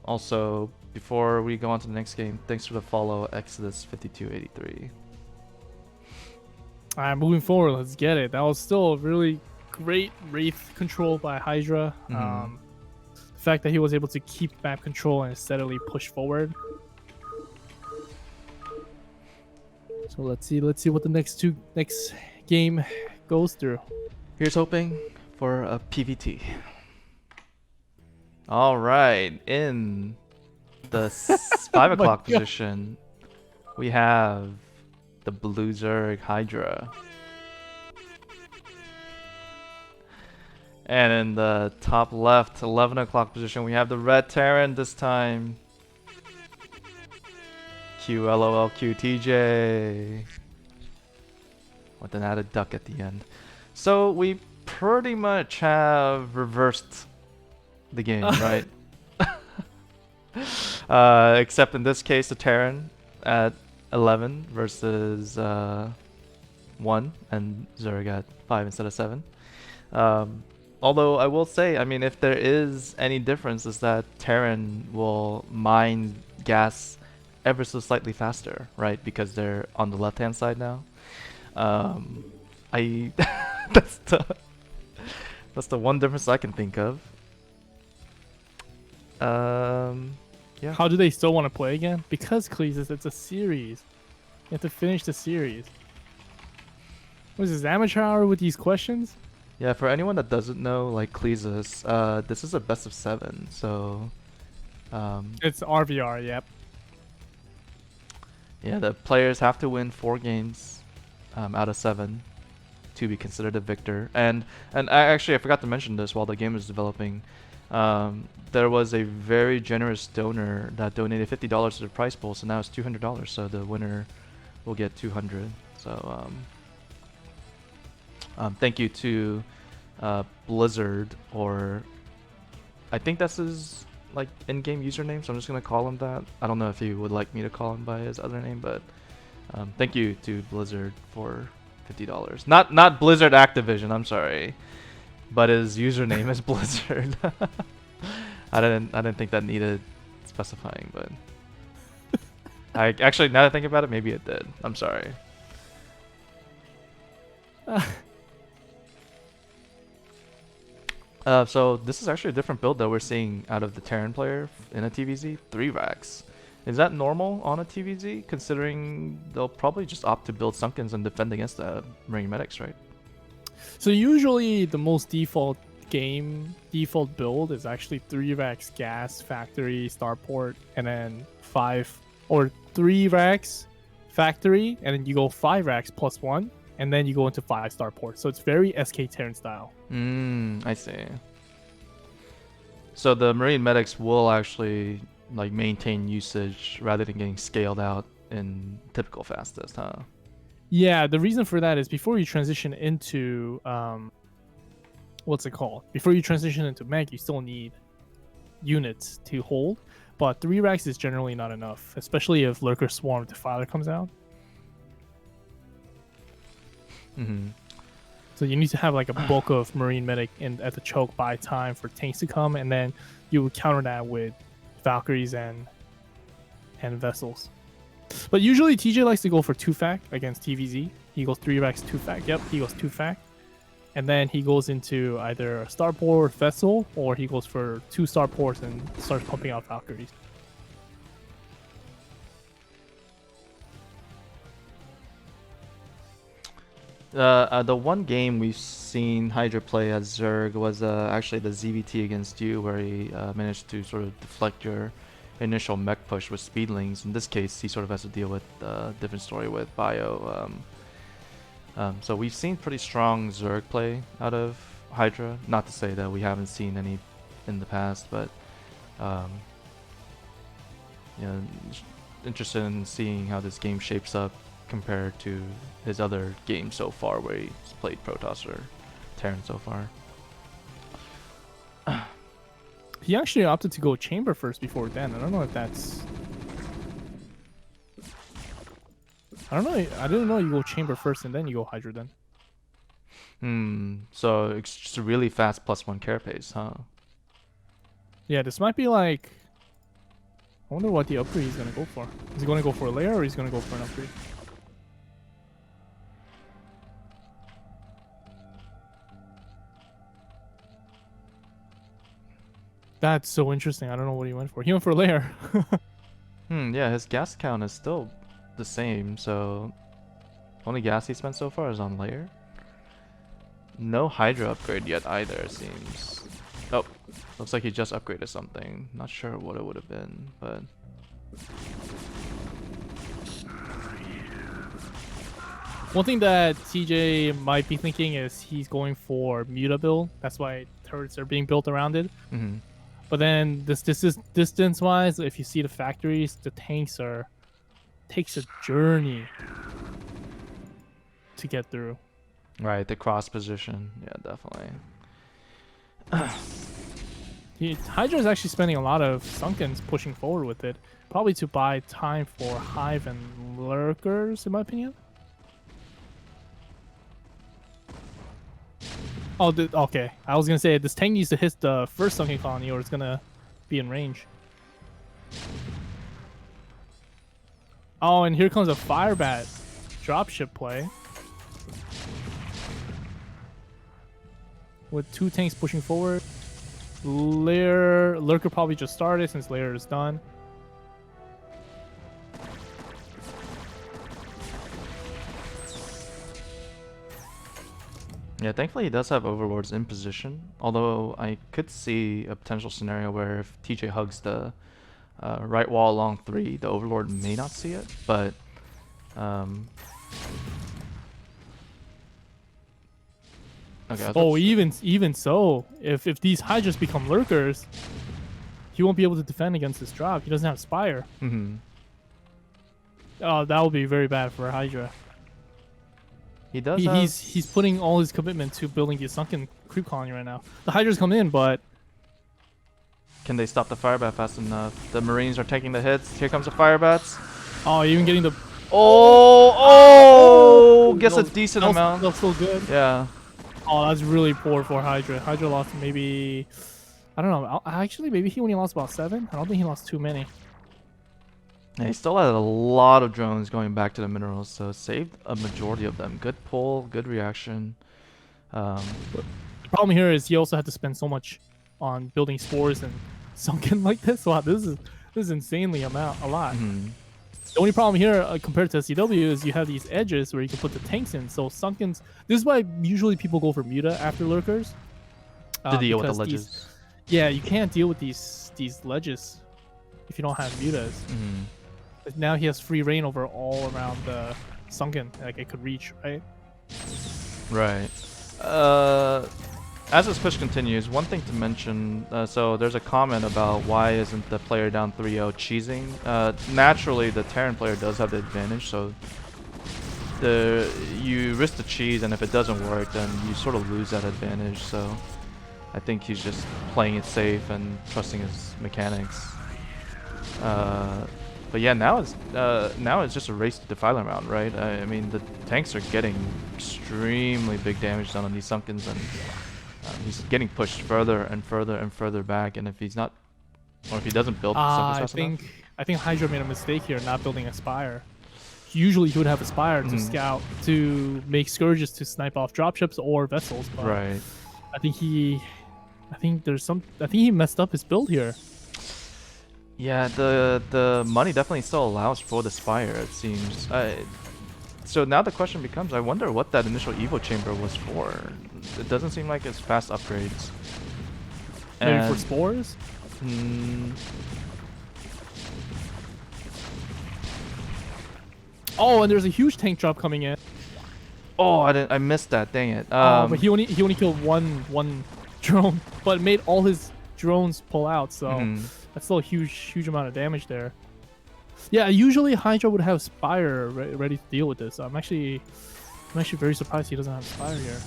Also, before we go on to the next game, thanks for the follow, Exodus5283. All right, moving forward, let's get it. That was still a really great Wraith control by Hydra. Mm-hmm. The fact that he was able to keep map control and steadily push forward. So let's see what the next game goes through. Here's hoping for a PVT. All right, in the Oh 5 my o'clock god. position, we have the Blue Zerg Hydra. And in the top left, 11 o'clock position, we have the Red Terran this time. QlolQ with an added duck at the end. So we pretty much have reversed the game, right? Except in this case, the Terran at 11 versus 1, and Zerg at 5 instead of 7. Although I will say, I mean, if there is any difference, is that Terran will mine gas ever so slightly faster, right? Because they're on the left-hand side now. I that's the that's the one difference I can think of. Yeah. How do they still want to play again? Because Cleesus, it's a series. You have to finish the series. What is this, amateur hour with these questions? Yeah, for anyone that doesn't know, like Cleesus, this is a best-of-7, so It's RVR, yep. yeah, the players have to win 4 games out of 7 to be considered a victor. And I forgot to mention this while the game was developing. There was a very generous donor that donated $50 to the prize pool, so now it's $200. So the winner will get 200. So thank you to Blizzard, or I think that's his like in-game username. So I'm just gonna call him that. I don't know if he would like me to call him by his other name, but thank you to Blizzard for $50. Not Blizzard Activision, I'm sorry. But his username is Blizzard. I didn't think that needed specifying, but I actually, now that I think about it, maybe it did. I'm sorry. So this is actually a different build that we're seeing out of the Terran player in a TVZ. 3 racks. Is that normal on a TVZ, considering they'll probably just opt to build Sunkens and defend against the Marine Medics, right? So usually the most default build is actually 3 racks gas, factory, starport, and then 5 or 3 racks factory, and then you go 5 racks plus 1, and then you go into 5 starport. So it's very SK Terran style. I see. So the Marine Medics will actually like maintain usage rather than getting scaled out in typical fastest, huh? Yeah, the reason for that is before you transition into what's it called? Before you transition into mech, you still need units to hold, but 3 racks is generally not enough, especially if Lurker Swarm Defiler comes out. So you need to have like a bulk of Marine Medic at the choke by time for tanks to come, and then you would counter that with Valkyries and vessels. But usually TJ likes to go for 2-fac against TVZ. He goes 3 racks 2-fac. Yep, he goes 2-fac. And then he goes into either a starport vessel, or he goes for 2 starports and starts pumping out Valkyries. The one game we've seen Hydra play as Zerg was actually the ZVT against you, where he managed to sort of deflect your initial mech push with speedlings. In this case, he sort of has to deal with a different story with Bio. So we've seen pretty strong Zerg play out of Hydra. Not to say that we haven't seen any in the past, but you know, interested in seeing how this game shapes up compared to his other games so far, where he's played Protoss or Terran so far. He actually opted to go chamber first before then. I don't know if that's... I don't know. I didn't know you go chamber first and then you go Hydra then. So it's just a really fast +1 carapace, huh? Yeah, this might be like... I wonder what the upgrade he's going to go for. Is he going to go for a layer, or he's going to go for an upgrade? That's so interesting. I don't know what he went for. He went for a layer. Yeah, his gas count is still the same, so only gas he spent so far is on layer. No Hydra upgrade yet either, it seems. Oh, looks like he just upgraded something. Not sure what it would have been, but... One thing that TJ might be thinking is he's going for Muta build. That's why turrets are being built around it. But then this is distance-wise, if you see the factories, the tanks takes a journey to get through. Right, the cross position. Yeah, definitely. Hydra is actually spending a lot of Sunkens pushing forward with it, probably to buy time for Hive and Lurkers, in my opinion. Oh, okay. I was gonna say this tank needs to hit the first Sunken colony, or it's gonna be in range. Oh, and here comes a Firebat dropship play with 2 tanks pushing forward. Lurker probably just started since layer is done. Yeah, thankfully he does have Overlords in position, although I could see a potential scenario where if TJ hugs the right wall along 3, the Overlord may not see it, but okay, oh, even so, if these Hydras become Lurkers, he won't be able to defend against this drop. He doesn't have Spire. Oh, that would be very bad for Hydra. He does. He's putting all his commitment to building the sunken creep colony right now. The Hydras come in, but can they stop the Firebat fast enough? The Marines are taking the hits. Here comes the Firebats. oh, even getting the Oh, gets a decent amount. That's still good. Yeah. Oh, that's really poor for Hydra. Hydra lost maybe, I don't know. Actually, maybe he only lost about 7. I don't think he lost too many. Yeah, he still had a lot of drones going back to the minerals, so saved a majority of them. Good pull, good reaction. The problem here is he also had to spend so much on building spores and sunken like this. Wow, this is insanely a lot. The only problem here compared to SCW is you have these edges where you can put the tanks in. So sunkens. This is why usually people go for Muta after lurkers. To deal with the because ledges. yeah, you can't deal with these ledges if you don't have mutas. But now he has free reign over all around the sunken, like it could reach, right? Right. As this push continues, one thing to mention, so there's a comment about why isn't the player down 3-0 cheesing. Naturally, the Terran player does have the advantage, so you risk the cheese, and if it doesn't work, then you sort of lose that advantage. So I think he's just playing it safe and trusting his mechanics. But yeah, now it's just a race to Defiler round, right? I mean, the tanks are getting extremely big damage done on these sunkens, and he's getting pushed further and further and further back. And if he's not, or if he doesn't build sunkens fast enough, I think Hydra made a mistake here, not building a Spire. Usually he would have a Spire to scout, to make Scourges to snipe off dropships or vessels. But right? I think he messed up his build here. Yeah, the money definitely still allows for the Spire, it seems. So now the question becomes, I wonder what that initial Evo chamber was for. It doesn't seem like it's fast upgrades. Maybe for spores? Oh, and there's a huge tank drop coming in. Oh, I missed that. Dang it. But he only killed one drone, but made all his drones pull out. So that's still a huge amount of damage there. Yeah, usually Hydra would have Spire ready to deal with this. I'm actually very surprised he doesn't have Spire here.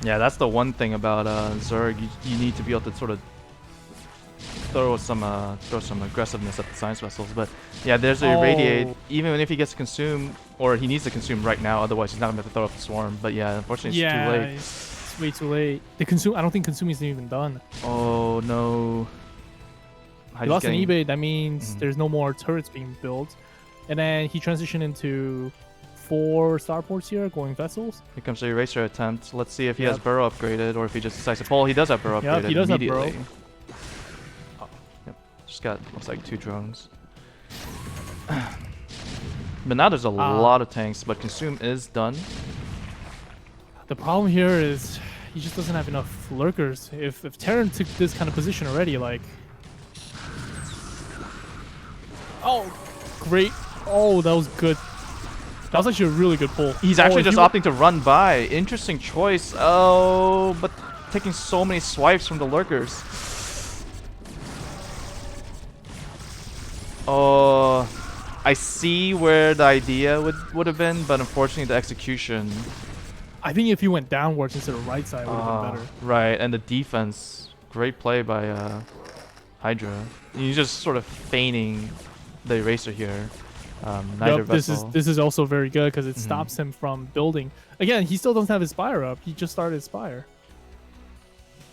Yeah, that's the one thing about Zerg. You need to be able to sort of throw some aggressiveness at the science vessels. But yeah, there's a irradiate. Even if he gets to consume, or he needs to consume right now, otherwise he's not gonna be able to throw up the swarm. But yeah, unfortunately it's too late. It's way too late. The consume. I don't think consuming is even done. Oh no. He lost an eBay. That means there's no more turrets being built, and then he transitioned into 4 starports here, going vessels. Here comes the eraser attempt. Let's see if he has burrow upgraded, or if he just decides to pull. He does have burrow upgraded he does immediately. have burrow. Yep, just got looks like 2 drones. But now there's a lot of tanks, but consume is done. The problem here is he just doesn't have enough lurkers. If Terran took this kind of position already, like, oh, great! Oh, that was good. That was actually a really good pull. He's actually just opting to run by. Interesting choice. Oh, but taking so many swipes from the lurkers. Oh, I see where the idea would have been, but unfortunately the execution. I think if he went downwards instead of right side, would have been better. Right, and the defense, great play by Hydra. He's just sort of feigning the eraser here. This is also very good because it stops him from building. Again, he still doesn't have his Spire up. He just started his Spire.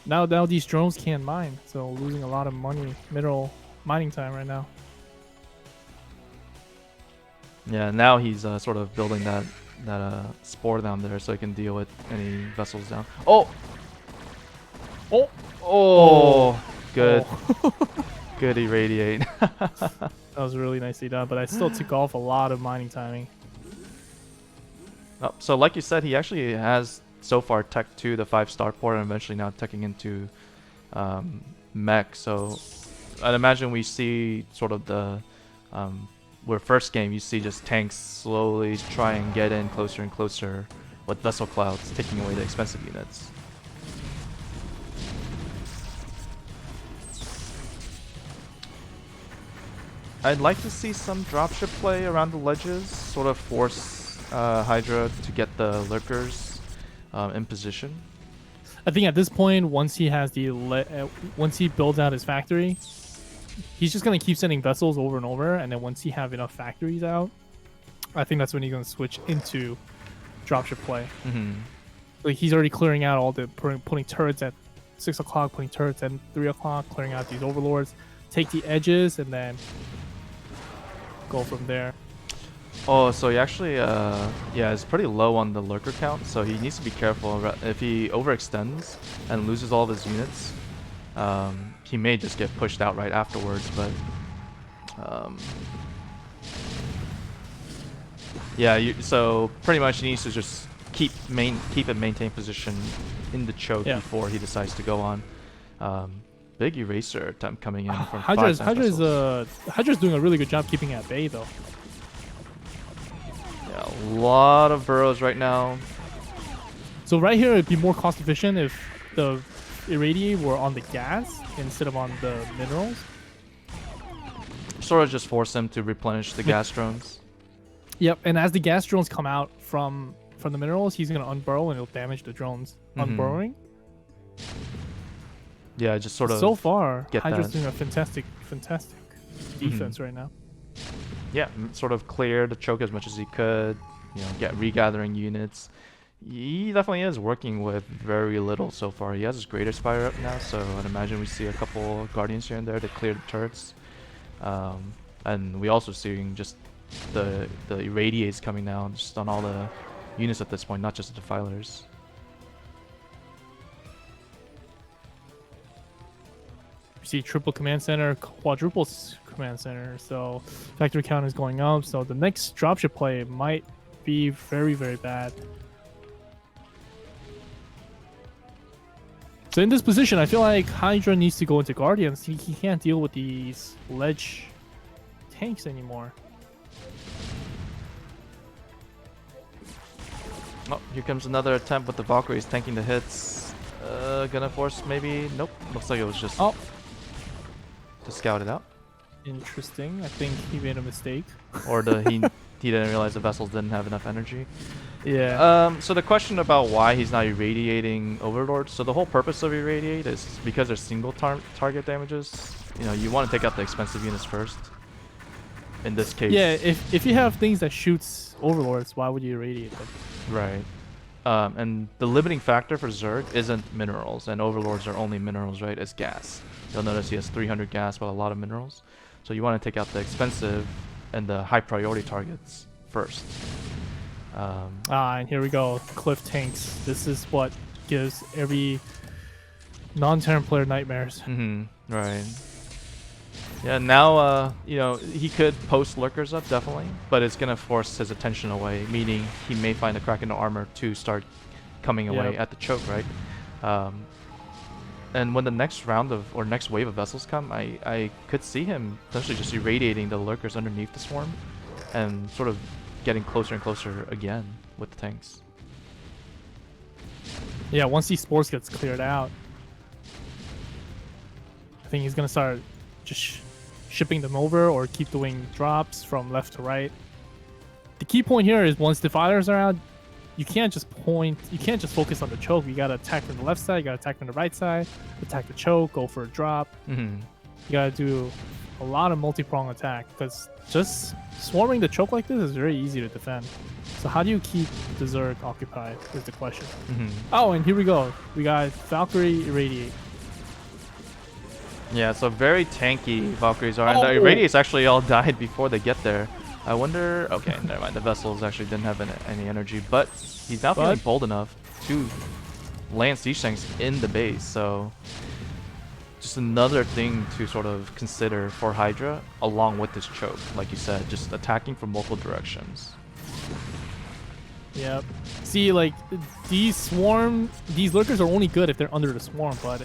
Now these drones can't mine, so losing a lot of money, mineral mining time right now. Yeah, now he's sort of building that spore down there so he can deal with any vessels down. Oh! Oh! Oh! Good. Good irradiate. That was really nicely done, but I still took off a lot of mining timing. Oh, so like you said, he actually has so far tech to the 5-star port and eventually now teching into mech. So I'd imagine we see sort of the where first game you see just tanks slowly try and get in closer and closer with vessel clouds taking away the expensive units. I'd like to see some dropship play around the ledges, sort of force Hydra to get the lurkers in position. I think at this point, once he has once he builds out his factory, he's just gonna keep sending vessels over and over, and then once he have enough factories out, I think that's when he's gonna switch into dropship play. Like he's already clearing out all the putting turrets at 6 o'clock, putting turrets at 3 o'clock, clearing out these overlords, take the edges, and then go from there. Oh, so he actually, yeah, is pretty low on the lurker count, so he needs to be careful. If he overextends and loses all of his units, he may just get pushed out right afterwards, but... yeah, so pretty much he needs to just keep and maintain position in the choke before he decides to go on. Big eraser attempt coming in from Hydra's doing a really good job keeping at bay though. Yeah, a lot of burrows right now. So right here it'd be more cost efficient if the irradiate were on the gas instead of on the minerals. Sort of just force him to replenish the gas drones. Yep, and as the gas drones come out from the minerals, he's gonna unburrow and it'll damage the drones. Unburrowing. Yeah, just sort of. So far, Hydra's doing a fantastic defense right now. Yeah, sort of clear the choke as much as he could. You know, get regathering units. He definitely is working with very little so far. He has his Greater Spire up now, so I'd imagine we see a couple Guardians here and there to clear the turrets. And we also seeing just the irradiates coming down just on all the units at this point, not just the defilers. We see triple command center, quadruple command center, so factory count is going up, so the next dropship play might be very, very bad. So in this position, I feel like Hydra needs to go into Guardians. He can't deal with these ledge tanks anymore. Oh, here comes another attempt with the Valkyries tanking the hits. Gonna force maybe? Nope. Looks like it was just to scout it out. Interesting. I think he made a mistake. Or he didn't realize the vessels didn't have enough energy. Yeah. So the question about why he's not irradiating Overlords. So the whole purpose of irradiate is because they're single target damages. You know, you want to take out the expensive units first. In this case. Yeah, if you have things that shoots Overlords, why would you irradiate them? Right. And the limiting factor for Zerg isn't minerals, and Overlords are only minerals, right? It's gas. You'll notice he has 300 gas but a lot of minerals. So you want to take out the expensive and the high priority targets first. And here we go. Cliff tanks. This is what gives every non-Terran player nightmares. Right. Yeah, now, you know, he could post lurkers up, definitely, but it's going to force his attention away, meaning he may find a crack in the armor to start coming away at the choke, right? And when the next round of, or next wave of vessels come, I could see him potentially just irradiating the lurkers underneath the swarm and sort of getting closer and closer again with the tanks. Yeah, once these spores gets cleared out, I think he's going to start just shipping them over or keep doing drops from left to right. The key point here is once defilers are out, you can't just focus on the choke. You gotta attack from the left side, you gotta attack from the right side, attack the choke, go for a drop. You gotta do a lot of multi-prong attack because just swarming the choke like this is very easy to defend. So how do you keep the Zerg occupied is the question. Oh, and here we go. We got Valkyrie irradiate. Yeah, so very tanky Valkyries are, and the irradiates actually all died before they get there. I wonder... Okay, never mind. The vessels actually didn't have any energy, but he's now feeling bold enough to land siege tanks in the base, so... Just another thing to sort of consider for Hydra, along with this choke, like you said, just attacking from multiple directions. Yep. See, like, these lurkers are only good if they're under the swarm, but...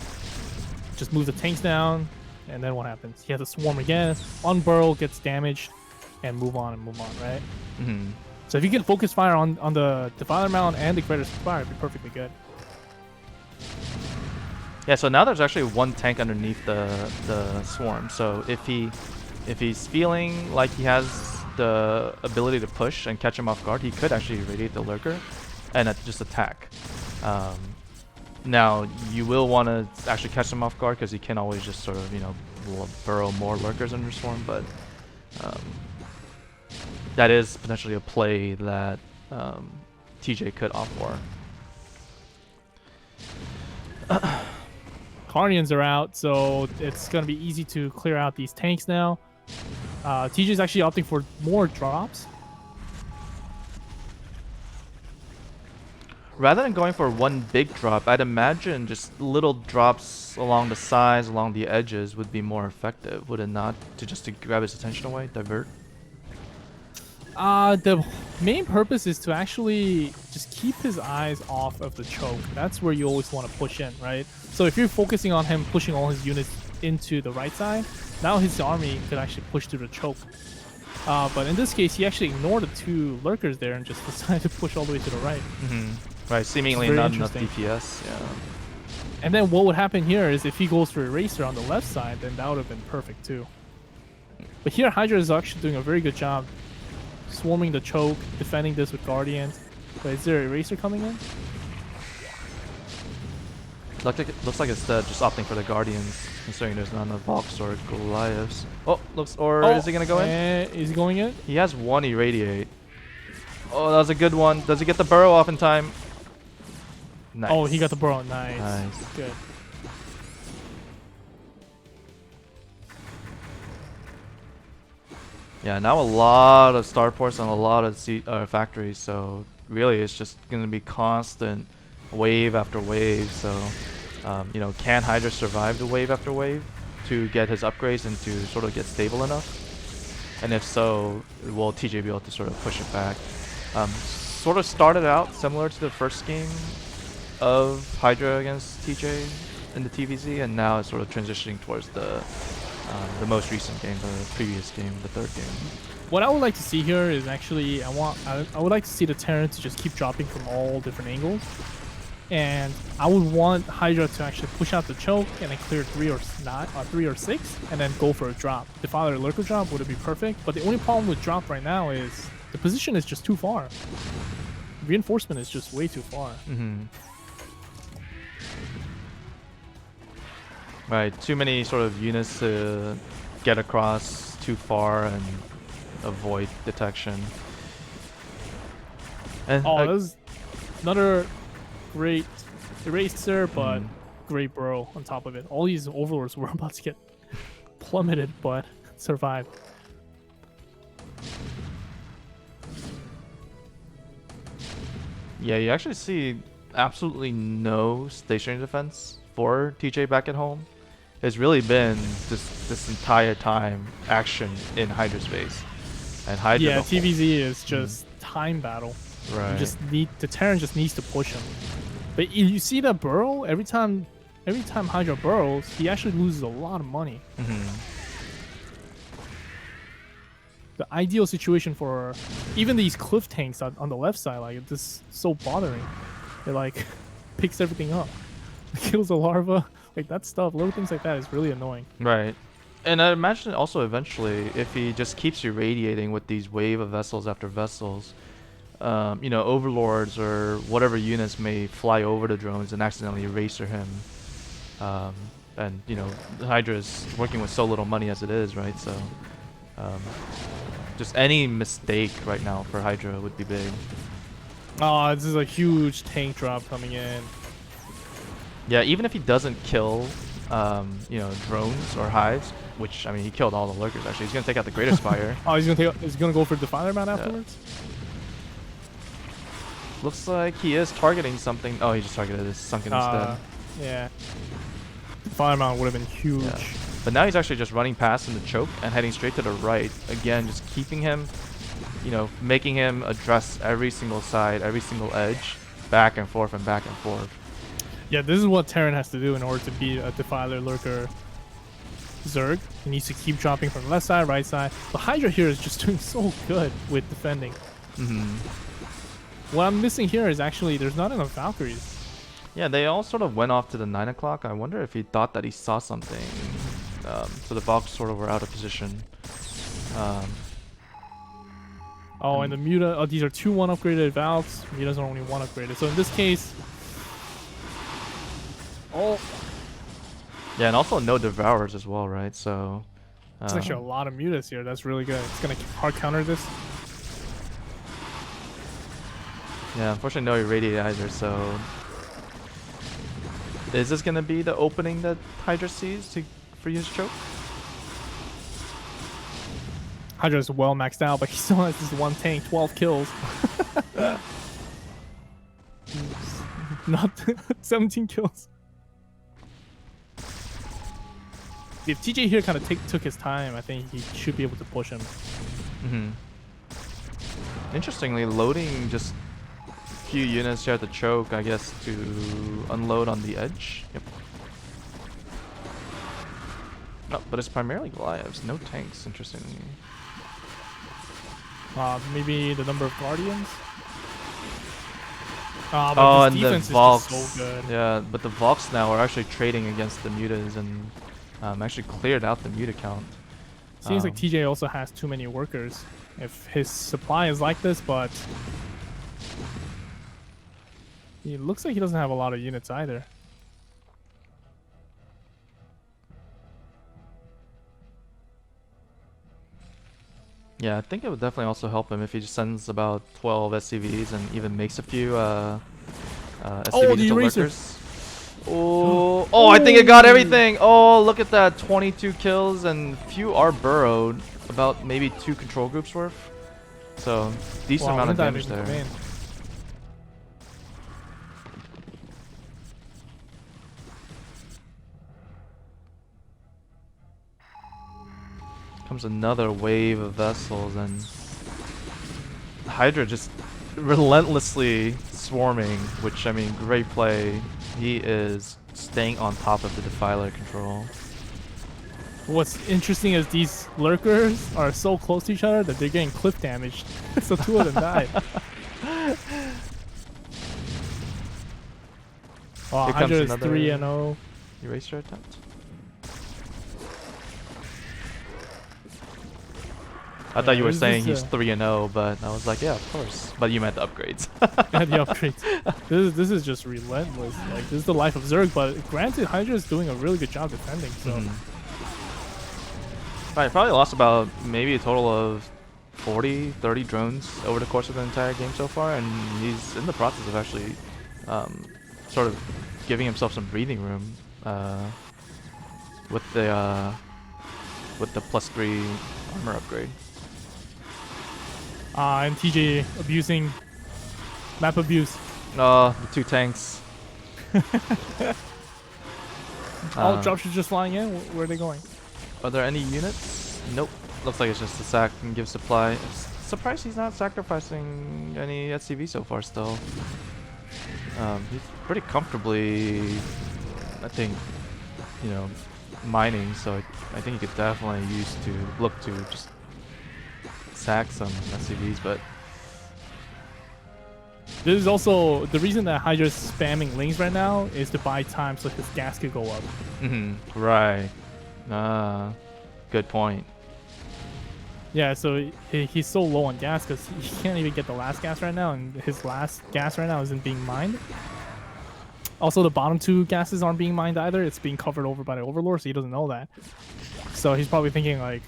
Just move the tanks down, and then what happens? He has to swarm again, unburrow, gets damaged, and move on, right? So if you can focus fire on the Defiler Mound and the Greater Spire, it'd be perfectly good. Yeah, so now there's actually one tank underneath the swarm. So if he's feeling like he has the ability to push and catch him off guard, he could actually irradiate the lurker and just attack. Now, you will want to actually catch them off guard because you can always just sort of, you know, burrow more lurkers under swarm, but um, that is potentially a play that TJ could opt for. Guardians are out, so it's gonna be easy to clear out these tanks now. TJ is actually opting for more drops. Rather than going for one big drop, I'd imagine just little drops along the sides, along the edges would be more effective, would it not? To grab his attention away, divert? The main purpose is to actually just keep his eyes off of the choke. That's where you always want to push in, right? So if you're focusing on him pushing all his units into the right side, now his army could actually push through the choke. But in this case, he actually ignored the 2 lurkers there and just decided to push all the way to the right. Right, seemingly not enough DPS, yeah. And then what would happen here is if he goes for Eraser on the left side, then that would have been perfect too. But here, Hydra is actually doing a very good job swarming the choke, defending this with Guardians. But is there an Eraser coming in? Looks like instead just opting for the Guardians, considering there's not enough Vox or Goliaths. Oh, is he gonna go in? Is he going in? He has 1 Irradiate. Oh, that was a good one. Does he get the burrow off in time? Nice. Oh, he got the burrow. Nice. Good. Yeah, now a lot of starports and a lot of factories, so really it's just going to be constant wave after wave. So, you know, can Hydra survive the wave after wave to get his upgrades and to sort of get stable enough? And if so, will TJ be able to sort of push it back? Sort of started out similar to the first game of Hydra against TJ in the TVZ, and now it's sort of transitioning towards the most recent game, the previous game, the 3rd game. What I would like to see here is actually I would like to see the Terran to just keep dropping from all different angles, and I would want Hydra to actually push out the choke and then clear 3 or 6, and then go for a drop. If either lurker drop would be perfect, but the only problem with drop right now is the position is just too far. Reinforcement is just way too far. Right, too many sort of units to get across too far and avoid detection. And that was another great Eraser, but great bro on top of it. All these overlords were about to get plummeted, but survived. Yeah, you actually see absolutely no stationary defense for TJ back at home. It's really been this entire time action in Hydra space. And Hydra, yeah, TVZ is just time battle. Right. The Terran just needs to push him. But you see that burrow every time Hydra burrows, he actually loses a lot of money. The ideal situation for even these cliff tanks on the left side, like, this is so bothering. It like picks everything up, kills the larva, like that stuff. Little things like that is really annoying. Right. And I imagine also eventually, if he just keeps irradiating with these wave of vessels after vessels, you know, overlords or whatever units may fly over the drones and accidentally eraser him. And you know, Hydra is working with so little money as it is, right? So just any mistake right now for Hydra would be big. Oh, this is a huge tank drop coming in. Yeah, even if he doesn't kill, you know, drones or hives, which I mean, he killed all the lurkers. Actually, he's gonna take out the Greater Spire. Oh, he's gonna go for Defiler Mount afterwards. Looks like he is targeting something. Oh, he just targeted his Sunken instead. Yeah. Defiler Mount would have been huge. Yeah. But now he's actually just running past in the choke and heading straight to the right. Again, just keeping him, you know, making him address every single side, every single edge, back and forth and back and forth. Yeah, this is what Terran has to do in order to beat a Defiler Lurker Zerg. He needs to keep dropping from left side, right side. The Hydra here is just doing so good with defending. What I'm missing here is actually there's not enough Valkyries. Yeah, they all sort of went off to the 9 o'clock. I wonder if he thought that he saw something. So the Valks sort of were out of position. And the Muta, these are 2 1 upgraded Valks. Mutas are only 1 upgraded. So in this case, Oh, Yeah, and also no devourers as well, right? So there's actually a lot of mutas here. That's really good. It's gonna hard counter this. yeah, unfortunately no irradiate either. So is this gonna be the opening that Hydra sees for his choke? Hydra is well maxed out, but he still has this one tank, 12 kills. Not 17 kills. If TJ here kind of took his time, I think he should be able to push him. Interestingly, loading just a few units here at the choke, I guess, to unload on the edge. Yep. No, but it's primarily Goliaths, no tanks, interestingly. Maybe the number of Guardians? But Oh, his and the defense is Valks. just so good. Yeah, but the Valks now are actually trading against the mutas and actually cleared out the muta count. Seems like TJ also has too many workers. If his supply is like this, but he looks like he doesn't have a lot of units either. Yeah, I think it would definitely also help him if he just sends about 12 SCVs and even makes a few SCVs the into eraser. lurkers. Oh, I think it got everything. Oh, look at that. 22 kills and few are burrowed. About maybe 2 control groups worth. So, decent amount of damage there. Comes another wave of vessels and Hydra just relentlessly swarming, which I mean, great play. He is staying on top of the Defiler control. What's interesting is these lurkers are so close to each other that they're getting cliff damaged. So 2 of them died. Wow, Hydra is 3-0. Eraser attempt. I thought you were saying he's 3-0, but I was like, yeah, of course. But you meant the upgrades. Yeah, the upgrades. This is just relentless. Like, this is the life of Zerg, but granted, Hydra is doing a really good job defending. So, Right, probably lost about maybe a total of 40, 30 drones over the course of the entire game so far, and he's in the process of actually sort of giving himself some breathing room with the +3 armor upgrade. And TJ abusing map abuse. The 2 tanks. All dropships just flying in. Where are they going? Are there any units? Nope. Looks like it's just a sack and give supply. Surprised he's not sacrificing any SCV so far still. He's pretty comfortably, I think, you know, mining, so I think he could definitely look to just sack some SCVs, but this is also the reason that Hydra's spamming lings right now is to buy time so his gas could go up. Right. Good point. Yeah, so he's so low on gas because he can't even get the last gas right now, and his last gas right now isn't being mined. Also, the bottom 2 gases aren't being mined either. It's being covered over by the Overlord, so he doesn't know that. So he's probably thinking like,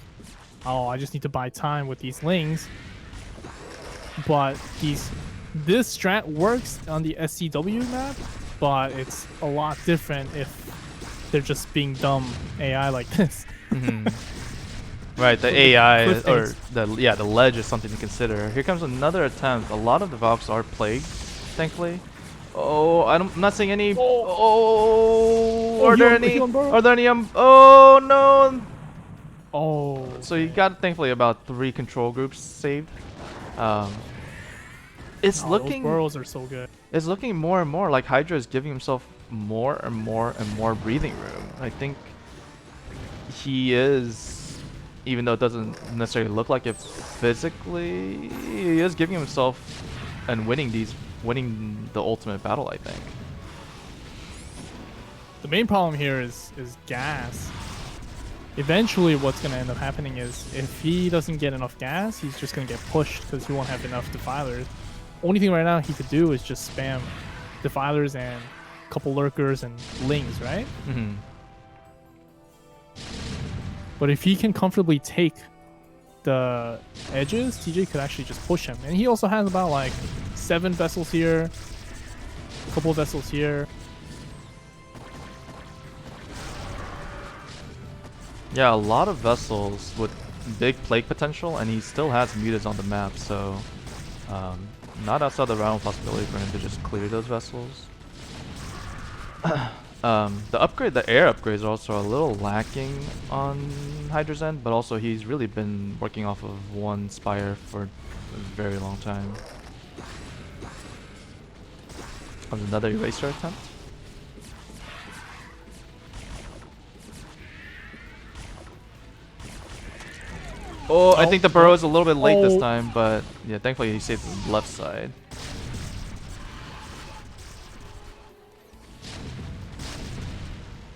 oh, I just need to buy time with these lings. But this strat works on the SCW map, but it's a lot different if they're just being dumb AI like this. Right, the AI or the ledge is something to consider. Here comes another attempt. A lot of the Valks are plagued, thankfully. Oh, I'm not seeing any. Are there any? Oh no! Oh. So you got thankfully about 3 control groups saved. It's looking. Those burrows are so good. It's looking more and more like Hydra is giving himself more and more and more breathing room. I think he is, even though it doesn't necessarily look like it physically, he is giving himself and winning the ultimate battle, I think. The main problem here is gas. Eventually what's going to end up happening is if he doesn't get enough gas, he's just going to get pushed because he won't have enough defilers. Only thing right now he could do is just spam defilers and couple lurkers and lings, right? Mm-hmm. But if he can comfortably take the edges, TJ could actually just push him. And he also has about like 7 vessels here, a couple of vessels here. Yeah, a lot of vessels with big plague potential, and he still has mutants on the map, so not outside the realm of possibility for him to just clear those vessels. The air upgrades are also a little lacking on Hydra's end, but also he's really been working off of one Spire for a very long time. Another eraser attempt. Oh, I think the burrow is a little bit late this time, but yeah, thankfully he saved the left side.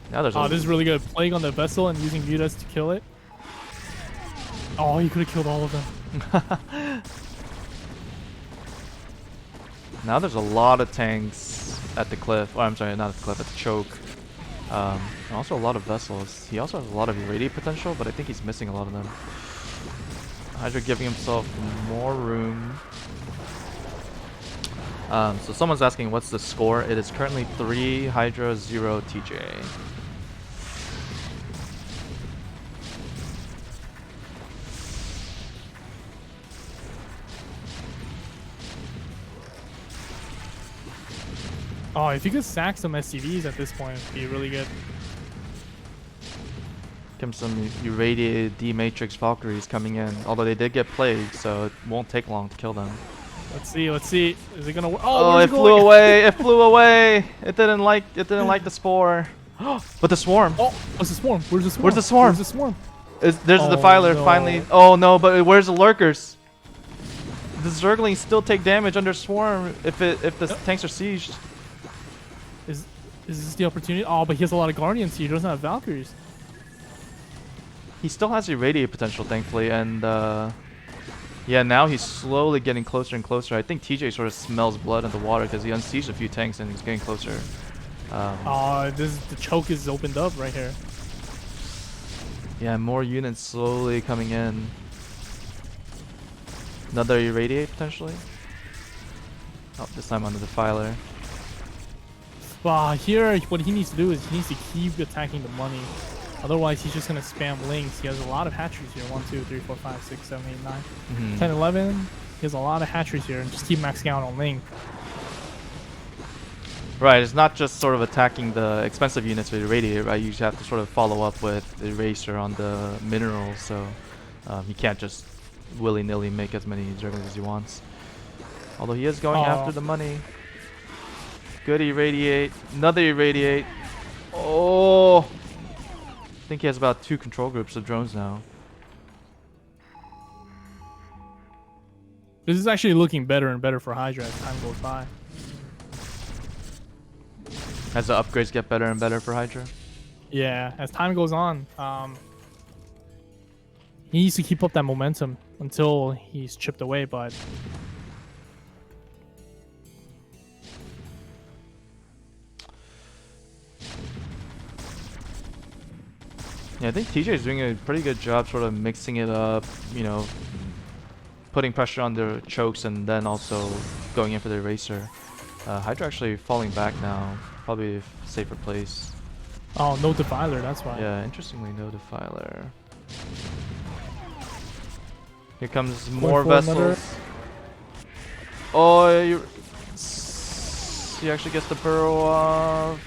Now there's this is really good. Plague on the vessel and using mutas to kill it. Oh, he could have killed all of them. Now there's a lot of tanks at the cliff. Oh, I'm sorry, not at the cliff, at the choke. And also a lot of vessels. He also has a lot of irradiate potential, but I think he's missing a lot of them. Hydra giving himself more room. So someone's asking what's the score. It is currently 3 Hydra, 0 TJ. Oh, if you could sack some SCVs at this point, it'd be really good. Some irradiated D-Matrix Valkyries coming in, although they did get plagued, so it won't take long to kill them. Let's see. Is it gonna work? Oh, it flew away. It flew away. It didn't like the spore. But the swarm. Oh, what's the swarm? Where's the swarm? Where's the swarm? Where's the swarm? There's the defiler no. finally. Oh no, but where's the lurkers? The Zerglings still take damage under swarm if the tanks are sieged. Is this the opportunity? Oh, but he has a lot of guardians here. He doesn't have Valkyries. He still has irradiate potential, thankfully, and yeah, now he's slowly getting closer and closer. I think TJ sort of smells blood in the water because he unsieged a few tanks and he's getting closer. The choke is opened up right here. Yeah, more units slowly coming in. Another irradiate potentially. Oh, this time on the defiler. Here, what he needs to do is he needs to keep attacking the money. Otherwise, he's just going to spam links. He has a lot of hatcheries here. 1, 2, 3, 4, 5, 6, 7, 8, 9, 10, 11. He has a lot of hatcheries here. And just keep maxing out on link. Right, it's not just sort of attacking the expensive units with irradiate, right? You just have to sort of follow up with eraser on the minerals, so he can't just willy-nilly make as many Zerglings as he wants. Although he is going after the money. Good irradiate. Another irradiate. Oh! I think he has about 2 control groups of drones now. This is actually looking better and better for Hydra as time goes by. As the upgrades get better and better for Hydra? Yeah, as time goes on, he needs to keep up that momentum until he's chipped away, but... Yeah, I think TJ is doing a pretty good job sort of mixing it up, you know, putting pressure on the chokes and then also going in for the eraser. Hydra actually falling back now, probably a safer place. Oh, no defiler, that's why. Yeah, interestingly, no defiler. Here comes more vessels. Another. Oh, he actually gets the burrow off.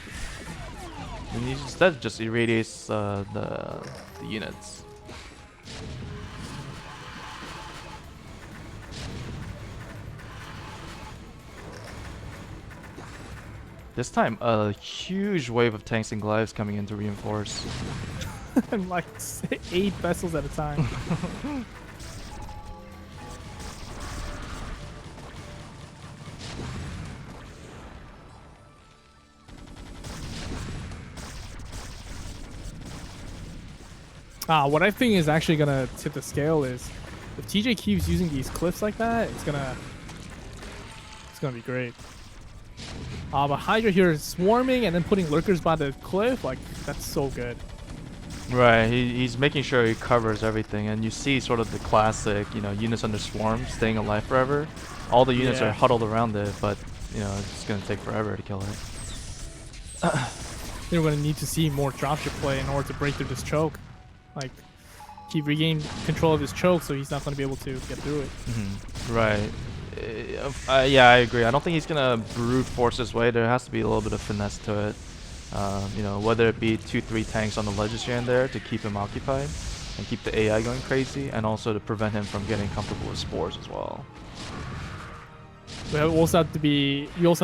And he instead just irradiates the units. This time, a huge wave of tanks and glaives coming in to reinforce. And like 8 vessels at a time. What I think is actually gonna tip the scale is if TJ keeps using these cliffs like that, it's gonna be great. But Hydra here is swarming and then putting lurkers by the cliff. Like, that's so good. Right, he's making sure he covers everything, and you see sort of the classic, you know, units under swarm staying alive forever. All the units are huddled around it, but you know it's gonna take forever to kill it. They're gonna need to see more dropship play in order to break through this choke. Like, he regained control of his choke, so he's not gonna be able to get through it. Right. Yeah, I agree. I don't think he's gonna brute force his way. There has to be a little bit of finesse to it. You know, whether it be 2-3 tanks on the ledges here and there to keep him occupied and keep the AI going crazy, and also to prevent him from getting comfortable with spores as well. But you also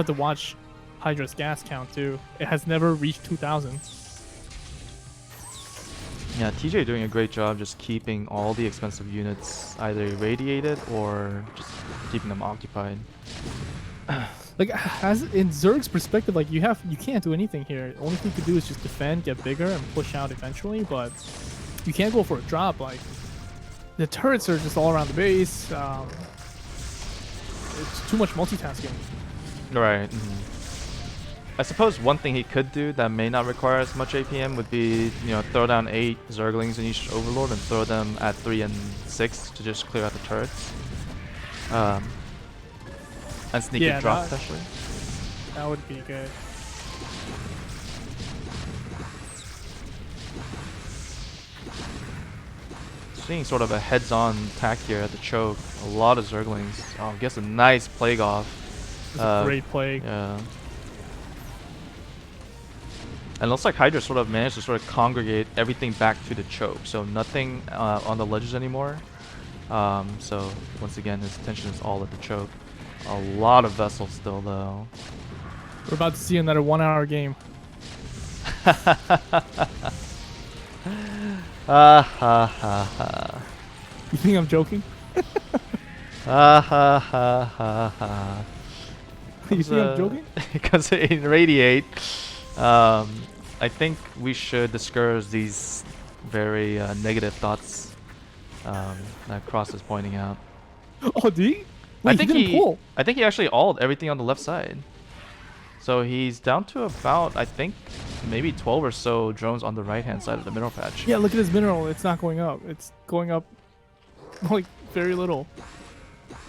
have to watch Hydra's gas count too. It has never reached 2,000. Yeah, TJ doing a great job just keeping all the expensive units either irradiated or just keeping them occupied. Like, as in Zerg's perspective, like you can't do anything here. The only thing you can do is just defend, get bigger, and push out eventually. But you can't go for a drop. Like, the turrets are just all around the base. It's too much multitasking. Right. I suppose one thing he could do that may not require as much APM would be, you know, throw down 8 Zerglings in each Overlord and throw them at 3 and 6 to just clear out the turrets. And sneak a drop potentially. That would be good. Seeing sort of a heads-on attack here at the choke. A lot of Zerglings. Oh, gets a nice plague off. It's a great plague. Yeah. And it looks like Hydra sort of managed to sort of congregate everything back to the choke. So nothing on the ledges anymore. So once again, his attention is all at the choke. A lot of vessels still though. We're about to see another 1-hour game. You think I'm joking? You think I'm joking? Because in Radiate, I think we should discourage these very negative thoughts that Cross is pointing out. Oh, did he? Wait, I think he actually ult everything on the left side. So he's down to about, I think, maybe 12 or so drones on the right-hand side of the mineral patch. Yeah, look at his mineral. It's not going up. It's going up like very little.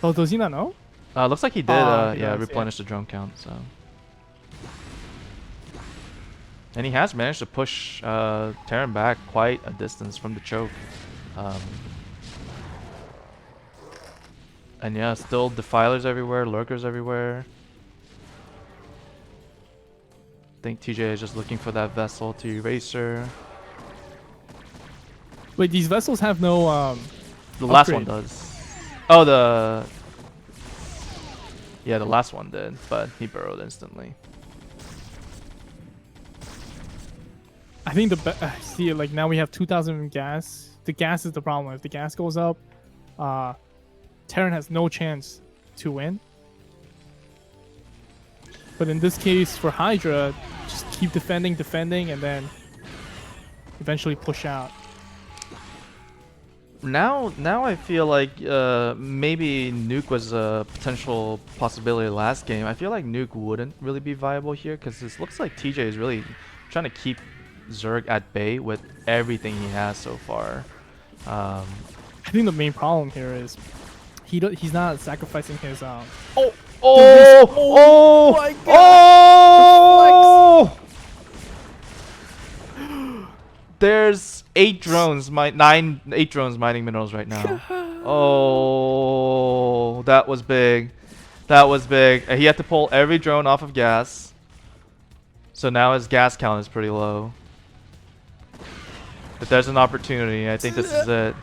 Oh, does he not know? Looks like he did, yeah, replenish the drone count, so. And he has managed to push Terran back quite a distance from the choke. And yeah, still defilers everywhere, lurkers everywhere. I think TJ is just looking for that vessel to erase her. Wait, these vessels have no the last one does. Oh, yeah, the last one did, but he burrowed instantly. I think see, like, now we have 2,000 gas. The gas is the problem. If the gas goes up, Terran has no chance to win. But in this case, for Hydra, just keep defending, and then eventually push out. Now I feel like maybe Nuke was a potential possibility last game. I feel like Nuke wouldn't really be viable here because it looks like TJ is really trying to keep Zerg at bay with everything he has so far. I think the main problem here is he's not sacrificing his my God. There's 8 drones mining minerals right now. Oh, that was big. That was big. And he had to pull every drone off of gas. So now his gas count is pretty low. If there's an opportunity, I think this is it.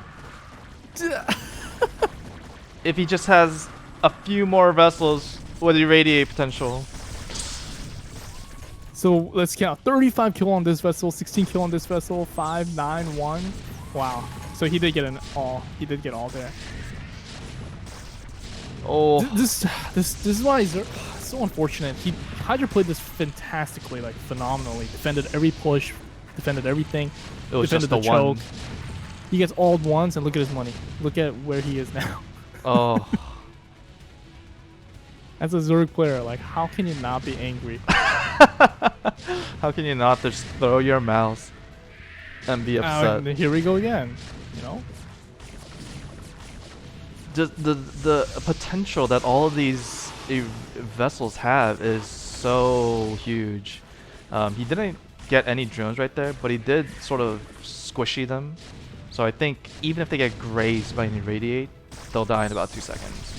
If he just has a few more vessels with irradiate potential. So let's count. 35 kill on this vessel, 16 kill on this vessel, 5, 9, 1. Wow. So he did get an all. He did get all there. Oh. This is why he's so unfortunate. Hydra played this fantastically, like phenomenally. Defended every push, defended everything. It was defended just the choke. one. He gets all once, and look at his money. Look at where he is now. Oh. As a Zerg player, like, how can you not be angry? How can you not just throw your mouse and be upset? And here we go again. You know? Just the potential that all of these vessels have is so huge. He didn't get any drones right there, but he did sort of squishy them. So I think even if they get grazed by any radiate, they'll die in about 2 seconds.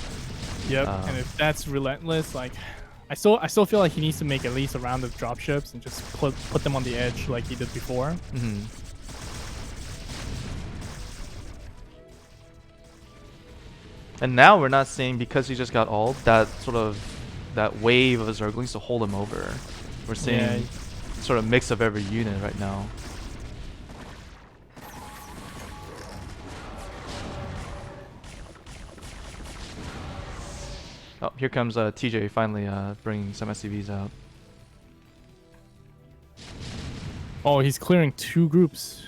Yep. And if that's relentless, like, I still feel like he needs to make at least a round of dropships and just put them on the edge like he did before. Mm-hmm. And now we're not seeing, because he just got ult, that sort of that wave of Zerglings to hold him over. We're seeing sort of mix of every unit right now. Oh, here comes TJ finally bringing some SCVs out. Oh, he's clearing 2 groups.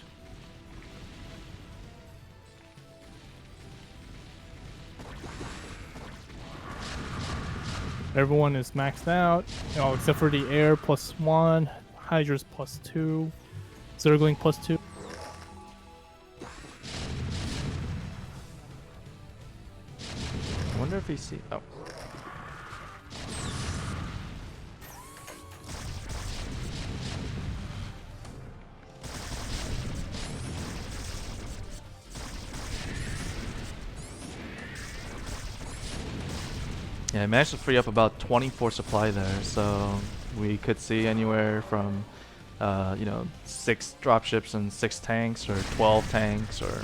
Everyone is maxed out. Oh, except for the air +1, Hydra's +2, Zergling +2. I wonder if he sees. Oh. Yeah, I managed to free up about 24 supply there, so we could see anywhere from, 6 dropships and 6 tanks, or 12 tanks, or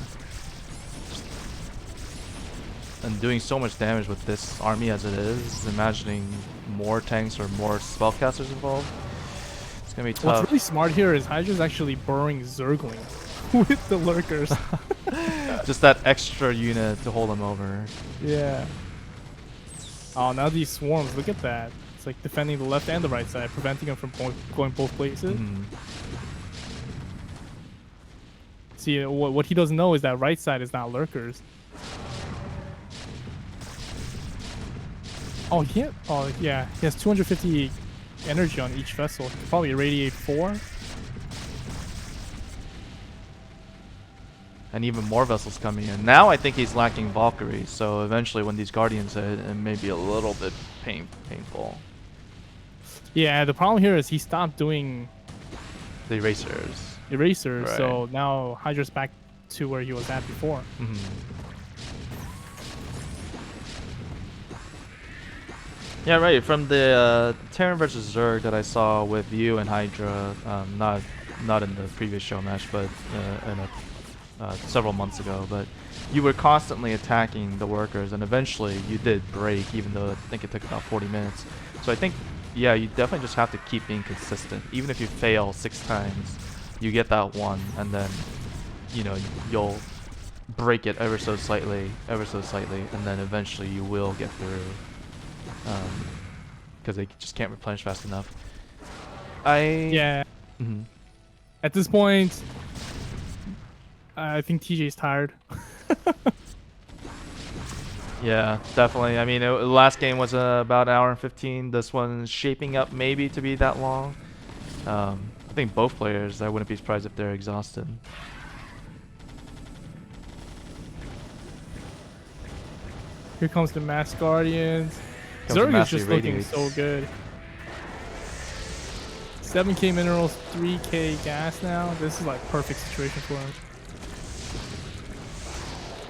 and doing so much damage with this army as it is. Imagining more tanks or more spellcasters involved, it's gonna be tough. What's really smart here is Hydra's actually burrowing Zergling with the lurkers. Just that extra unit to hold them over. Yeah. Oh, now these swarms, look at that. It's like defending the left and the right side, preventing them from going both places. Mm-hmm. See, what he doesn't know is that right side is not lurkers. Oh, oh, yeah. He has 250 energy on each vessel. He could probably irradiate 4. And even more vessels coming in. Now I think he's lacking Valkyries, so eventually when these Guardians hit, it may be a little bit painful. Yeah, the problem here is he stopped doing The erasers. Right. So Right. now Hydra's back to where he was at before. Mm-hmm. Yeah, right. From the Terran versus Zerg that I saw with you and Hydra, not in the previous show match, but several months ago. But you were constantly attacking the workers, and eventually you did break, even though I think it took about 40 minutes. So I think, yeah, you definitely just have to keep being consistent. Even if you fail 6 times, you get that one, and then, you'll break it ever so slightly, and then eventually you will get through. Because they just can't replenish fast enough. Yeah. Mm-hmm. At this point, I think TJ's tired. Yeah, definitely. I mean, the last game was about an hour and 15. This one's shaping up maybe to be that long. I think both players, I wouldn't be surprised if they're exhausted. Here comes the Mass Guardians. Zerg is just looking so good. 7k minerals, 3k gas now. This is like perfect situation for him.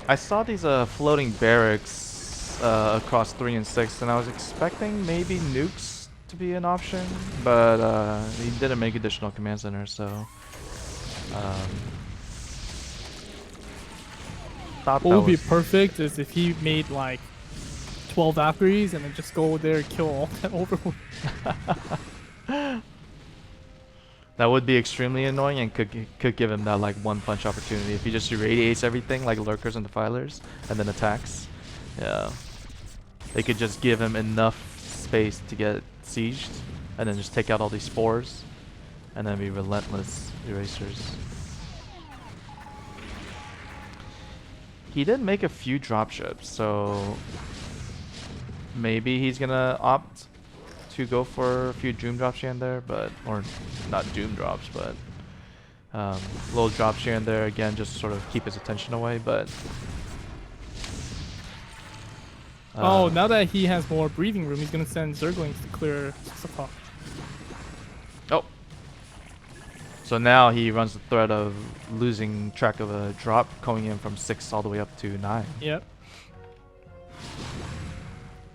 I saw these floating barracks across 3 and 6, and I was expecting maybe nukes to be an option, but he didn't make additional command centers, so what would be perfect is if he made like 12 Valkyries and then just go there and kill all that Overlord. That would be extremely annoying and could give him that like one punch opportunity if he just irradiates everything like lurkers and defilers and then attacks. Yeah, they could just give him enough space to get sieged and then just take out all these spores and then be relentless erasers. He did make a few dropships, so maybe he's gonna opt to go for a few doom drops here and there, but or not doom drops, but little drops here and there again, just to sort of keep his attention away. But Oh, now that he has more breathing room, he's gonna send Zerglings to clear 6 o'clock. oh, so now he runs the threat of losing track of a drop going in from 6 all the way up to 9. Yep.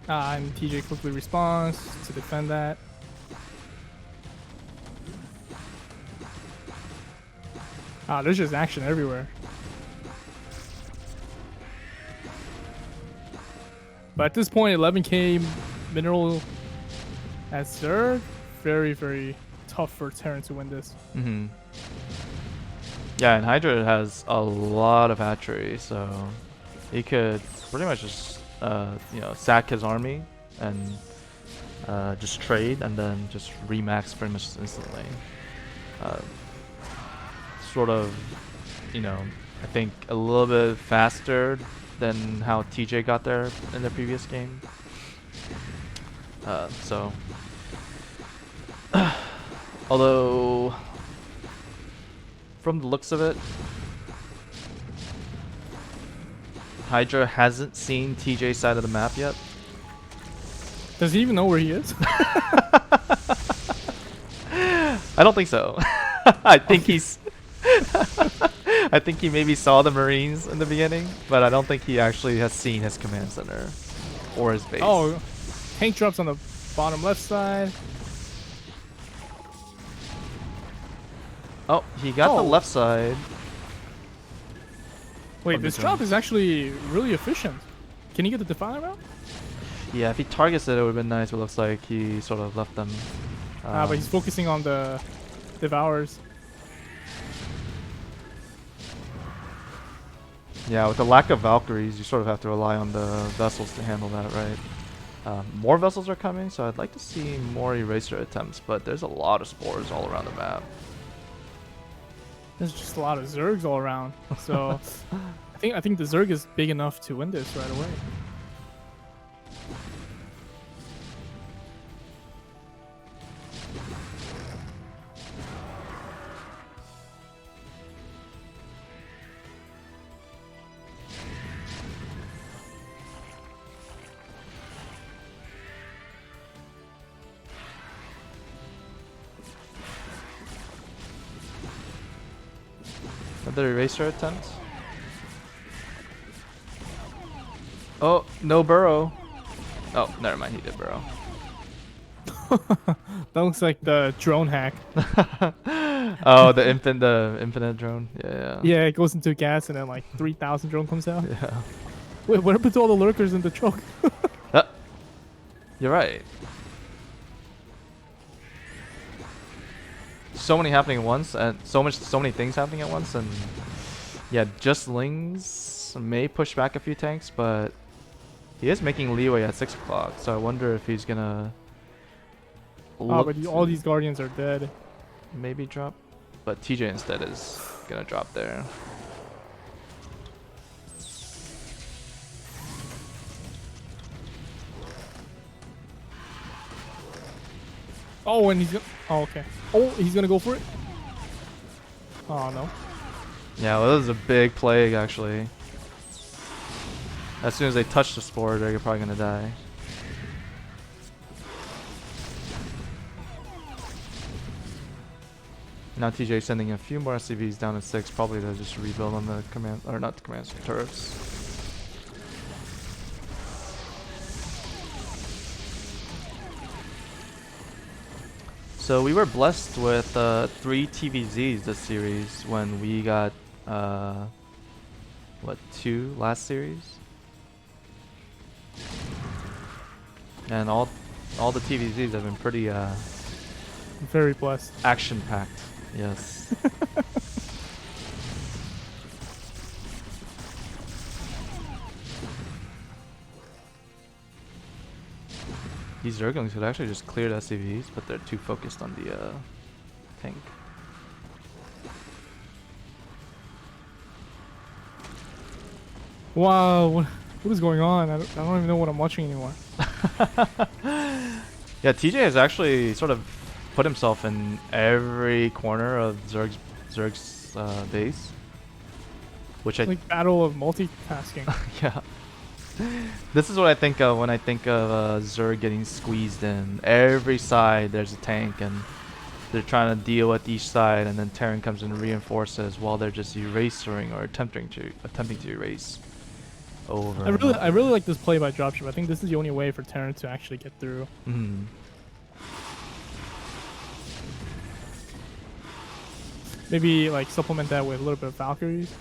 And TJ quickly responds to defend that. There's just action everywhere. But at this point, 11k mineral at Zerg, very, very tough for Terran to win this. Mm-hmm. Yeah, and Hydra has a lot of hatchery, so he could pretty much just sack his army and just trade and then just remax pretty much instantly. Sort of, I think a little bit faster than how TJ got there in the previous game. So, although from the looks of it, Hydra hasn't seen TJ's side of the map yet. Does he even know where he is? I don't think so. I think he's I think he maybe saw the Marines in the beginning, but I don't think he actually has seen his command center or his base. Oh, tank drops on the bottom left side. Oh, he got the left side. Wait, this drop is actually really efficient. Can he get the Defiler out? Yeah, if he targets it, it would have been nice, but it looks like he sort of left them. But he's focusing on the Devours. Yeah, with the lack of Valkyries, you sort of have to rely on the vessels to handle that, right? More vessels are coming, so I'd like to see more Eraser attempts, but there's a lot of spores all around the map. There's just a lot of Zergs all around. So I think the Zerg is big enough to win this right away. Another Eraser attempt. Oh, no burrow. Oh, never mind, he did burrow. That looks like the drone hack. Oh, the infinite drone. Yeah. Yeah, it goes into gas and then like 3,000 drone comes out. Yeah. Wait, what happened to all the lurkers in the choke? You're right. So many happening at once, and so many things happening at once, and yeah, just Lings may push back a few tanks, but he is making leeway at 6 o'clock, so I wonder if he's gonna But all these Guardians are dead. Maybe drop, but TJ instead is gonna drop there. Oh, and he's oh, okay. Oh, he's gonna go for it. Oh no. Yeah, well, this is a big plague actually. As soon as they touch the spore, they're probably gonna die. Now TJ sending a few more SCVs down to 6, probably to just rebuild on the command, or not the commands, turrets. So we were blessed with 3 TVZs this series when we got, what, 2 last series? And all the TVZs have been pretty Very blessed. action-packed. Yes. These Zerglings could actually just clear the SCVs, but they're too focused on the tank. Wow, what is going on? I don't even know what I'm watching anymore. Yeah, TJ has actually sort of put himself in every corner of Zerg's base, which I Like battle of multitasking. yeah. This is what I think of when I think of Zerg getting squeezed in. Every side there's a tank, and they're trying to deal with each side, and then Terran comes in and reinforces while they're just erasing or attempting to erase over and I over. really like this play by Dropship. I think this is the only way for Terran to actually get through. Mm. Maybe like supplement that with a little bit of Valkyries.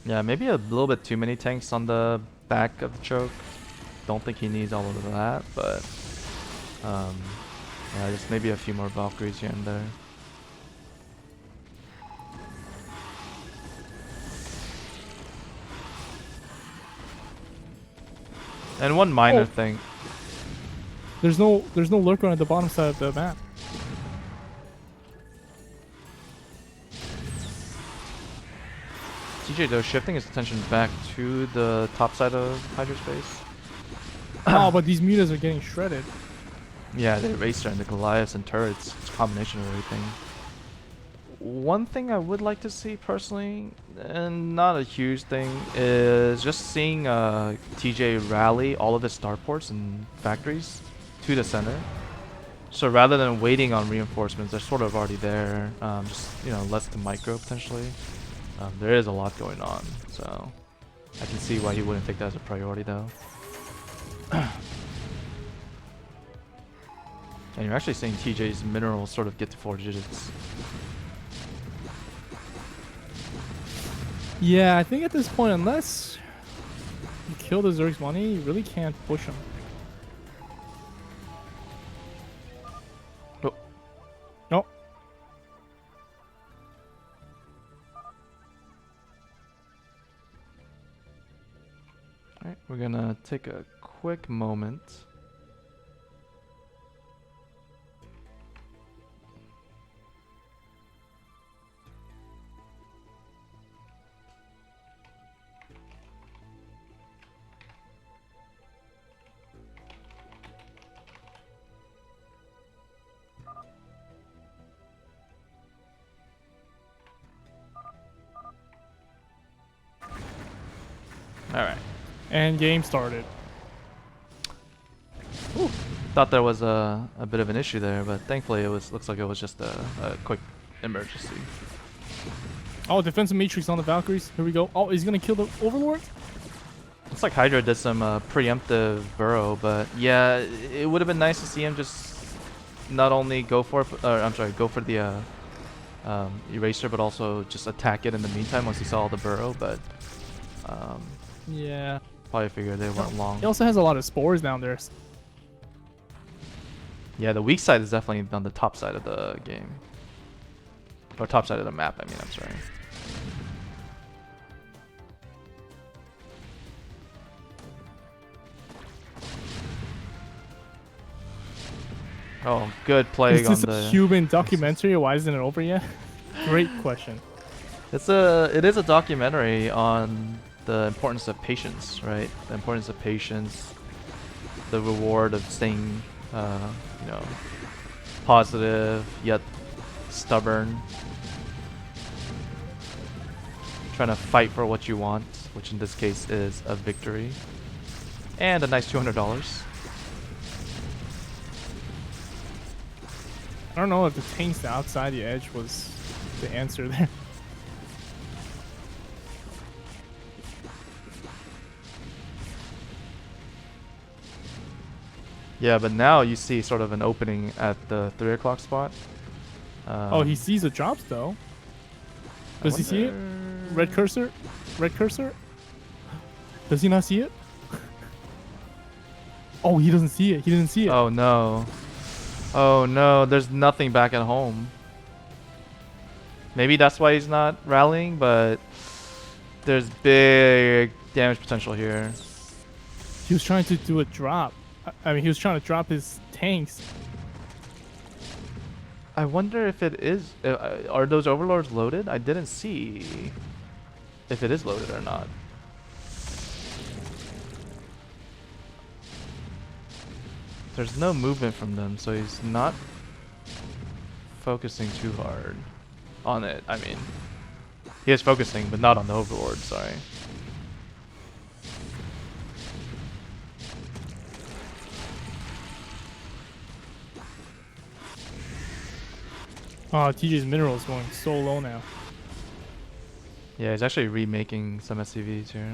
Yeah, maybe a little bit too many tanks on the back of the choke. Don't think he needs all of that, but yeah, just maybe a few more Valkyries here and there. And one minor Oh. thing. There's no lurker on the bottom side of the map. TJ though shifting his attention back to the top side of Hydra space. Oh, but these mutas are getting shredded. Yeah, the Eraser and the Goliaths and turrets. It's a combination of everything. One thing I would like to see personally, and not a huge thing, is just seeing TJ rally all of his starports and factories to the center. So rather than waiting on reinforcements, they're sort of already there. Just, you know, less to micro potentially. There is a lot going on, so I can see why you wouldn't take that as a priority though. And you're actually seeing TJ's minerals sort of get to 4 digits. Yeah, I think at this point, unless you kill the Zerg's money, you really can't push him. Oh. No. Alright, we're gonna take a quick moment. Alright. And game started. Ooh. Thought there was a bit of an issue there, but thankfully it looks like it was just a quick emergency. Oh, defensive matrix on the Valkyries. Here we go. Oh, he's gonna kill the Overlord? Looks like Hydra did some preemptive burrow, but yeah, it would have been nice to see him just not only go for it, go for the eraser, but also just attack it in the meantime once he saw the burrow. But Yeah. probably figured they weren't long. He also has a lot of spores down there. Yeah, the weak side is definitely on the top side of the game, or top side of the map. I mean, I'm sorry. Oh, good play Is on this the. a human documentary? Why isn't it over yet? Great question. It is a documentary on the importance of patience, right? The importance of patience, the reward of staying, you know, positive yet stubborn, trying to fight for what you want, which in this case is a victory, and a nice $200. I don't know if the tanks outside the edge was the answer there. Yeah, but now you see sort of an opening at the 3 o'clock spot. Oh, he sees the drops though. Does he see it? Red cursor? Red cursor? Does he not see it? Oh, he doesn't see it. He didn't see it. Oh no. Oh no, there's nothing back at home. Maybe that's why he's not rallying, but there's big damage potential here. He was trying to do a drop. I mean, he was trying to drop his tanks. I wonder if it is. Are those overlords loaded? I didn't see if it is loaded or not. There's no movement from them, so he's not focusing too hard on it. I mean, he is focusing, but not on the overlord, sorry. Oh, TJ's mineral is going so low now. Yeah, he's actually remaking some SCVs here.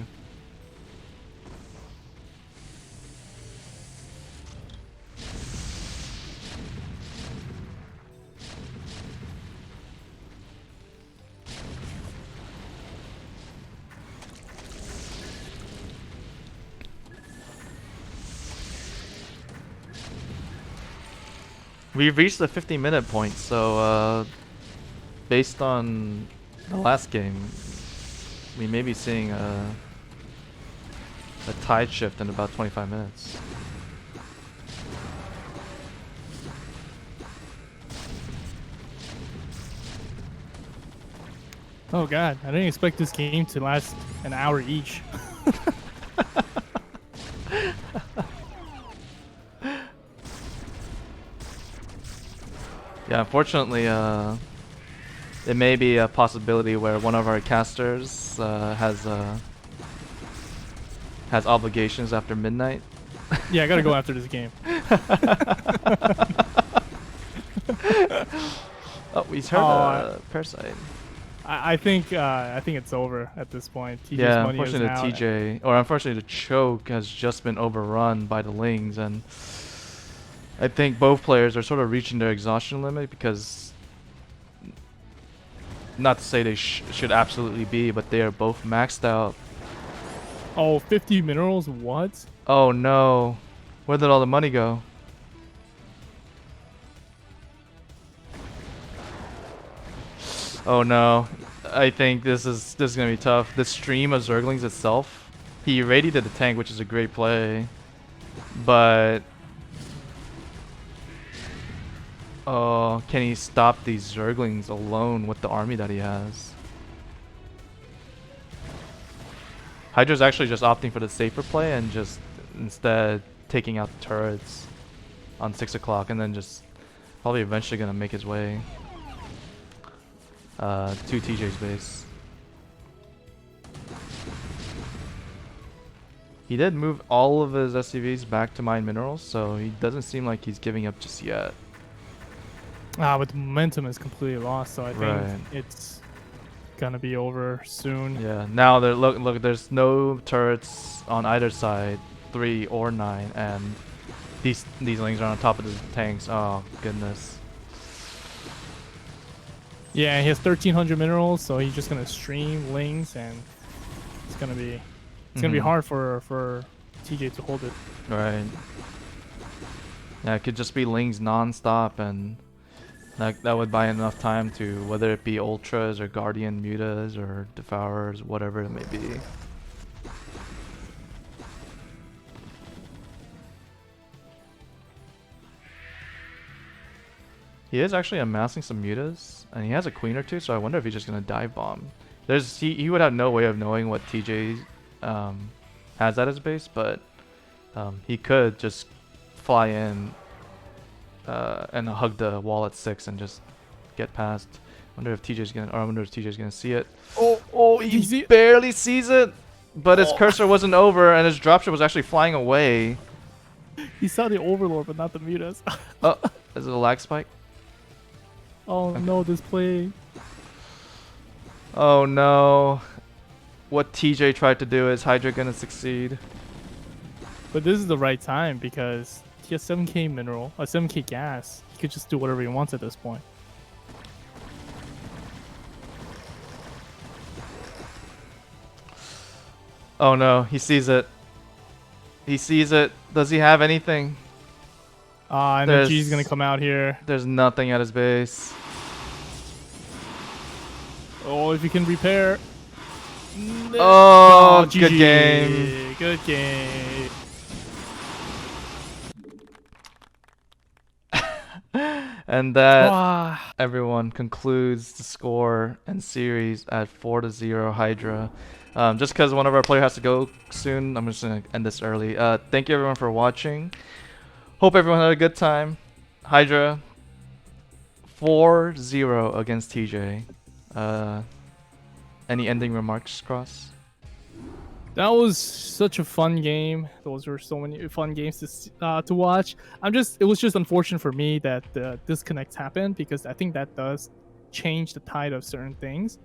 We've reached the 50-minute point, so based on the last game, we may be seeing a tide shift in about 25 minutes. Oh god, I didn't expect this game to last an hour each. Yeah, unfortunately, it may be a possibility where one of our casters has obligations after midnight. Yeah, I gotta go after this game. Oh, he's heard a parasite. I think it's over at this point. TJ's Yeah, money is unfortunately now. TJ, or unfortunately the choke has just been overrun by the Lings, and I think both players are sort of reaching their exhaustion limit because, not to say they should absolutely be, but they are both maxed out. Oh, 50 minerals? What? Oh no, where did all the money go? Oh no, I think this is gonna be tough. The stream of Zerglings itself, he irradiated the tank, which is a great play, but oh, can he stop these Zerglings alone with the army that he has? Hydra's actually just opting for the safer play and just instead taking out the turrets on 6 o'clock, and then just probably eventually gonna make his way to TJ's base. He did move all of his SCVs back to mine minerals, so he doesn't seem like he's giving up just yet. But the momentum is completely lost, so I think Right. it's gonna be over soon. Yeah. Now there, look. There's no turrets on either side, 3 or 9, and these Lings are on top of the tanks. Oh goodness. Yeah, he has 1,300 minerals, so he's just gonna stream Lings, and it's gonna be hard for TJ to hold it. Right. Yeah, it could just be Lings non-stop, and that would buy enough time to, whether it be Ultras or Guardian Mutas or Devourers, whatever it may be. He is actually amassing some Mutas, and he has a Queen or two, so I wonder if he's just gonna dive bomb. He would have no way of knowing what TJ has at his base, but he could just fly in and hug the wall at 6 and just get past. I wonder if TJ's gonna see it. Oh, he barely sees it, but his cursor wasn't over, and his dropship was actually flying away. He saw the Overlord, but not the Mutas. Oh, is it a lag spike? Oh Okay. no, this play. Oh no. What TJ tried to do, is Hydra gonna succeed? But this is the right time because he has 7k mineral, 7k gas. He could just do whatever he wants at this point. Oh no, he sees it. He sees it. Does he have anything? And then G's gonna come out here. There's nothing at his base. Oh, if you can repair. Oh, good GG. game. Good game. And that, Wow. everyone, concludes the score and series at 4-0 Hydra. Just because one of our players has to go soon, I'm just going to end this early. Thank you everyone for watching. Hope everyone had a good time. Hydra 4-0 against TJ. Any ending remarks, Cross? That was such a fun game. Those were so many fun games to watch. It was just unfortunate for me that the disconnects happened because I think that does change the tide of certain things.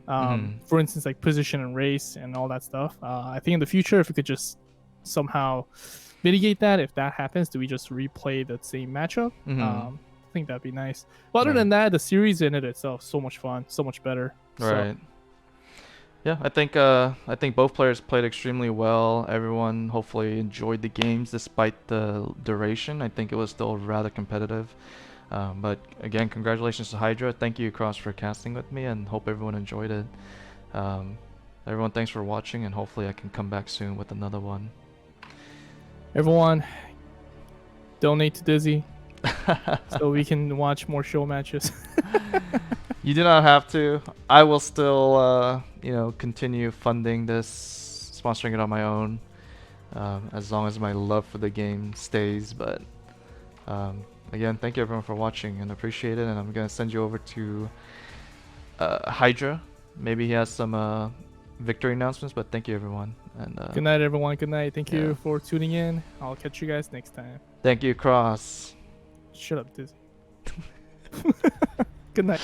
For instance, like position and race and all that stuff. I think in the future, if we could just somehow mitigate that, if that happens, do we just replay the same matchup? I think that'd be nice. But other Right. than that, the series in it itself so much fun, so much better. Right. Yeah, I think both players played extremely well. Everyone hopefully enjoyed the games despite the duration. I think it was still rather competitive. But again, congratulations to Hydra. Thank you, Cross, for casting with me, and hope everyone enjoyed it. Everyone, thanks for watching, and hopefully I can come back soon with another one. Everyone, donate to Dizzy so we can watch more show matches. You do not have to. I will still, continue funding this, sponsoring it on my own, as long as my love for the game stays. But again, thank you everyone for watching and appreciate it. And I'm gonna send you over to Hydra. Maybe he has some victory announcements. But thank you everyone. And Good night, everyone. Good night. Thank you for tuning in. I'll catch you guys next time. Thank you, Cross. Shut up, Dizzy. Good night.